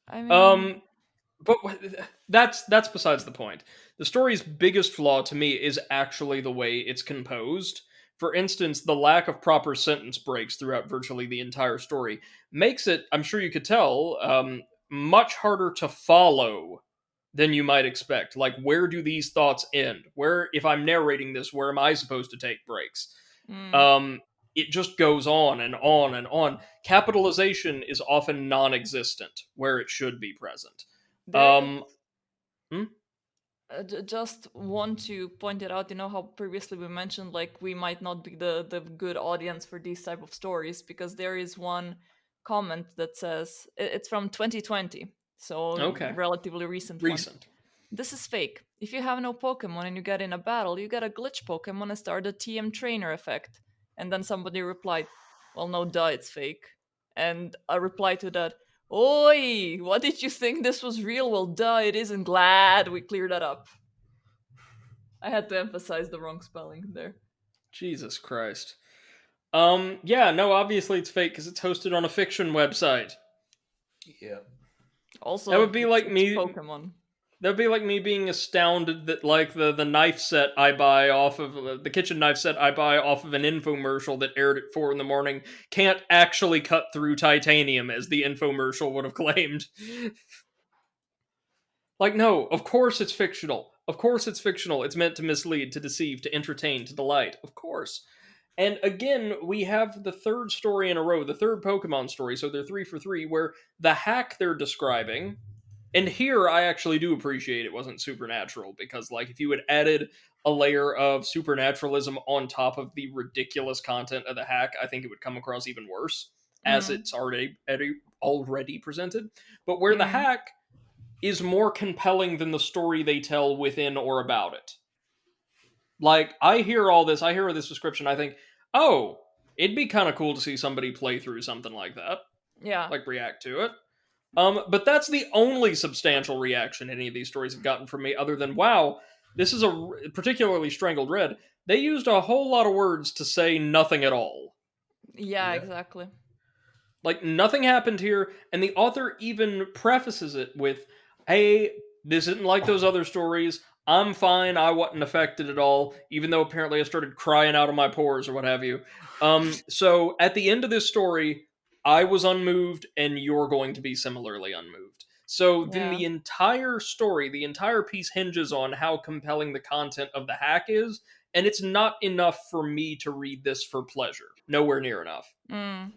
I mean, But that's besides the point. The story's biggest flaw to me is actually the way it's composed. For instance, the lack of proper sentence breaks throughout virtually the entire story makes it, I'm sure you could tell, much harder to follow than you might expect. Like, where do these thoughts end? Where, if I'm narrating this, where am I supposed to take breaks? It just goes on and on and on. Capitalization is often non-existent where it should be present. Just want to point it out, you know how previously we mentioned like we might not be the good audience for these type of stories, because there is one comment that says it's from 2020, so Okay. relatively recent. This is fake. If you have no Pokemon and you get in a battle, you get a glitch Pokemon and start the TM trainer effect. And then somebody replied, well, no, duh, it's fake. And I replied to that, oi, what did you think this was real? Well, duh, it isn't. Glad we cleared that up. I had to emphasize the wrong spelling there. Jesus Christ. Yeah, no, obviously it's fake because it's hosted on a fiction website. Yeah. Also, That would be like it's me- Pokemon. That'd be like me being astounded that like the knife set I buy off of the kitchen knife set I buy off of an infomercial that aired at 4 in the morning can't actually cut through titanium as the infomercial would have claimed. Like, no, of course it's fictional. Of course it's fictional. It's meant to mislead, to deceive, to entertain, to delight. Of course. And again, we have the third story in a row, the third Pokemon story, so they're 3 for 3, where the hack they're describing, and here I actually do appreciate it wasn't supernatural, because, like, if you had added a layer of supernaturalism on top of the ridiculous content of the hack, I think it would come across even worse, as Mm, it's already presented. But where the mm, hack is more compelling than the story they tell within or about it. Like, I hear all this, I hear this description, I think, oh, it'd be kind of cool to see somebody play through something like that, yeah. like react to it. But that's the only substantial reaction any of these stories have gotten from me, other than, wow, this is particularly Strangled Red. They used a whole lot of words to say nothing at all. Yeah, Yeah. exactly. Like, nothing happened here, and the author even prefaces it with, hey, this isn't like those other stories. I'm fine. I wasn't affected at all, even though apparently I started crying out of my pores or what have you. So at the end of this story, I was unmoved, and you're going to be similarly unmoved. So then Yeah. the entire story, the entire piece hinges on how compelling the content of the hack is, and it's not enough for me to read this for pleasure. Nowhere near enough. Mm,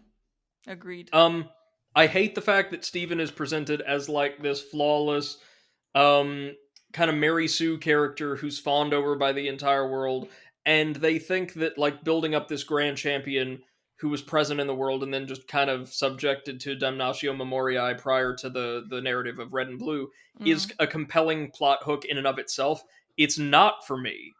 agreed. Um, I hate the fact that Steven is presented as like this flawless, um, kind of Mary Sue character who's fawned over by the entire world, and they think that like building up this grand champion who was present in the world and then just kind of subjected to damnatio memoriae prior to the narrative of Red and Blue is Mm, a compelling plot hook in and of itself. It's not for me.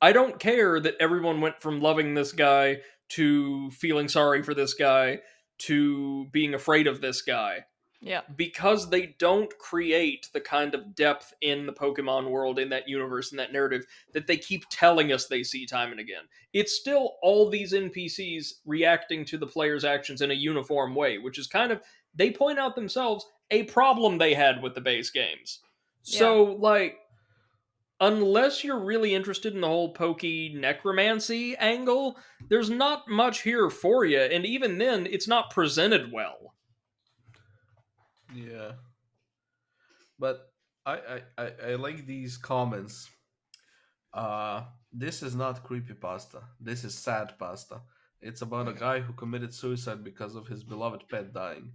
I don't care that everyone went from loving this guy to feeling sorry for this guy to being afraid of this guy, yeah. because they don't create the kind of depth in the Pokemon world, in that universe, in that narrative that they keep telling us they see time and again. It's still all these NPCs reacting to the player's actions in a uniform way, which is kind of, they point out themselves, a problem they had with the base games. Yeah. So, like, unless you're really interested in the whole pokey necromancy angle, there's not much here for you, and even then, it's not presented well. Yeah. But I like these comments. This is not creepypasta. This is sad pasta. It's about a guy who committed suicide because of his beloved pet dying.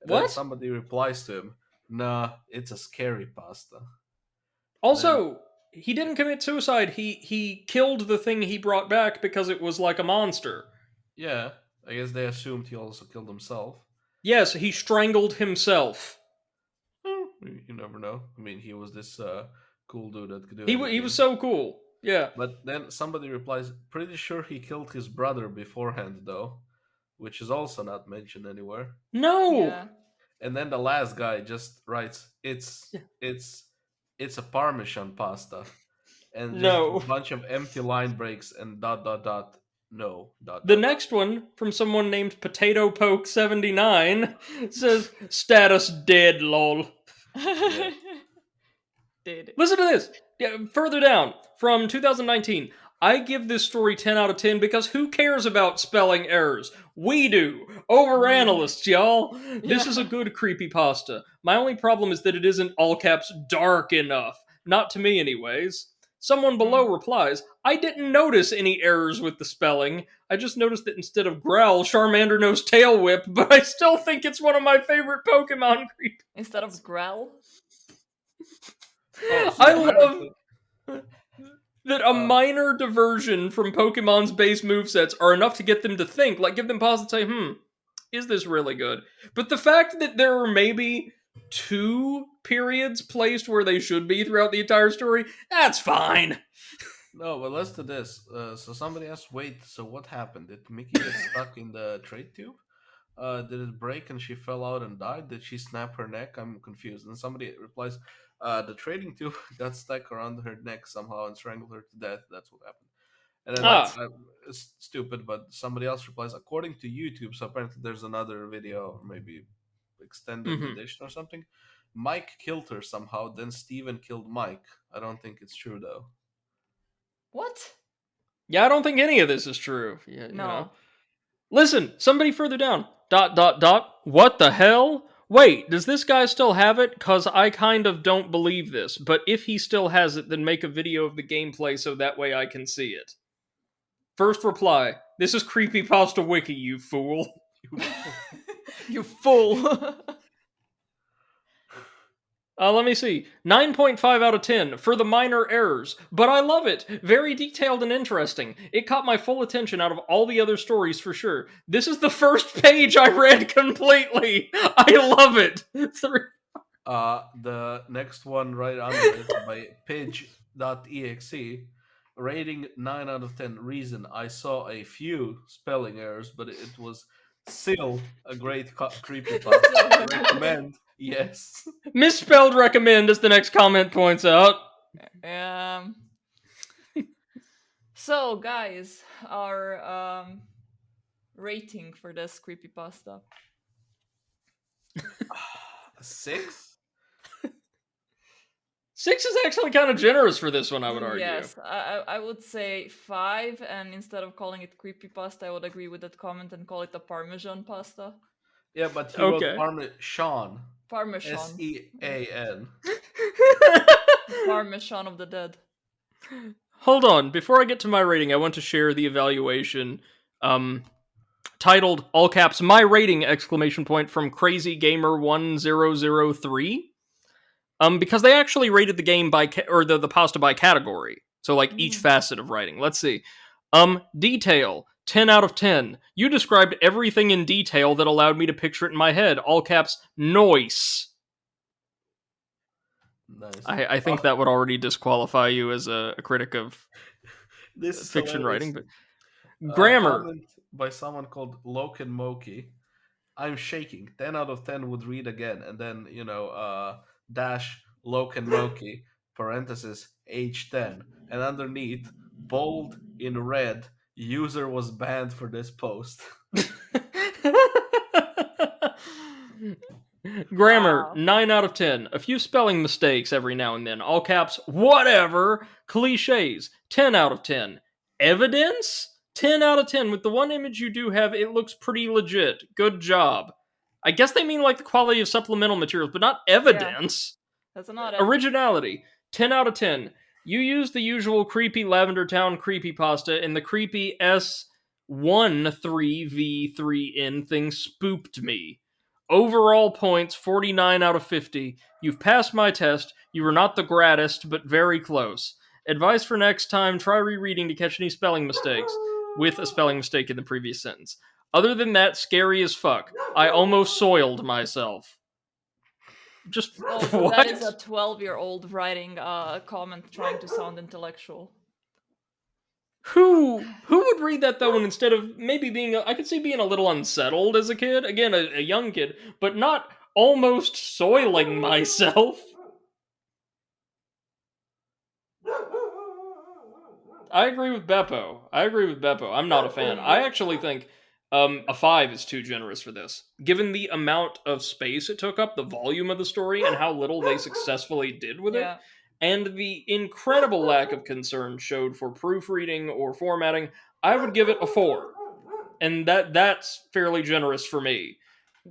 And then What? somebody replies to him, "Nah, it's a scary pasta." And then Also, he didn't commit suicide. He killed the thing he brought back because it was like a monster. yeah, I guess they assumed he also killed himself. Yes, he strangled himself. You never know. I mean, he was this cool dude that could do He was anything. so cool. Yeah. But then somebody replies, "Pretty sure he killed his brother beforehand, though," which is also not mentioned anywhere. No. Yeah. And then the last guy just writes, "It's it's a Parmesan pasta," and just a No. bunch of empty line breaks and dot dot dot. No dot The dot dot. next one, from someone named Potato Poke 79, says status dead lol. Yeah. Did. Listen to this. Yeah, further down, from 2019. I give this story 10 out of 10 because who cares about spelling errors? We do. Mm, Overanalysts, y'all. This is a yeah. good creepypasta. My only problem is that it isn't all caps dark enough. Not to me, anyways. Someone below Mm. replies, I didn't notice any errors with the spelling. I just noticed that instead of growl, Charmander knows tail whip, but I still think it's one of my favorite Pokemon Instead of creepypastas. growl. Oh, so I I love actually that a um minor diversion from Pokemon's base movesets are enough to get them to think, like give them pause and say, is this really good? But the fact that there are maybe 2 periods placed where they should be throughout the entire story, that's fine. no, but let's do this. So somebody asked, "Wait, so what happened? Did Mickey get stuck in the trade tube? Did it break and she fell out and died? Did she snap her neck? I'm confused." And somebody replies, "The trading tube got stuck around her neck somehow and strangled her to death. That's what happened." And then What? Ah, it's stupid, but somebody else replies, "According to YouTube." So apparently there's another video, or maybe extended mm-hmm. edition or something. Mike killed her somehow, then Steven killed Mike. I don't think it's true though. What? Yeah, I don't think any of this is true. Yeah, you know. No. Listen, somebody further down. ... What the hell? Wait, does this guy still have it? Cause I kind of don't believe this. But if he still has it, then make a video of the gameplay so that way I can see it. First reply. This is Creepypasta Wiki, you fool. You fool. Let me see. 9.5 out of 10 for the minor errors, but I love it. Very detailed and interesting. It caught my full attention out of all the other stories for sure. This is the first page I read completely. I love it. The next one right under it by pidge.exe, rating 9 out of 10. Reason I saw a few spelling errors, but it was still a great creepypasta. Recommend, yes. Misspelled recommend, as the next comment points out. um. So, guys, our rating for this creepypasta. 6? 6 is actually kind of generous for this one, I would argue. Yes, I would say 5, and instead of calling it creepypasta, I would agree with that comment and call it a Parmesan pasta. Yeah, but he Okay. wrote Parmesan. Parmesan. Sean. Parmesan of the dead. Hold on, before I get to my rating, I want to share the evaluation titled, all caps, my rating, exclamation point, from Crazy Gamer 1003. Because they actually rated the game by, or the pasta by category. So, like, each facet of writing. Let's see. Detail, 10 out of 10. You described everything in detail that allowed me to picture it in my head. All caps, noise. Nice. I think that would already disqualify you as a critic of this fiction writing, but... Grammar. Grammar. Comment by someone called Loken Moki. I'm shaking. 10 out of 10 would read again. And then, dash Loken Moki, parenthesis, age 10. And underneath, bold in red, user was banned for this post. Grammar, Wow. 9 out of 10. A few spelling mistakes every now and then. All caps, whatever. Cliches, 10 out of 10. Evidence? 10 out of 10. With the one image you do have, it looks pretty legit. Good job. I guess they mean like the quality of supplemental materials, but not evidence. That's not Originality, 10 out of 10. You use the usual creepy Lavender Town creepypasta, and the creepy S13V3N thing spooked me. Overall points, 49 out of 50. You've passed my test. You were not the greatest, but very close. Advice for next time, try rereading to catch any spelling mistakes, with a spelling mistake in the previous sentence. Other than that, scary as fuck. I almost soiled myself. Just so what? that is a 12-year-old writing a comment trying to sound intellectual. Who would read that though, and instead of maybe being, I could see being a little unsettled as a kid, again, a young kid, but not almost soiling myself. I agree with Beppo. I'm not a fan. I actually think a 5 is too generous for this. Given the amount of space it took up, the volume of the story, and how little they successfully did with it, and the incredible lack of concern showed for proofreading or formatting, I would give it a 4. And that's fairly generous for me.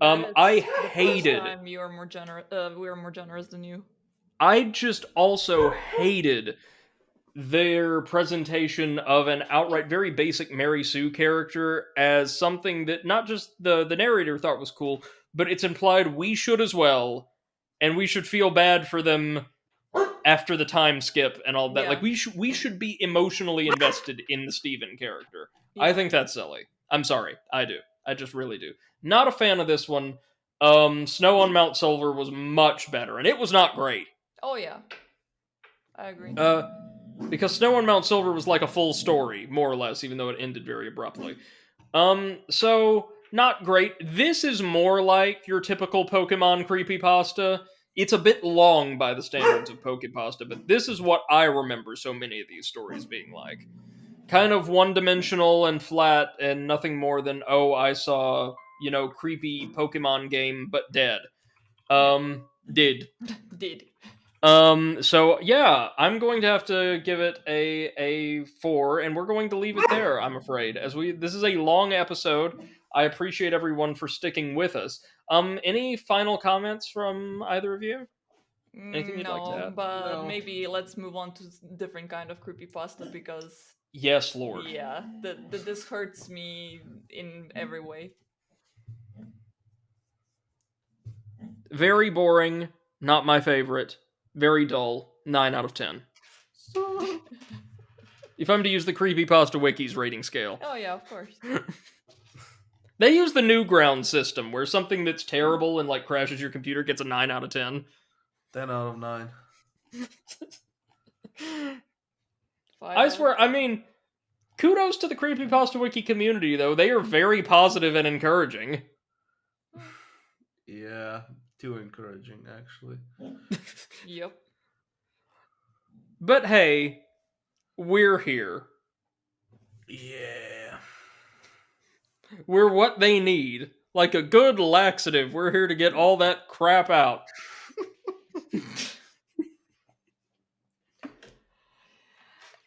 I hated... The first time you are more generous, we are more generous than you. I just also hated their presentation of an outright very basic Mary Sue character as something that not just the narrator thought was cool, but it's implied we should as well, and we should feel bad for them after the time skip and all that. Like we should be emotionally invested in the Steven character. I think that's silly. I'm sorry. I do. I just really do. Not a fan of this one. Snow on Mount Silver was much better, and it was not great. Oh yeah. I agree. Because Snow on Mount Silver was like a full story, more or less, even though it ended very abruptly. So, not great. This is more like your typical Pokemon creepypasta. It's a bit long by the standards of Pokepasta, but this is what I remember so many of these stories being like. Kind of one-dimensional and flat, and nothing more than, oh, I saw, creepy Pokemon game, but dead. Did. Did. So yeah, I'm going to have to give it a 4, and we're going to leave it there, I'm afraid. This is a long episode. I appreciate everyone for sticking with us. Any final comments from either of you? Anything you'd like to No, add? but No. maybe let's move on to different kind of creepypasta because Yes, Lord. yeah, this hurts me in every way. Very boring, not my favorite. Very dull, 9 out of 10. If I'm to use the Creepypasta Wiki's rating scale. Oh yeah, of course. They use the Newground system, where something that's terrible and like crashes your computer gets a 9 out of 10. 10 out of 9. I swear, I mean, kudos to the Creepypasta Wiki community, though. They are very positive and encouraging. Yeah, too encouraging, actually. Yep. But hey, we're here. Yeah. We're what they need. Like a good laxative, we're here to get all that crap out.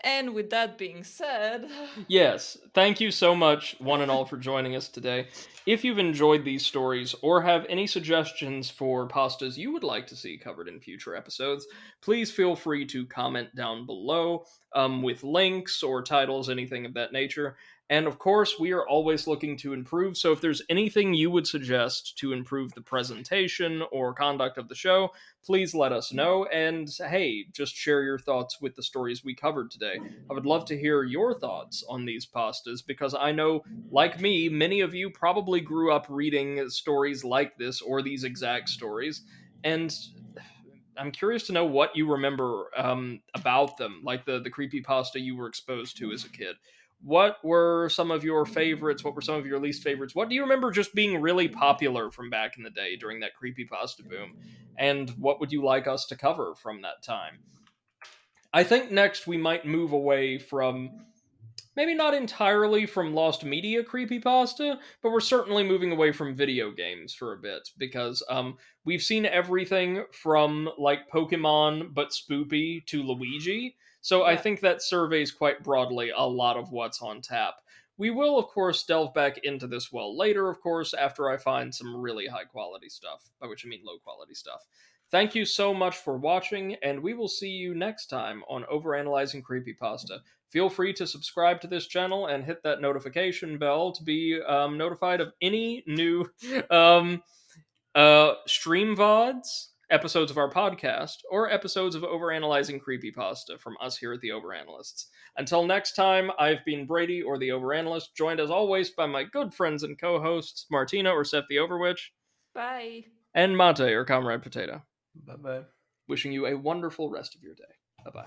And with that being said, Yes, thank you so much, one and all, for joining us today. If you've enjoyed these stories or have any suggestions for pastas you would like to see covered in future episodes, please feel free to comment down below with links or titles, anything of that nature. And of course, we are always looking to improve, so if there's anything you would suggest to improve the presentation or conduct of the show, please let us know. And hey, just share your thoughts with the stories we covered today. I would love to hear your thoughts on these pastas because I know, like me, many of you probably grew up reading stories like this or these exact stories. And I'm curious to know what you remember about them, like the creepypasta you were exposed to as a kid. What were some of your favorites? What were some of your least favorites? What do you remember just being really popular from back in the day during that creepypasta boom? And what would you like us to cover from that time? I think next we might move away from, maybe not entirely from lost media creepypasta, but we're certainly moving away from video games for a bit because we've seen everything from like Pokemon but spoopy to Luigi. So I yeah. think that surveys quite broadly a lot of what's on tap. We will, of course, delve back into this well later, of course, after I find some really high quality stuff, by which I mean low quality stuff. Thank you so much for watching, and we will see you next time on Overanalyzing Creepypasta. Feel free to subscribe to this channel and hit that notification bell to be notified of any new um, stream VODs, episodes of our podcast, or episodes of Overanalyzing Creepypasta from us here at the Overanalysts. Until next time, I've been Brady, or the Overanalyst, joined as always by my good friends and co-hosts, Martina, or Seth the Overwitch, Bye. and Mate, or Comrade Potato. Bye bye. Wishing you a wonderful rest of your day. Bye-bye.